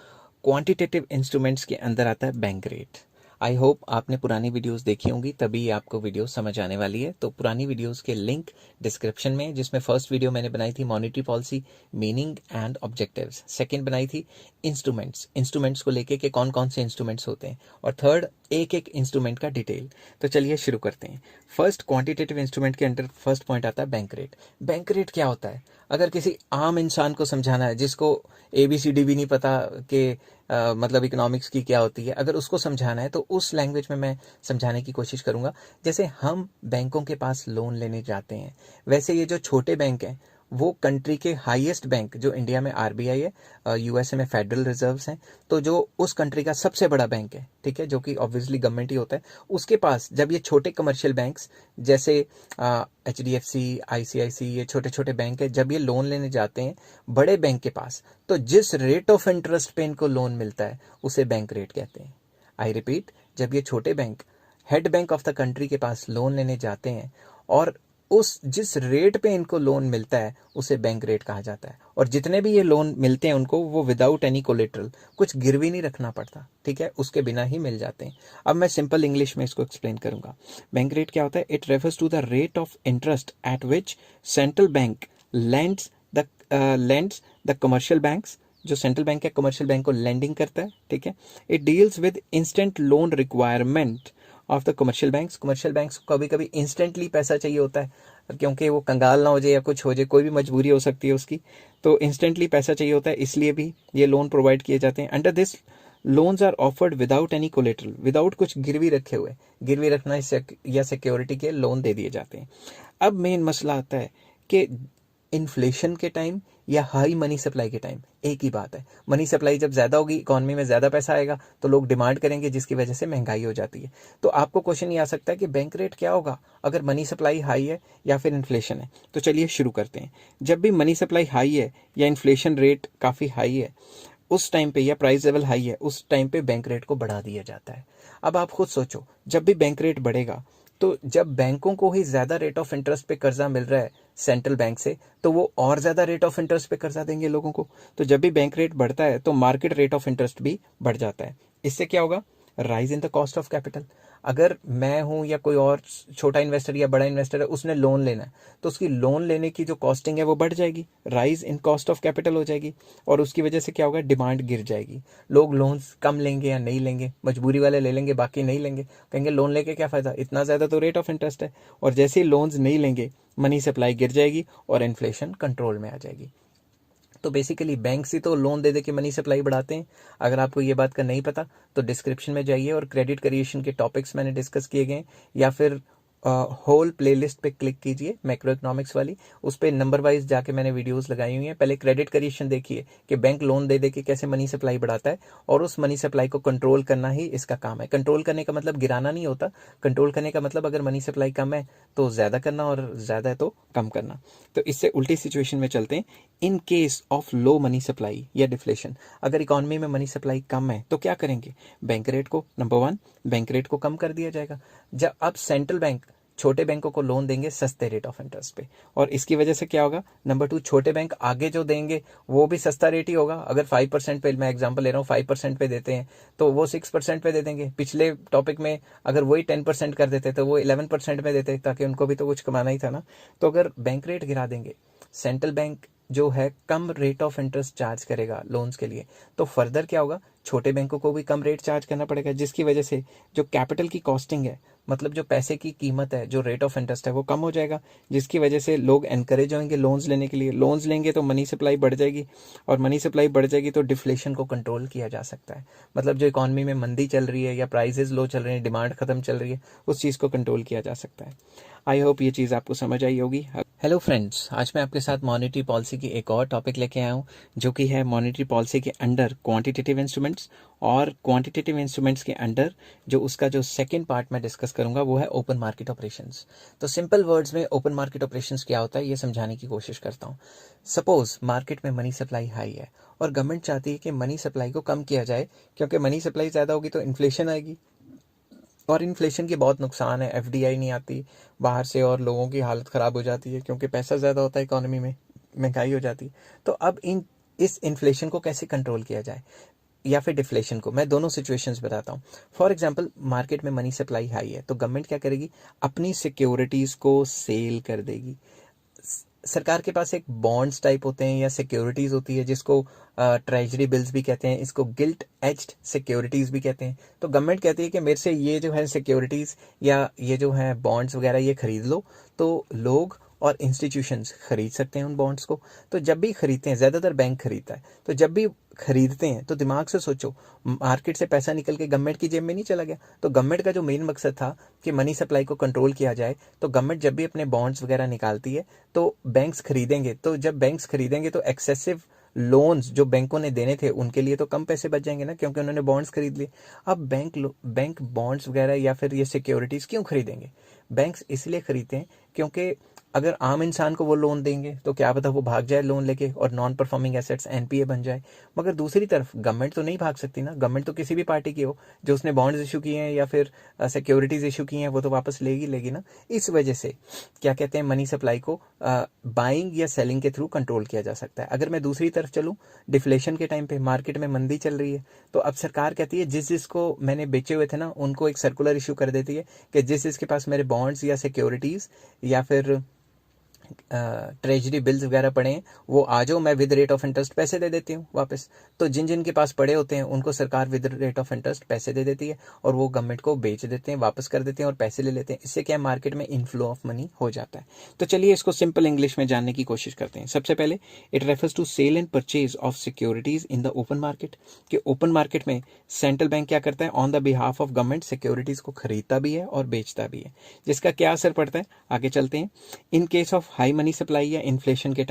क्वांटिटेटिव इंस्ट्रूमेंट्स के अंदर आता है बैंक रेट। आई होप आपने पुरानी वीडियोस देखी होंगी, तभी आपको वीडियो समझ आने वाली है। तो पुरानी वीडियोस के लिंक डिस्क्रिप्शन में, जिसमें फर्स्ट वीडियो मैंने बनाई थी monetary policy meaning and objectives, second बनाई थी इंस्ट्रूमेंट्स को लेके कि कौन कौन से इंस्ट्रूमेंट्स होते हैं, और थर्ड एक एक इंस्ट्रूमेंट का डिटेल। तो चलिए शुरू करते हैं। फर्स्ट, क्वांटिटेटिव इंस्ट्रूमेंट के अंदर फर्स्ट पॉइंट आता है बैंक रेट। बैंक रेट क्या होता है? अगर किसी आम इंसान को समझाना है, जिसको ABCD भी नहीं पता कि मतलब इकोनॉमिक्स की क्या होती है, अगर उसको समझाना है तो उस लैंग्वेज में मैं समझाने की कोशिश करूंगा। जैसे हम बैंकों के पास लोन लेने जाते हैं, वैसे ये जो छोटे बैंक हैं वो कंट्री के हाईएस्ट बैंक, जो इंडिया में आरबीआई है, यूएसए में फेडरल रिजर्व्स हैं, तो जो उस कंट्री का सबसे बड़ा बैंक है, ठीक है, जो कि ऑब्वियसली गवर्नमेंट ही होता है, उसके पास जब ये छोटे कमर्शियल बैंक्स जैसे एचडीएफसी, आईसीआईसी, ये छोटे छोटे बैंक है, जब ये लोन लेने जाते हैं बड़े बैंक के पास, तो जिस रेट ऑफ इंटरेस्ट पे इनको लोन मिलता है उसे बैंक रेट कहते हैं। आई रिपीट, जब ये छोटे bank head bank of the country के पास लोन लेने जाते हैं और उस जिस रेट पे इनको लोन मिलता है उसे बैंक रेट कहा जाता है। और जितने भी ये लोन मिलते हैं उनको, वो विदाउट एनी कोलेटरल, कुछ गिरवी नहीं रखना पड़ता, ठीक है, उसके बिना ही मिल जाते हैं। अब मैं सिंपल इंग्लिश में इसको एक्सप्लेन करूंगा। बैंक रेट क्या होता है? It refers to the rate of interest at which central bank lends the commercial banks, जो सेंट्रल बैंक है कमर्शियल बैंक को लेंडिंग करता है, ठीक है। It deals with instant loan requirement of the commercial banks. Commercial banks को कभी कभी इंस्टेंटली पैसा चाहिए होता है, क्योंकि वो कंगाल ना हो जाए या कुछ हो जाए, कोई भी मजबूरी हो सकती है उसकी, तो इंस्टेंटली पैसा चाहिए होता है, इसलिए भी ये लोन प्रोवाइड किए जाते हैं। Under this loans are offered without any collateral, without कुछ गिरवी रखे हुए, गिरवी रखना या सिक्योरिटी के लोन दे दिए जाते हैं। अब मेन मसला आता है कि इन्फ्लेशन के टाइम या हाई मनी सप्लाई के टाइम एक ही बात है। मनी सप्लाई जब ज़्यादा होगी, इकोनॉमी में ज़्यादा पैसा आएगा, तो लोग डिमांड करेंगे, जिसकी वजह से महंगाई हो जाती है। तो आपको क्वेश्चन ये आ सकता है कि बैंक रेट क्या होगा अगर मनी सप्लाई हाई है या फिर इन्फ्लेशन है। तो चलिए शुरू करते हैं। जब भी मनी सप्लाई हाई है या इन्फ्लेशन रेट काफ़ी हाई है उस टाइम पे, या प्राइस लेवल हाई है उस टाइम पे बैंक रेट को बढ़ा दिया जाता है। अब आप खुद सोचो, जब भी बैंक रेट बढ़ेगा, तो जब बैंकों को ही ज़्यादा रेट ऑफ इंटरेस्ट पे कर्जा मिल रहा है सेंट्रल बैंक से, तो वो और ज़्यादा रेट ऑफ इंटरेस्ट पे कर्जा देंगे लोगों को। तो जब भी बैंक रेट बढ़ता है तो मार्केट रेट ऑफ इंटरेस्ट भी बढ़ जाता है। इससे क्या होगा? Rise in the cost of capital. अगर मैं हूं या कोई और छोटा इन्वेस्टर या बड़ा इन्वेस्टर है, उसने लोन लेना है, तो उसकी लोन लेने की जो कॉस्टिंग है वो बढ़ जाएगी, rise in cost of capital हो जाएगी, और उसकी वजह से क्या होगा? डिमांड गिर जाएगी। लोग लोन्स कम लेंगे या नहीं लेंगे, मजबूरी वाले ले लेंगे, बाकी नहीं लेंगे, कहेंगे लोन लेके क्या फ़ायदा, इतना ज़्यादा तो रेट ऑफ इंटरेस्ट है। और जैसे ही लोन्स नहीं लेंगे, मनी सप्लाई गिर जाएगी और इन्फ्लेशन कंट्रोल में आ जाएगी। तो बेसिकली बैंक से तो लोन दे दे के मनी सप्लाई बढ़ाते हैं। अगर आपको ये बात का नहीं पता तो डिस्क्रिप्शन में जाइए और क्रेडिट क्रिएशन के टॉपिक्स मैंने डिस्कस किए गए, या फिर होल प्लेलिस्ट पे क्लिक कीजिए मैक्रो इकोनॉमिक्स वाली, उस पर नंबर वाइज जाके मैंने वीडियोस लगाई हुई हैं। पहले क्रेडिट क्रिएशन देखिए कि बैंक लोन दे दे के कैसे मनी सप्लाई बढ़ाता है, और उस मनी सप्लाई को कंट्रोल करना ही इसका काम है। कंट्रोल करने का मतलब गिराना नहीं होता, कंट्रोल करने का मतलब अगर मनी सप्लाई कम है तो ज़्यादा करना, और ज़्यादा है तो कम करना। तो इससे उल्टी सिचुएशन में चलते हैं। In case of low money supply या डिफ्लेशन, अगर इकोनॉमी में मनी सप्लाई कम है तो क्या करेंगे? बैंक रेट को, नंबर वन, बैंक रेट को कम कर दिया जाएगा। जब अब सेंट्रल बैंक छोटे बैंकों को लोन देंगे सस्ते रेट ऑफ इंटरेस्ट पे, और इसकी वजह से क्या होगा? नंबर टू, छोटे बैंक आगे जो देंगे वो भी सस्ता रेट ही होगा। अगर 5% पे, मैं एग्जांपल ले रहा हूँ, 5% पे देते हैं तो वो 6% पे दे देंगे। पिछले टॉपिक में अगर वही 10% कर देते तो वो 11% में देते, ताकि उनको भी तो कुछ कमाना ही था ना। तो अगर बैंक रेट गिरा देंगे, सेंट्रल बैंक जो है कम रेट ऑफ इंटरेस्ट चार्ज करेगा लोन्स के लिए, तो फर्दर क्या होगा? छोटे बैंकों को भी कम रेट चार्ज करना पड़ेगा, जिसकी वजह से जो कैपिटल की कॉस्टिंग है, मतलब जो पैसे की कीमत है, जो रेट ऑफ इंटरेस्ट है, वो कम हो जाएगा, जिसकी वजह से लोग एनकरेज होंगे लोन्स लेने के लिए। लोन्स लेंगे तो मनी सप्लाई बढ़ जाएगी, और मनी सप्लाई बढ़ जाएगी तो डिफ्लेशन को कंट्रोल किया जा सकता है। मतलब जो इकॉनमी में मंदी चल रही है या प्राइसेस लो चल रहे हैं, डिमांड खत्म चल रही है, उस चीज़ को कंट्रोल किया जा सकता है। आई होप ये चीज़ आपको समझ आई होगी। हेलो फ्रेंड्स, आज मैं आपके साथ मॉनेटरी पॉलिसी की एक और टॉपिक लेके आया हूँ, जो कि है मॉनेटरी पॉलिसी के अंडर क्वांटिटेटिव इंस्ट्रूमेंट्स, और क्वांटिटेटिव इंस्ट्रूमेंट्स के अंडर जो उसका जो सेकंड पार्ट मैं डिस्कस करूंगा वो है ओपन मार्केट ऑपरेशंस। तो सिंपल वर्ड्स में ओपन मार्केट ऑपरेशंस क्या होता है ये समझाने की कोशिश करता हूँ। सपोज मार्केट में मनी सप्लाई हाई है और गवर्नमेंट चाहती है कि मनी सप्लाई को कम किया जाए, क्योंकि मनी सप्लाई ज़्यादा होगी तो इन्फ्लेशन आएगी, और इन्फ्लेशन के बहुत नुकसान है। एफडीआई नहीं आती बाहर से और लोगों की हालत ख़राब हो जाती है, क्योंकि पैसा ज़्यादा होता है इकोनॉमी में, महंगाई हो जाती है। तो अब इस इन्फ्लेशन को कैसे कंट्रोल किया जाए, या फिर डिफ्लेशन को, मैं दोनों सिचुएशंस बताता हूँ। फॉर एग्जांपल, मार्केट में मनी सप्लाई हाई है तो गवर्नमेंट क्या करेगी? अपनी सिक्योरिटीज़ को सेल कर देगी। सरकार के पास एक बॉन्ड्स टाइप होते हैं या सिक्योरिटीज़ होती है, जिसको ट्रेजरी बिल्स भी कहते हैं, इसको गिल्ट एज्ड सिक्योरिटीज़ भी कहते हैं। तो गवर्नमेंट कहती है कि मेरे से ये जो है सिक्योरिटीज़ या ये जो है बॉन्ड्स वगैरह ये खरीद लो, तो लोग और इंस्टीट्यूशंस खरीद सकते हैं उन बॉन्ड्स को। तो जब भी खरीदते हैं, ज़्यादातर बैंक खरीदता है, तो जब भी खरीदते हैं तो दिमाग से सोचो, मार्केट से पैसा निकल के गवर्नमेंट की जेब में नहीं चला गया। तो गवर्नमेंट का जो मेन मकसद था कि मनी सप्लाई को कंट्रोल किया जाए, तो गवर्नमेंट जब भी अपने बॉन्ड्स वगैरह निकालती है तो बैंक्स खरीदेंगे। तो जब बैंक्स खरीदेंगे तो एक्सेसिव लोन्स जो बैंकों ने देने थे उनके लिए तो कम पैसे बच जाएंगे ना, क्योंकि उन्होंने बॉन्ड्स खरीद लिए। अब बैंक बॉन्ड्स वगैरह या फिर ये सिक्योरिटीज क्यों खरीदेंगे? बैंक्स इसलिए खरीदते हैं क्योंकि अगर आम इंसान को वो लोन देंगे तो क्या पता वो भाग जाए लोन लेके और नॉन परफॉर्मिंग एसेट्स एनपीए बन जाए। मगर दूसरी तरफ गवर्नमेंट तो नहीं भाग सकती ना, गवर्नमेंट तो किसी भी पार्टी की हो, जो उसने बॉन्ड्स इशू किए हैं या फिर सिक्योरिटीज इशू की हैं वो तो वापस लेगी ना। इस वजह से क्या कहते हैं, मनी सप्लाई को बाइंग या सेलिंग के थ्रू कंट्रोल किया जा सकता है। अगर मैं दूसरी तरफ चलूँ, डिफ्लेशन के टाइम पे मार्केट में मंदी चल रही है, तो अब सरकार कहती है जिस जिसको मैंने बेचे हुए थे ना उनको एक सर्कुलर इशू कर देती है कि जिस जिसके पास मेरे बॉन्ड्स या सिक्योरिटीज या फिर ट्रेजरी बिल्स वगैरह पड़े हैं वो आ जाओ, मैं विद रेट ऑफ इंटरेस्ट पैसे दे देती हूँ वापस। तो जिन जिन के पास पड़े होते हैं उनको सरकार विद रेट ऑफ इंटरेस्ट पैसे दे देती है और वो गवर्नमेंट को बेच देते हैं, वापस कर देते हैं और पैसे ले लेते हैं। इससे क्या मार्केट में इनफ्लो ऑफ मनी हो जाता है। तो चलिए इसको सिंपल इंग्लिश में जानने की कोशिश करते हैं। सबसे पहले, it refers to sale and purchase of securities in the open market. कि ओपन मार्केट में सेंट्रल बैंक क्या करता है, on the behalf of government securities को खरीदता भी है और बेचता भी है, जिसका क्या असर पड़ता है आगे चलते हैं। In case of high money supply या इन्फ्लेशन के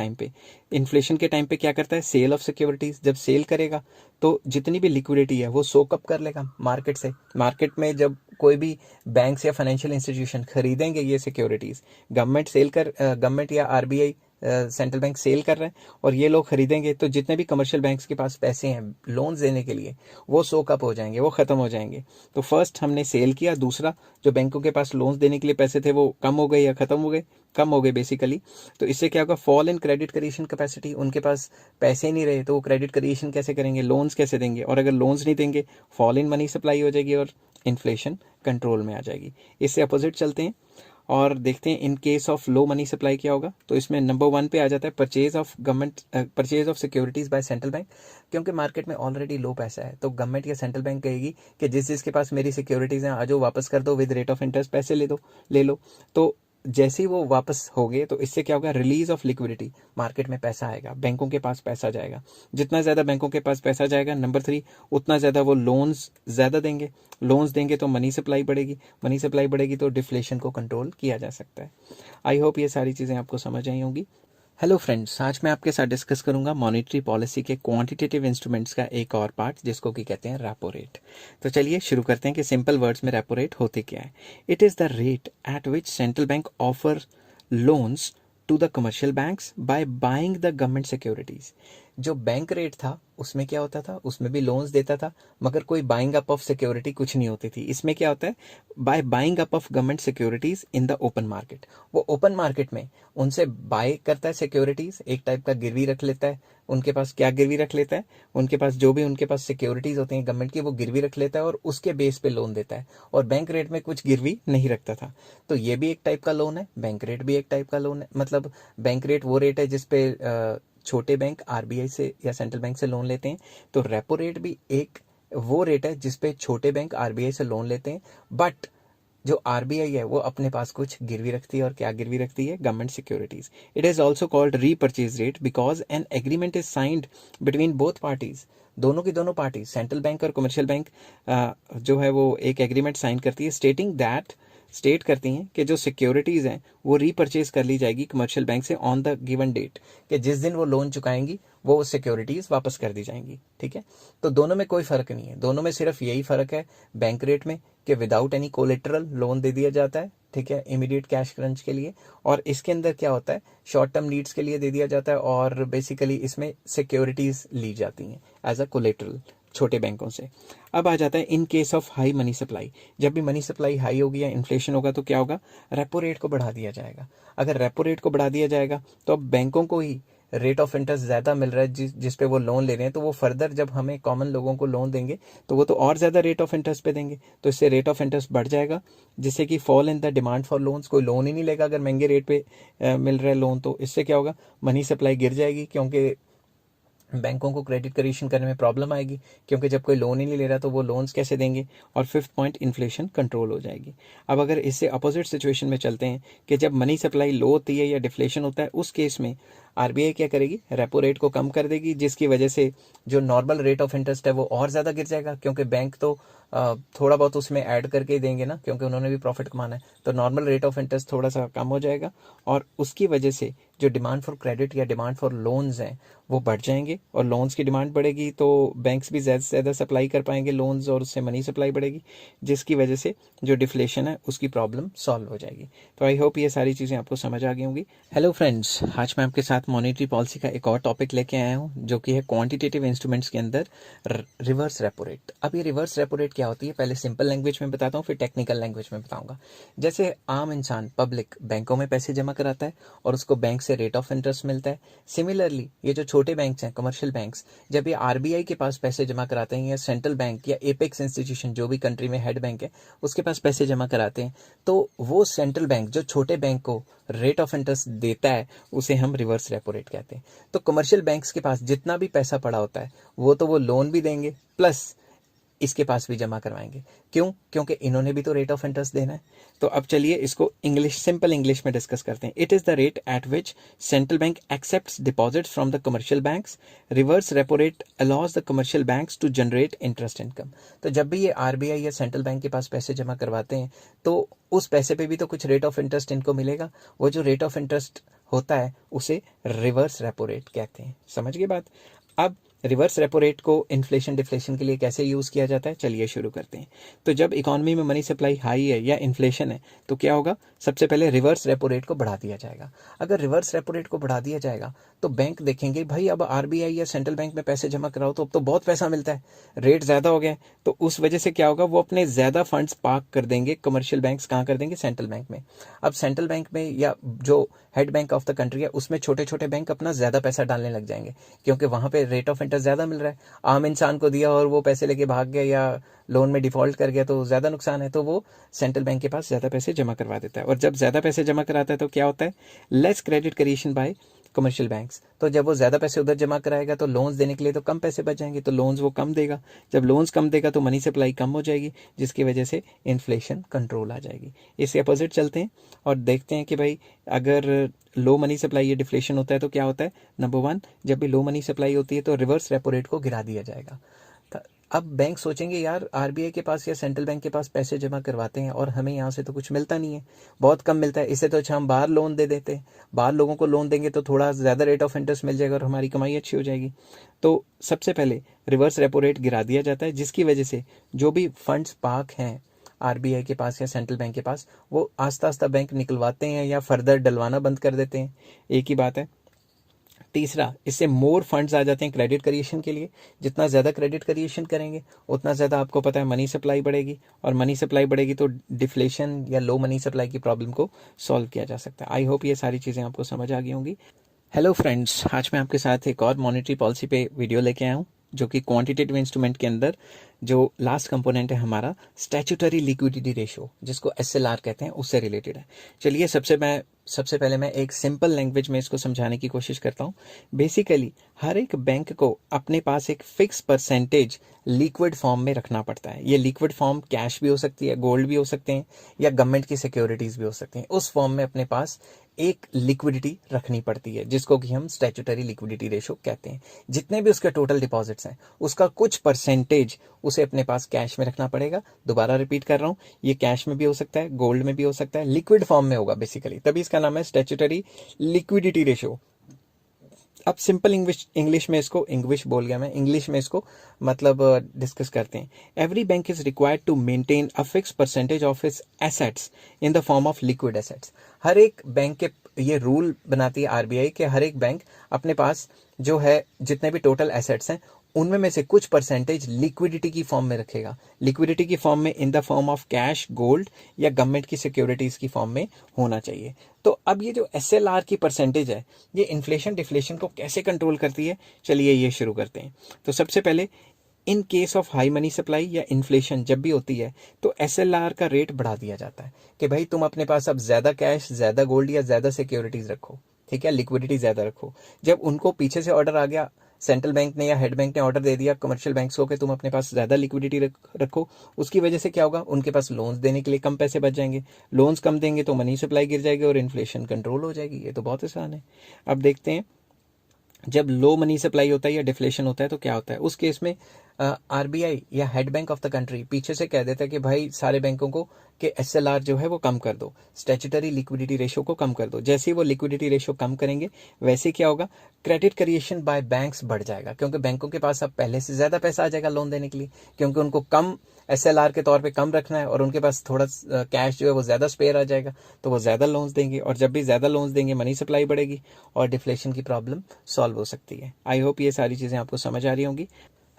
टाइम पे क्या करता है, सेल ऑफ सिक्योरिटीज। जब सेल करेगा तो जितनी भी लिक्विडिटी है वो सोकअप कर लेगा मार्केट से। मार्केट में जब कोई भी बैंक्स या फाइनेंशियल इंस्टीट्यूशन खरीदेंगे ये सिक्योरिटीज, गवर्नमेंट या आरबीआई सेंट्रल बैंक सेल कर रहे हैं और ये लोग खरीदेंगे, तो जितने भी कमर्शियल बैंक्स के पास पैसे हैं लोन्स देने के लिए वो सोकअप हो जाएंगे, वो खत्म हो जाएंगे। तो फर्स्ट हमने सेल किया, दूसरा जो बैंकों के पास लोन्स देने के लिए पैसे थे वो कम हो गए या खत्म हो गए, कम हो गए बेसिकली। तो इससे क्या होगा, fall in credit creation capacity. उनके पास पैसे नहीं रहे तो वो क्रेडिट क्रिएशन कैसे करेंगे, लोन्स कैसे देंगे, और अगर लोन्स नहीं देंगे फॉल इन मनी सप्लाई हो जाएगी और इन्फ्लेशन कंट्रोल में आ जाएगी। इससे अपोजिट चलते हैं और देखते हैं in case of low money supply क्या होगा। तो इसमें नंबर 1 पे आ जाता है purchase of securities by central bank. क्योंकि मार्केट में ऑलरेडी लो पैसा है तो गवर्नमेंट या सेंट्रल बैंक कहेगी कि जिस जिसके पास मेरी सिक्योरिटीज हैं आ जाओ, वापस कर दो, विद रेट ऑफ इंटरेस्ट पैसे ले लो। तो जैसे ही वो वापस हो गए तो इससे क्या होगा, रिलीज ऑफ लिक्विडिटी, मार्केट में पैसा आएगा, बैंकों के पास पैसा जाएगा। जितना ज़्यादा बैंकों के पास पैसा जाएगा, नंबर 3, उतना ज़्यादा वो लोन्स ज़्यादा देंगे। लोन्स देंगे तो मनी सप्लाई बढ़ेगी तो डिफ्लेशन को कंट्रोल किया जा सकता है। आई होप ये सारी चीज़ें आपको समझ आई होंगी। हेलो फ्रेंड्स, आज मैं आपके साथ डिस्कस करूंगा मॉनेटरी पॉलिसी के क्वांटिटेटिव इंस्ट्रूमेंट्स का एक और पार्ट जिसको कि कहते हैं रेपो रेट। तो चलिए शुरू करते हैं कि सिंपल वर्ड्स में रेपो रेट होते क्या है। It is the rate at which central bank offer loans to the commercial banks by buying the government securities. जो बैंक रेट था उसमें क्या होता था, उसमें भी लोन्स देता था मगर कोई बाइंग अप ऑफ सिक्योरिटी कुछ नहीं होती थी। इसमें क्या होता है, by buying up of government securities in the open market. वो ओपन मार्केट में उनसे बाय करता है सिक्योरिटीज, एक टाइप का गिरवी रख लेता है। उनके पास क्या गिरवी रख लेता है, उनके पास जो भी उनके पास सिक्योरिटीज होती हैं गवर्नमेंट की वो गिरवी रख लेता है और उसके बेस पे लोन देता है। और बैंक रेट में कुछ गिरवी नहीं रखता था। तो ये भी एक टाइप का लोन है, बैंक रेट भी एक टाइप का लोन है। मतलब बैंक रेट वो रेट है जिसपे छोटे बैंक आरबीआई से या सेंट्रल बैंक से लोन लेते हैं। तो रेपो रेट भी एक वो रेट है जिसपे छोटे बैंक आरबीआई से लोन लेते हैं, बट जो आरबीआई है वो अपने पास कुछ गिरवी रखती है। और क्या गिरवी रखती है, government securities. It is also called repurchase rate because an agreement is signed between both parties. दोनों की दोनों पार्टी, सेंट्रल बैंक और कमर्शियल बैंक जो है वो एक एग्रीमेंट साइन करती है, स्टेट करती हैं कि जो सिक्योरिटीज़ हैं वो रीपर्चेज कर ली जाएगी कमर्शियल बैंक से ऑन द गिवन डेट, कि जिस दिन वो लोन चुकाएंगी वो सिक्योरिटीज़ वापस कर दी जाएंगी। ठीक है, तो दोनों में कोई फ़र्क नहीं है, दोनों में सिर्फ यही फ़र्क है बैंक रेट में कि विदाउट एनी कोलेटरल लोन दे दिया जाता है। ठीक है, इमीडिएट कैश क्रंच के लिए। और इसके अंदर क्या होता है, शॉर्ट टर्म नीड्स के लिए दे दिया जाता है और बेसिकली इसमें सिक्योरिटीज़ ली जाती हैं एज अ कोलेटरल छोटे बैंकों से। अब आ जाता है in case of high money supply. जब भी मनी सप्लाई हाई होगी या इन्फ्लेशन होगा तो क्या होगा, रेपो रेट को बढ़ा दिया जाएगा। अगर रेपो रेट को बढ़ा दिया जाएगा तो अब बैंकों को ही रेट ऑफ इंटरेस्ट ज़्यादा मिल रहा है जिस पे वो लोन ले रहे हैं, तो वो फर्दर जब हमें कॉमन लोगों को लोन देंगे तो वो तो और ज़्यादा रेट ऑफ इंटरेस्ट पे देंगे। तो इससे रेट ऑफ इंटरेस्ट बढ़ जाएगा जिससे कि fall in the demand for loans. कोई लोन ही नहीं लेगा अगर महंगे रेट पे मिल रहा है लोन। तो इससे क्या होगा, मनी सप्लाई गिर जाएगी क्योंकि बैंकों को क्रेडिट क्रिएशन करने में प्रॉब्लम आएगी, क्योंकि जब कोई लोन ही नहीं ले रहा तो वो लोन्स कैसे देंगे। और फिफ्थ पॉइंट, इन्फ्लेशन कंट्रोल हो जाएगी। अब अगर इससे अपोजिट सिचुएशन में चलते हैं कि जब मनी सप्लाई लो होती है या डिफ्लेशन होता है, उस केस में आरबीआई क्या करेगी, रेपो रेट को कम कर देगी, जिसकी वजह से जो नॉर्मल रेट ऑफ इंटरेस्ट है वो और ज़्यादा गिर जाएगा, क्योंकि बैंक तो थोड़ा बहुत उसमें ऐड करके ही देंगे ना, क्योंकि उन्होंने भी प्रॉफिट कमाना है। तो नॉर्मल रेट ऑफ इंटरेस्ट थोड़ा सा कम हो जाएगा, और उसकी वजह से जो डिमांड फॉर क्रेडिट या डिमांड फॉर लोन्स हैं वो बढ़ जाएंगे, और लोन्स की डिमांड बढ़ेगी तो बैंक्स भी ज़्यादा से ज़्यादा सप्लाई कर पाएंगे लोन्स, और उससे मनी सप्लाई बढ़ेगी, जिसकी वजह से जो डिफ्लेशन है उसकी प्रॉब्लम सॉल्व हो जाएगी। तो आई होप ये सारी चीज़ें आपको समझ आ गई होंगी। हेलो फ्रेंड्स, आज मैं आपके साथ मॉनेटरी पॉलिसी का एक और टॉपिक लेके आया हूँ, जो कि है क्वांटिटेटिव इंस्ट्रूमेंट्स के अंदर रिवर्स रेपो रेट। अब ये रिवर्स रेपो रेट क्या होती है, पहले सिंपल लैंग्वेज में बताता हूँ, फिर टेक्निकल लैंग्वेज में बताऊंगा। जैसे आम इंसान, पब्लिक, बैंकों में पैसे जमा कराता है और उसको बैंक से रेट ऑफ इंटरेस्ट मिलता है। सिमिलरली ये जो छोटे बैंक्स हैं, कमर्शियल बैंक्स, जब ये आरबीआई के पास पैसे जमा कराते हैं, या सेंट्रल बैंक या एपेक्स इंस्टीट्यूशन जो भी कंट्री में हेड बैंक है उसके पास पैसे जमा कराते हैं, तो वो सेंट्रल बैंक जो छोटे बैंक को रेट ऑफ इंटरेस्ट देता है उसे हम रिवर्स रेपो रेट कहते हैं। तो कमर्शियल बैंक्स के पास जितना भी पैसा पड़ा होता है वो लोन भी देंगे, प्लस इसके पास भी जमा करवाएंगे। क्यों? क्योंकि इन्होंने भी तो रेट ऑफ इंटरेस्ट देना है। तो अब चलिए इसको सिंपल इंग्लिश में डिस्कस करते हैं। It is the rate at which central bank accepts deposits from the commercial banks. Reverse repo rate allows the commercial banks to generate interest income. तो जब भी ये आरबीआई या सेंट्रल बैंक के पास पैसे जमा करवाते हैं तो उस पैसे पे भी तो कुछ रेट ऑफ इंटरेस्ट इनको मिलेगा। वो जो रेट ऑफ इंटरेस्ट होता है उसे रिवर्स रेपो रेट कहते हैं। समझ गए बात? अब रिवर्स रेपो रेट को इन्फ्लेशन डिफ्लेशन के लिए कैसे यूज़ किया जाता है, चलिए शुरू करते हैं। तो जब इकोनॉमी में मनी सप्लाई हाई है या इन्फ्लेशन है तो क्या होगा, सबसे पहले रिवर्स रेपो रेट को बढ़ा दिया जाएगा। अगर रिवर्स रेपो रेट को बढ़ा दिया जाएगा तो बैंक देखेंगे भाई अब आरबीआई या सेंट्रल बैंक में पैसे जमा कराओ तो अब तो बहुत पैसा मिलता है, रेट ज़्यादा हो गया। तो उस वजह से क्या होगा, वो अपने ज़्यादा फंड्स पार्क कर देंगे, कमर्शियल बैंक्स कहाँ कर देंगे, सेंट्रल बैंक में। अब सेंट्रल बैंक में या जो head bank of the country है उसमें छोटे छोटे बैंक अपना ज़्यादा पैसा डालने लग जाएंगे, क्योंकि वहाँ पे रेट ऑफ इंटरेस्ट ज़्यादा मिल रहा है। आम इंसान को दिया और वो पैसे लेके भाग गया या लोन में डिफॉल्ट कर गया तो ज़्यादा नुकसान है, तो वो सेंट्रल बैंक के पास ज़्यादा पैसे जमा करवा देता है। और जब ज़्यादा पैसे जमा कराता है तो क्या होता है, less credit creation bye commercial banks. तो जब वो ज़्यादा पैसे उधर जमा कराएगा तो लोन्स देने के लिए तो कम पैसे बच जाएंगे, तो लोन्स वो कम देगा। जब लोन्स कम देगा तो मनी सप्लाई कम हो जाएगी, जिसकी वजह से इन्फ्लेशन कंट्रोल आ जाएगी। इसके अपोजिट चलते हैं और देखते हैं कि भाई अगर लो मनी सप्लाई या डिफ्लेशन होता है तो क्या होता है। नंबर वन, जब भी लो मनी सप्लाई होती है तो रिवर्स रेपो रेट को गिरा दिया जाएगा। अब बैंक सोचेंगे यार आरबीआई के पास या सेंट्रल बैंक के पास पैसे जमा करवाते हैं और हमें यहाँ से तो कुछ मिलता नहीं है, बहुत कम मिलता है, इससे तो अच्छा हम बाहर लोन दे देते हैं, बाहर लोगों को लोन देंगे तो थोड़ा ज़्यादा रेट ऑफ इंटरेस्ट मिल जाएगा और हमारी कमाई अच्छी हो जाएगी। तो सबसे पहले रिवर्स रेपो रेट गिरा दिया जाता है, जिसकी वजह से जो भी फंड्स पार्क हैं आरबीआई के पास या सेंट्रल बैंक के पास वो आस्ता आस्ता बैंक निकलवाते हैं या फर्दर डलवाना बंद कर देते हैं। एक ही बात है। तीसरा, इससे मोर फंड्स आ जाते हैं क्रेडिट क्रिएशन के लिए। जितना ज़्यादा क्रेडिट क्रिएशन करेंगे उतना ज़्यादा आपको पता है मनी सप्लाई बढ़ेगी, और मनी सप्लाई बढ़ेगी तो डिफ्लेशन या लो मनी सप्लाई की प्रॉब्लम को सॉल्व किया जा सकता है। आई होप ये सारी चीज़ें आपको समझ आ गई होंगी। हेलो फ्रेंड्स, आज मैं आपके साथ एक और मॉनेटरी पॉलिसी पे वीडियो लेके आया हूँ, जो कि क्वांटिटेटिव इंस्ट्रूमेंट के अंदर जो लास्ट कंपोनेंट है हमारा स्टैट्यूटरी लिक्विडिटी रेशियो, जिसको एसएलआर कहते हैं, उससे रिलेटेड है। चलिए सबसे पहले मैं एक सिंपल लैंग्वेज में इसको समझाने की कोशिश करता हूँ। बेसिकली हर एक बैंक को अपने पास एक फिक्स परसेंटेज लिक्विड फॉर्म में रखना पड़ता है। ये लिक्विड फॉर्म कैश भी हो सकती है, गोल्ड भी हो सकते हैं, या गवर्नमेंट की सिक्योरिटीज़ भी हो सकती हैं। उस फॉर्म में अपने पास एक लिक्विडिटी रखनी पड़ती है, जिसको कि हम स्टैट्यूटरी लिक्विडिटी रेशियो कहते हैं। जितने भी उसके टोटल डिपॉजिट्स हैं उसका कुछ परसेंटेज उसे अपने पास कैश में रखना पड़ेगा। दोबारा रिपीट कर रहा हूँ, ये कैश में भी हो सकता है, गोल्ड में भी हो सकता है, लिक्विड फॉर्म में होगा बेसिकली, तभी इसका नाम है स्टैट्यूटरी लिक्विडिटी रेशियो। अब सिंपल इंग्लिश में इसको, इंग्लिश बोल गया मैं, इंग्लिश में इसको मतलब डिस्कस करते हैं। Every bank is required to maintain a fix percentage of its assets in the form of liquid assets. हर एक बैंक के ये रूल बनाती है आरबीआई कि हर एक बैंक अपने पास जो है जितने भी टोटल एसेट्स हैं उनमें में से कुछ परसेंटेज लिक्विडिटी की फॉर्म में रखेगा। लिक्विडिटी की फॉर्म में इन the form of cash, gold या गवर्नमेंट की सिक्योरिटीज की फॉर्म में होना चाहिए। तो अब ये जो एसएलआर की परसेंटेज है ये इन्फ्लेशन डिफ्लेशन को कैसे कंट्रोल करती है, चलिए ये शुरू करते हैं। तो सबसे पहले in case of high money supply या इन्फ्लेशन जब भी होती है तो एसएलआर का रेट बढ़ा दिया जाता है कि भाई तुम अपने पास अब ज़्यादा कैश, ज़्यादा गोल्ड या ज़्यादा सिक्योरिटीज़ रखो, ठीक है, लिक्विडिटी ज़्यादा रखो। जब उनको पीछे से ऑर्डर आ गया सेंट्रल बैंक ने या हेड बैंक ने ऑर्डर दे दिया कमर्शियल बैंक्स को कि तुम अपने पास ज़्यादा लिक्विडिटी रखो, उसकी वजह से क्या होगा, उनके पास लोन्स देने के लिए कम पैसे बच जाएंगे, लोन्स कम देंगे तो मनी सप्लाई गिर जाएगी और इन्फ्लेशन कंट्रोल हो जाएगी। ये तो बहुत आसान है। अब देखते हैं जब लो मनी सप्लाई होता है या डिफ्लेशन होता है तो क्या होता है। उस केस में आरबीआई या head bank of the country पीछे से कह देता है कि भाई सारे बैंकों को कि एसएलआर जो है वो कम कर दो, स्टैट्यूटरी लिक्विडिटी रेशियो को कम कर दो। जैसे ही वो लिक्विडिटी रेशियो कम करेंगे वैसे क्या होगा, क्रेडिट क्रिएशन बाय बैंक्स बढ़ जाएगा, क्योंकि बैंकों के पास अब पहले से ज़्यादा पैसा आ जाएगा लोन देने के लिए, क्योंकि उनको कम एसएलआर के तौर पे कम रखना है और उनके पास थोड़ा कैश जो है वो ज़्यादा स्पेयर आ जाएगा, तो वो ज़्यादा लोन्स देंगे और जब भी ज़्यादा लोन्स देंगे मनी सप्लाई बढ़ेगी और डिफ्लेशन की प्रॉब्लम सॉल्व हो सकती है। आई होप ये सारी चीज़ें आपको समझ आ रही होंगी।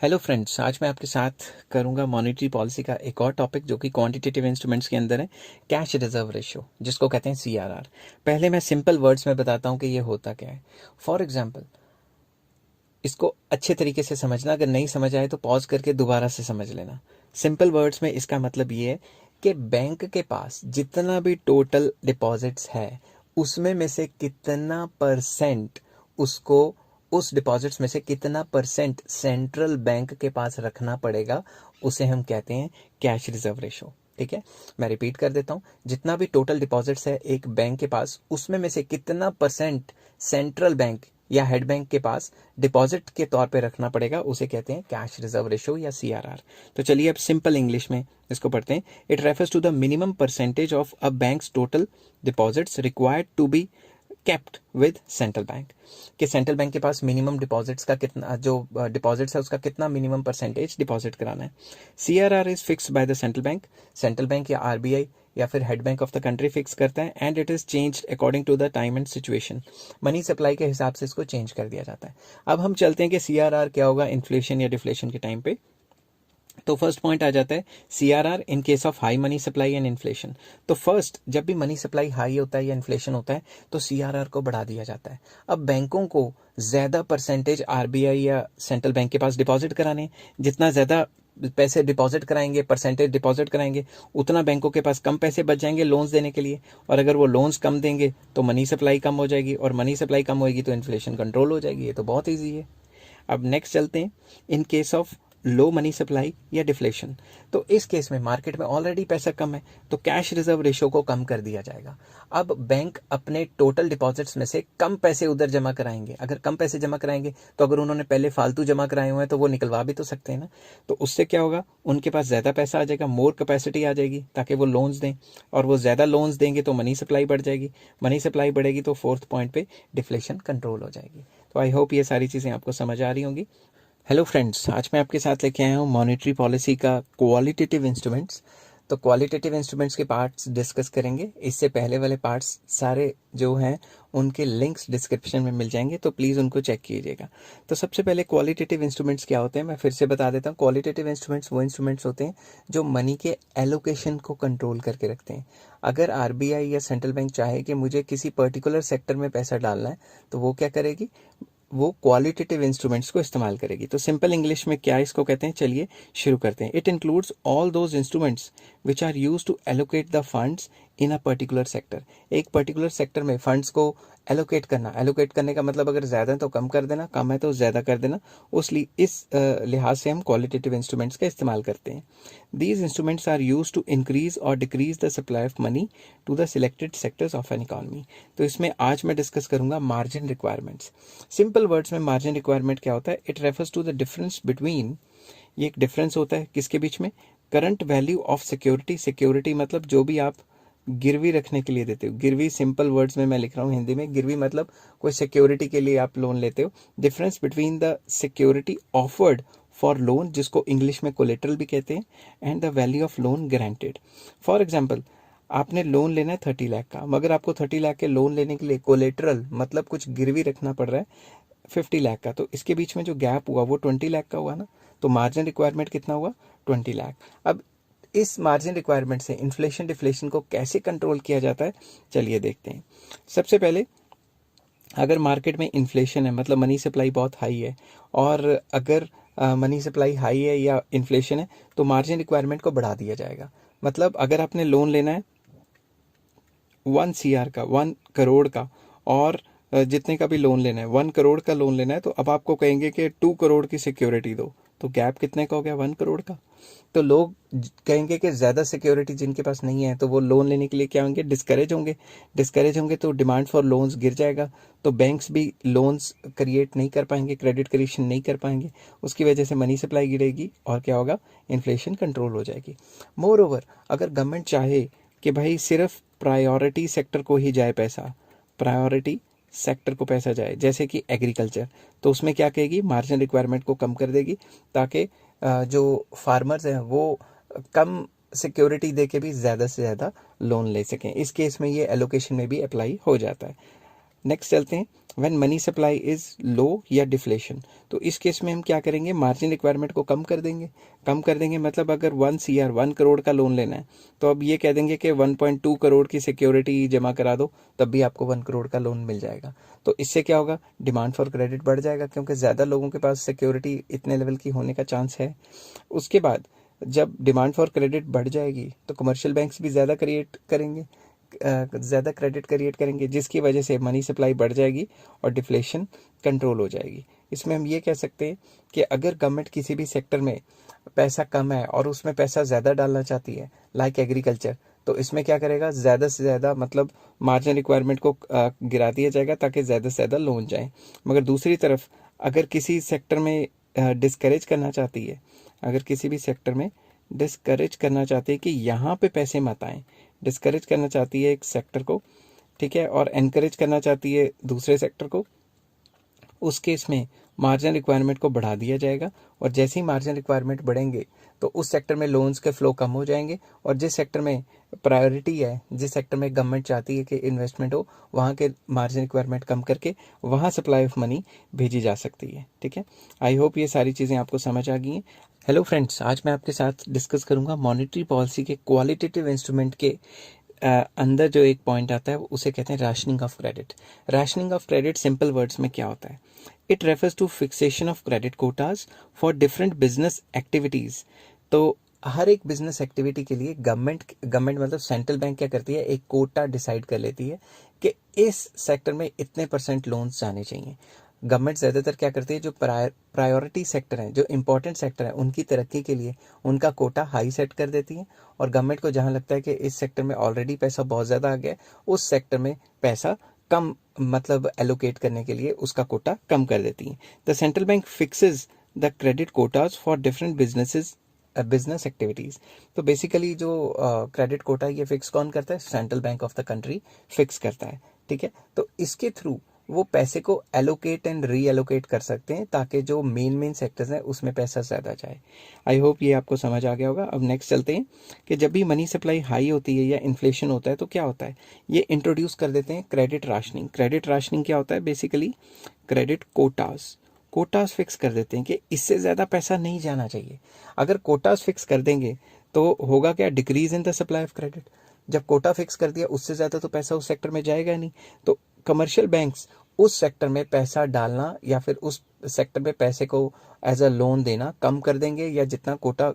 हेलो फ्रेंड्स, आज मैं आपके साथ करूंगा मॉनेटरी पॉलिसी का एक और टॉपिक जो कि क्वांटिटेटिव इंस्ट्रूमेंट्स के अंदर है, कैश रिजर्व रेशियो, जिसको कहते हैं सीआरआर। पहले मैं सिंपल वर्ड्स में बताता हूं कि ये होता क्या है। फॉर एग्जांपल, इसको अच्छे तरीके से समझना, अगर नहीं समझ आए तो पॉज करके दोबारा से समझ लेना। सिंपल वर्ड्स में इसका मतलब ये है कि बैंक के पास जितना भी टोटल डिपॉजिट्स है उसमें में से कितना परसेंट उसको, उस डिपॉजिट्स में से कितना परसेंट सेंट्रल बैंक के पास रखना पड़ेगा, उसे हम कहते हैं कैश रिजर्व रेशो। ठीक है, मैं रिपीट कर देता हूं, जितना भी टोटल डिपॉजिट्स है एक बैंक के पास उसमें में से कितना परसेंट सेंट्रल बैंक या हेड बैंक के पास डिपॉजिट के तौर पे रखना पड़ेगा, उसे कहते हैं कैश रिजर्व रेशो या सीआरआर। तो चलिए अब सिंपल इंग्लिश में इसको पढ़ते हैं। It refers to the minimum percentage of a bank's total deposits required to be kept with central bank, कि सेंट्रल बैंक के पास मिनिमम डिपॉजिट्स का कितना, जो डिपॉजिट्स है उसका कितना मिनिमम परसेंटेज डिपॉजिट कराना है। CRR is fixed by the central bank या आरबीआई या फिर head bank of the country fix करता है, and it is changed according to the time and situation. Money supply के हिसाब से इसको चेंज कर दिया जाता है। अब हम चलते हैं कि सीआरआर क्या होगा इन्फ्लेशन या डिफ्लेशन के टाइम पे। तो फर्स्ट पॉइंट आ जाता है CRR in case of high money supply and inflation. तो फर्स्ट, जब भी मनी सप्लाई हाई होता है या इन्फ्लेशन होता है तो सीआरआर को बढ़ा दिया जाता है। अब बैंकों को ज्यादा परसेंटेज आरबीआई या सेंट्रल बैंक के पास डिपॉजिट कराने, जितना ज्यादा पैसे डिपॉजिट कराएंगे, परसेंटेज डिपॉजिट कराएंगे, उतना बैंकों के पास कम पैसे बच जाएंगे लोन्स देने के लिए, और अगर वो लोन्स कम देंगे तो मनी सप्लाई कम हो जाएगी, और मनी सप्लाई कम होगी तो इन्फ्लेशन कंट्रोल हो जाएगी। ये तो बहुत ईजी है। अब नेक्स्ट चलते हैं, in case of low money supply या डिफ्लेशन। तो इस केस में मार्केट में ऑलरेडी पैसा कम है तो कैश रिजर्व रेशो को कम कर दिया जाएगा। अब बैंक अपने टोटल डिपॉजिट्स में से कम पैसे उधर जमा कराएंगे। अगर कम पैसे जमा कराएंगे तो अगर उन्होंने पहले फालतू जमा कराए हुए हैं तो वो निकलवा भी तो सकते हैं ना। तो उससे क्या होगा, उनके पास ज़्यादा पैसा आ जाएगा, मोर कैपेसिटी आ जाएगी ताकि वो लोन्स दें, और वो ज़्यादा लोन्स देंगे तो मनी सप्लाई बढ़ जाएगी, मनी सप्लाई बढ़ेगी तो फोर्थ पॉइंट पे डिफ्लेशन कंट्रोल हो जाएगी। तो आई होप ये सारी चीज़ें आपको समझ आ रही होंगी। हेलो फ्रेंड्स, आज मैं आपके साथ लेके आया हूँ मॉनेटरी पॉलिसी का क्वालिटेटिव इंस्ट्रूमेंट्स। तो क्वालिटेटिव इंस्ट्रूमेंट्स के पार्ट्स डिस्कस करेंगे। इससे पहले वाले पार्ट्स सारे जो हैं उनके लिंक्स डिस्क्रिप्शन में मिल जाएंगे, तो प्लीज़ उनको चेक कीजिएगा। तो सबसे पहले क्वालिटेटिव इंस्ट्रूमेंट्स क्या होते हैं मैं फिर से बता देता हूँ। क्वालिटेटिव इंस्ट्रूमेंट्स वो इंस्ट्रूमेंट्स होते हैं जो मनी के एलोकेशन को कंट्रोल करके रखते हैं। अगर आरबीआई या सेंट्रल बैंक चाहे कि मुझे किसी पर्टिकुलर सेक्टर में पैसा डालना है तो वो क्या करेगी, वो क्वालिटेटिव इंस्ट्रूमेंट्स को इस्तेमाल करेगी। तो सिंपल इंग्लिश में क्या इसको कहते हैं, चलिए शुरू करते हैं। It includes all those instruments which are use to allocate the funds in a particular sector. एक पर्टिकुलर सेक्टर में फंड्स को एलोकेट करना, एलोकेट करने का मतलब अगर ज़्यादा है तो कम कर देना, कम है तो ज़्यादा कर देना। इस लिहाज से हम क्वालिटेटिव इंस्ट्रूमेंट्स का इस्तेमाल करते हैं। These instruments are use to increase और decrease the supply of money to the selected sectors of an economy. तो इसमें आज मैं डिस्कस करूंगा मार्जिन रिक्वायरमेंट्स। सिंपल वर्ड्स में मार्जिन रिक्वायरमेंट क्या होता है, it refers to the difference between, ये एक डिफरेंस होता है किसके बीच में, current value of security. Security मतलब जो भी आप गिरवी रखने के लिए देते हो, गिरवी सिंपल वर्ड्स में मैं लिख रहा हूँ हिंदी में, गिरवी मतलब कोई सिक्योरिटी के लिए आप लोन लेते हो। Difference between the security offered for loan, जिसको इंग्लिश में कोलेटरल भी कहते हैं, and the value of loan guaranteed. For example, आपने लोन लेना है 30 लाख का, मगर आपको 30 लाख के लोन लेने के लिए कोलेटरल मतलब कुछ गिरवी रखना पड़ रहा है 50 लाख का, तो इसके बीच में जो गैप हुआ वो 20 लाख का हुआ ना। तो मार्जिन रिक्वायरमेंट कितना हुआ, 20 लाख। अब इस मार्जिन रिक्वायरमेंट से इन्फ्लेशन डिफ्लेशन को कैसे कंट्रोल किया जाता है, चलिए देखते हैं। सबसे पहले, अगर मार्केट में इन्फ्लेशन है मतलब मनी सप्लाई बहुत हाई है, और अगर मनी सप्लाई हाई है या इन्फ्लेशन है तो मार्जिन रिक्वायरमेंट को बढ़ा दिया जाएगा। मतलब अगर आपने लोन लेना है 1 CR का, 1 करोड़ का, और जितने का भी लोन लेना है, 1 करोड़ का लोन लेना है, तो अब आपको कहेंगे कि 2 करोड़ की सिक्योरिटी दो, तो गैप कितने का हो गया, 1 करोड़ का। तो लोग कहेंगे कि ज़्यादा सिक्योरिटी जिनके पास नहीं है तो वो लोन लेने के लिए क्या होंगे, डिस्करेज होंगे, तो डिमांड फॉर लोन्स गिर जाएगा, तो बैंक्स भी लोन्स क्रिएट नहीं कर पाएंगे, क्रेडिट क्रिएशन नहीं कर पाएंगे, उसकी वजह से मनी सप्लाई गिरेगी और क्या होगा, इन्फ्लेशन कंट्रोल हो जाएगी। मोर ओवर, अगर गवर्नमेंट चाहे कि भाई सिर्फ प्रायोरिटी सेक्टर को ही जाए पैसा, प्रायोरिटी सेक्टर को पैसा जाए, जैसे कि एग्रीकल्चर, तो उसमें क्या कहेगी, मार्जिन रिक्वायरमेंट को कम कर देगी, ताकि जो फार्मर्स हैं वो कम सिक्योरिटी दे के भी ज़्यादा से ज़्यादा लोन ले सकें। इस केस में ये एलोकेशन में भी अप्लाई हो जाता है। नेक्स्ट चलते हैं, when money supply is low या डिफ्लेशन, तो इस केस में हम क्या करेंगे, मार्जिन रिक्वायरमेंट को कम कर देंगे। मतलब अगर 1 करोड़ का लोन लेना है तो अब ये कह देंगे कि 1.2 करोड़ की सिक्योरिटी जमा करा दो, तब भी आपको 1 करोड़ का लोन मिल जाएगा। तो इससे क्या होगा, डिमांड फॉर क्रेडिट बढ़ जाएगा, क्योंकि ज़्यादा लोगों के पास सिक्योरिटी इतने लेवल की होने का चांस है। उसके बाद जब डिमांड फॉर क्रेडिट बढ़ जाएगी तो कमर्शियल बैंक्स भी ज़्यादा क्रेडिट क्रिएट करेंगे, जिसकी वजह से मनी सप्लाई बढ़ जाएगी और डिफ्लेशन कंट्रोल हो जाएगी। इसमें हम ये कह सकते हैं कि अगर गवर्नमेंट किसी भी सेक्टर में पैसा कम है और उसमें पैसा ज़्यादा डालना चाहती है, लाइक एग्रीकल्चर, तो इसमें क्या करेगा, ज़्यादा से ज़्यादा मतलब मार्जिन रिक्वायरमेंट को गिरा दिया जाएगा ताकि ज़्यादा से ज़्यादा लोन जाए। मगर दूसरी तरफ अगर किसी सेक्टर में डिस्करेज करना चाहती है, अगर किसी भी सेक्टर में डिस्करेज करना चाहती है कि यहाँ पे पैसे मत आएँ, डिस्करेज करना चाहती है एक सेक्टर को, ठीक है, और एनकरेज करना चाहती है दूसरे सेक्टर को, उस केस में मार्जिन रिक्वायरमेंट को बढ़ा दिया जाएगा, और जैसे ही मार्जिन रिक्वायरमेंट बढ़ेंगे तो उस सेक्टर में लोन्स के फ्लो कम हो जाएंगे, और जिस सेक्टर में प्रायोरिटी है, जिस सेक्टर में गवर्नमेंट चाहती है कि इन्वेस्टमेंट हो, वहाँ के मार्जिन रिक्वायरमेंट कम करके वहाँ सप्लाई ऑफ मनी भेजी जा सकती है। ठीक है, आई होप ये सारी चीज़ें आपको समझ आ गई हैं। हेलो फ्रेंड्स, आज मैं आपके साथ डिस्कस करूंगा मॉनेटरी पॉलिसी के क्वालिटेटिव इंस्ट्रूमेंट के अंदर जो एक पॉइंट आता है उसे कहते हैं rationing of credit. Rationing of credit simple words में क्या होता है, it refers two fixation of credit Kota's for different business activities. तो हर एक बिजनेस एक्टिविटी के लिए गवर्नमेंट मतलब सेंट्रल बैंक क्या करती है, एक कोटा डिसाइड कर लेती है कि इस सेक्टर में इतने % लोन्स जाने चाहिए। गवर्नमेंट ज़्यादातर क्या करती है, जो प्रायोरिटी सेक्टर हैं, जो इंपॉर्टेंट सेक्टर हैं, उनकी तरक्की के लिए उनका कोटा हाई सेट कर देती है, और गवर्नमेंट को जहां लगता है कि इस सेक्टर में ऑलरेडी पैसा बहुत ज़्यादा आ गया है, उस सेक्टर में पैसा कम मतलब एलोकेट करने के लिए उसका कोटा कम कर देती है। The central bank fixes the credit Kota's for different business activities. तो बेसिकली जो क्रेडिट कोटा ये फिक्स कौन करता है, central bank of the country fix करता है। ठीक है, तो इसके थ्रू वो पैसे को एलोकेट एंड री एलोकेट कर सकते हैं, ताकि जो मेन सेक्टर्स हैं उसमें पैसा ज़्यादा जाए। आई होप ये आपको समझ आ गया होगा। अब नेक्स्ट चलते हैं कि जब भी मनी सप्लाई हाई होती है या इन्फ्लेशन होता है तो क्या होता है, ये इंट्रोड्यूस कर देते हैं क्रेडिट राशनिंग। क्रेडिट राशनिंग क्या होता है, बेसिकली क्रेडिट कोटास फिक्स कर देते हैं कि इससे ज़्यादा पैसा नहीं जाना चाहिए। अगर कोटास फिक्स कर देंगे तो होगा क्या, decrease in the supply of credit. जब कोटा फिक्स कर दिया, उससे ज़्यादा तो पैसा उस सेक्टर में जाएगा नहीं, तो कमर्शियल बैंक्स उस सेक्टर में पैसा डालना या फिर उस सेक्टर में पैसे को एज अ लोन देना कम कर देंगे, या जितना कोटा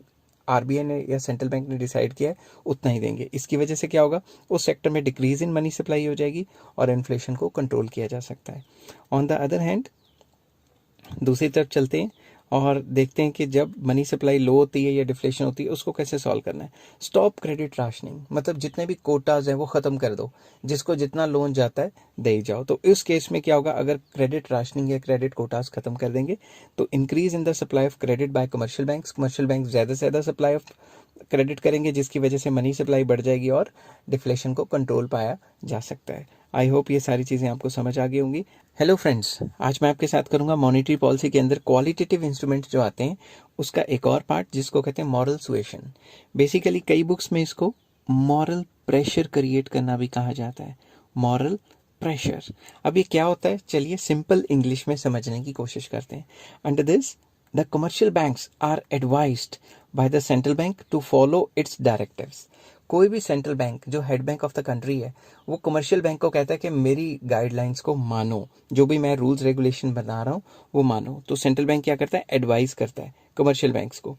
आरबीआई ने या सेंट्रल बैंक ने डिसाइड किया है उतना ही देंगे। इसकी वजह से क्या होगा, उस सेक्टर में डिक्रीज इन मनी सप्लाई हो जाएगी और इन्फ्लेशन को कंट्रोल किया जा सकता है। ऑन द अदर हैंड दूसरी तरफ चलते हैं और देखते हैं कि जब मनी सप्लाई लो होती है या डिफ्लेशन होती है उसको कैसे सॉल्व करना है। स्टॉप क्रेडिट राशनिंग, मतलब जितने भी कोटाज हैं वो ख़त्म कर दो, जिसको जितना लोन जाता है दे जाओ। तो इस केस में क्या होगा, अगर क्रेडिट राशनिंग या क्रेडिट कोटाज ख़त्म कर देंगे तो increase in the supply of credit by commercial bank ज़्यादा से ज़्यादा सप्लाई ऑफ क्रेडिट करेंगे, जिसकी वजह से मनी सप्लाई बढ़ जाएगी और डिफ्लेशन को कंट्रोल पाया जा सकता है। आई होप ये सारी चीज़ें आपको समझ आ गई होंगी। हेलो फ्रेंड्स, आज मैं आपके साथ करूंगा मॉनेटरी पॉलिसी के अंदर क्वालिटेटिव इंस्ट्रूमेंट जो आते हैं उसका एक और पार्ट, जिसको कहते हैं मॉरल सुएशन। बेसिकली कई बुक्स में इसको मॉरल प्रेशर क्रिएट करना भी कहा जाता है, मॉरल प्रेशर। अब ये क्या होता है, चलिए सिंपल इंग्लिश में समझने की कोशिश करते हैं। Under this the commercial banks are advised by the central bank to follow its directives. कोई भी सेंट्रल बैंक जो head bank of the country है वो कमर्शियल बैंक को कहता है कि मेरी गाइडलाइंस को मानो, जो भी मैं रूल्स रेगुलेशन बना रहा हूँ वो मानो। तो सेंट्रल बैंक क्या करता है, एडवाइस करता है कमर्शियल बैंक्स को।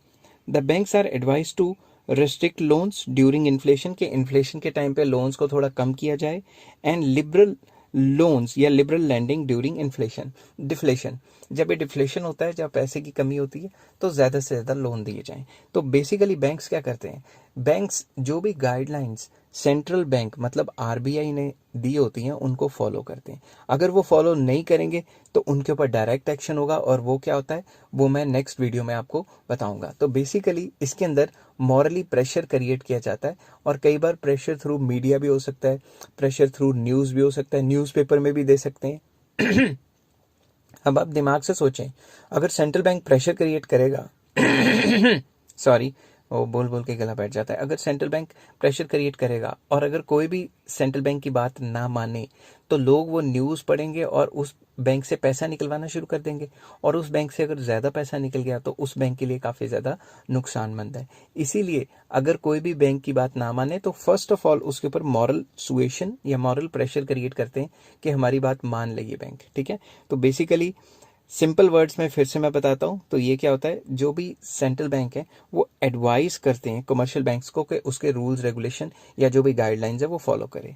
The banks are advise to restrict loans during inflation, के इन्फ्लेशन के टाइम पे लोन्स को थोड़ा कम किया जाए, एंड लोन्स या liberal lending during inflation, deflation, जब ये डिफ्लेशन होता है, जब पैसे की कमी होती है, तो ज़्यादा से ज़्यादा लोन दिए जाएं। तो बेसिकली बैंक्स क्या करते हैं, बैंक्स जो भी गाइडलाइंस सेंट्रल बैंक मतलब आरबीआई ने दी होती हैं उनको फॉलो करते हैं। अगर वो फॉलो नहीं करेंगे तो उनके ऊपर डायरेक्ट एक्शन होगा, और वो क्या होता है वो मैं नेक्स्ट वीडियो में आपको बताऊंगा। तो बेसिकली इसके अंदर मॉरली प्रेशर क्रिएट किया जाता है, और कई बार प्रेशर थ्रू मीडिया भी हो सकता है, प्रेशर थ्रू न्यूज़ भी हो सकता है, न्यूज़पेपर में भी दे सकते हैं। अब आप दिमाग से सोचें, अगर सेंट्रल बैंक प्रेशर क्रिएट करेगा सॉरी, वो बोल बोल के गला बैठ जाता है। अगर सेंट्रल बैंक प्रेशर क्रिएट करेगा और अगर कोई भी सेंट्रल बैंक की बात ना माने, तो लोग वो न्यूज़ पढ़ेंगे और उस बैंक से पैसा निकलवाना शुरू कर देंगे, और उस बैंक से अगर ज़्यादा पैसा निकल गया तो उस बैंक के लिए काफ़ी ज़्यादा नुकसानमंद है। इसीलिए अगर कोई भी बैंक की बात ना माने तो फर्स्ट ऑफ ऑल उसके ऊपर मॉरल सुएशन या मॉरल प्रेशर क्रिएट करते हैं कि हमारी बात मान ले ये बैंक, ठीक है। तो बेसिकली सिंपल वर्ड्स में फिर से मैं बताता हूँ, तो ये क्या होता है, जो भी सेंट्रल बैंक है वो एडवाइस करते हैं कमर्शियल बैंक्स को कि उसके रूल्स रेगुलेशन या जो भी गाइडलाइंस है वो फॉलो करें।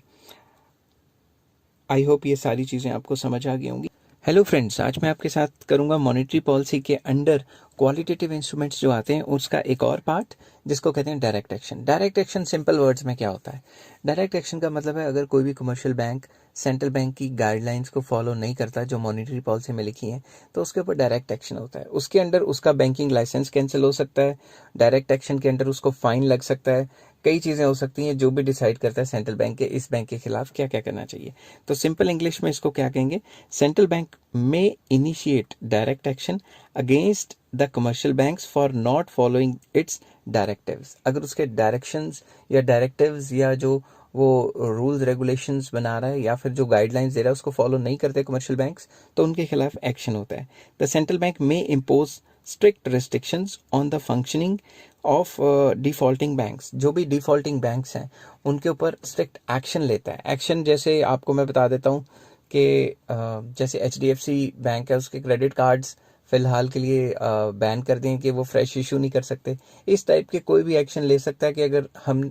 आई होप ये सारी चीज़ें आपको समझ आ गई होंगी। हेलो फ्रेंड्स, आज मैं आपके साथ करूंगा मॉनेटरी पॉलिसी के अंडर क्वालिटेटिव इंस्ट्रूमेंट्स जो आते हैं उसका एक और पार्ट, जिसको कहते हैं direct action. Direct action simple words में क्या होता है, डायरेक्ट एक्शन का मतलब है अगर कोई भी कमर्शियल बैंक सेंट्रल बैंक की गाइडलाइंस को फॉलो नहीं करता जो मॉनेटरी पॉलिसी में लिखी है, तो उसके ऊपर डायरेक्ट एक्शन होता है। उसके अंडर उसका बैंकिंग लाइसेंस कैंसिल हो सकता है, डायरेक्ट एक्शन के अंडर उसको फाइन लग सकता है, कई चीज़ें हो सकती हैं जो भी डिसाइड करता है सेंट्रल बैंक के इस बैंक के खिलाफ क्या क्या करना चाहिए। तो सिंपल इंग्लिश में इसको क्या कहेंगे, सेंट्रल बैंक में initiate direct action against the commercial banks for not following it's directives. अगर उसके डायरेक्शंस या डायरेक्टिव्स या जो वो रूल्स रेगुलेशंस बना रहा है या फिर जो गाइडलाइंस दे रहा है उसको फॉलो नहीं करते कमर्शियल बैंक्स, तो उनके खिलाफ एक्शन होता है। द सेंट्रल बैंक में impose strict restrictions on the functioning of defaulting banks. जो भी डिफॉल्टिंग बैंक्स हैं उनके ऊपर स्ट्रिक्ट एक्शन लेता है। एक्शन जैसे आपको मैं बता देता हूँ कि जैसे HDFC बैंक है, उसके क्रेडिट कार्ड्स फिलहाल के लिए बैन कर दें कि वो फ्रेश इशू नहीं कर सकते। इस टाइप के कोई भी एक्शन ले सकता है कि अगर हम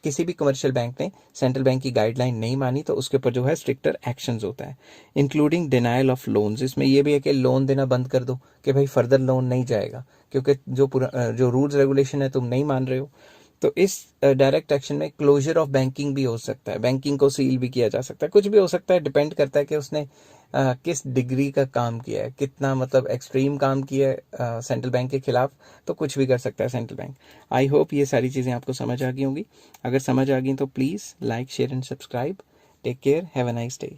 किसी भी कमर्शियल बैंक ने सेंट्रल बैंक की गाइडलाइन नहीं मानी तो उसके ऊपर जो है स्ट्रिक्टर एक्शंस होता है, इंक्लूडिंग डिनायल ऑफ लोन्स। इसमें यह भी है कि लोन देना बंद कर दो कि भाई फर्दर लोन नहीं जाएगा क्योंकि जो रूल्स रेगुलेशन है तुम नहीं मान रहे हो। तो इस डायरेक्ट एक्शन में क्लोजर ऑफ बैंकिंग भी हो सकता है, बैंकिंग को सील भी किया जा सकता है, कुछ भी हो सकता है, डिपेंड करता है कि उसने किस डिग्री का काम किया है, कितना मतलब एक्सट्रीम काम किया है सेंट्रल बैंक के खिलाफ, तो कुछ भी कर सकता है सेंट्रल बैंक। आई होप ये सारी चीज़ें आपको समझ आ गई होंगी। अगर समझ आ गई तो please like share and subscribe. Take care, have a nice day.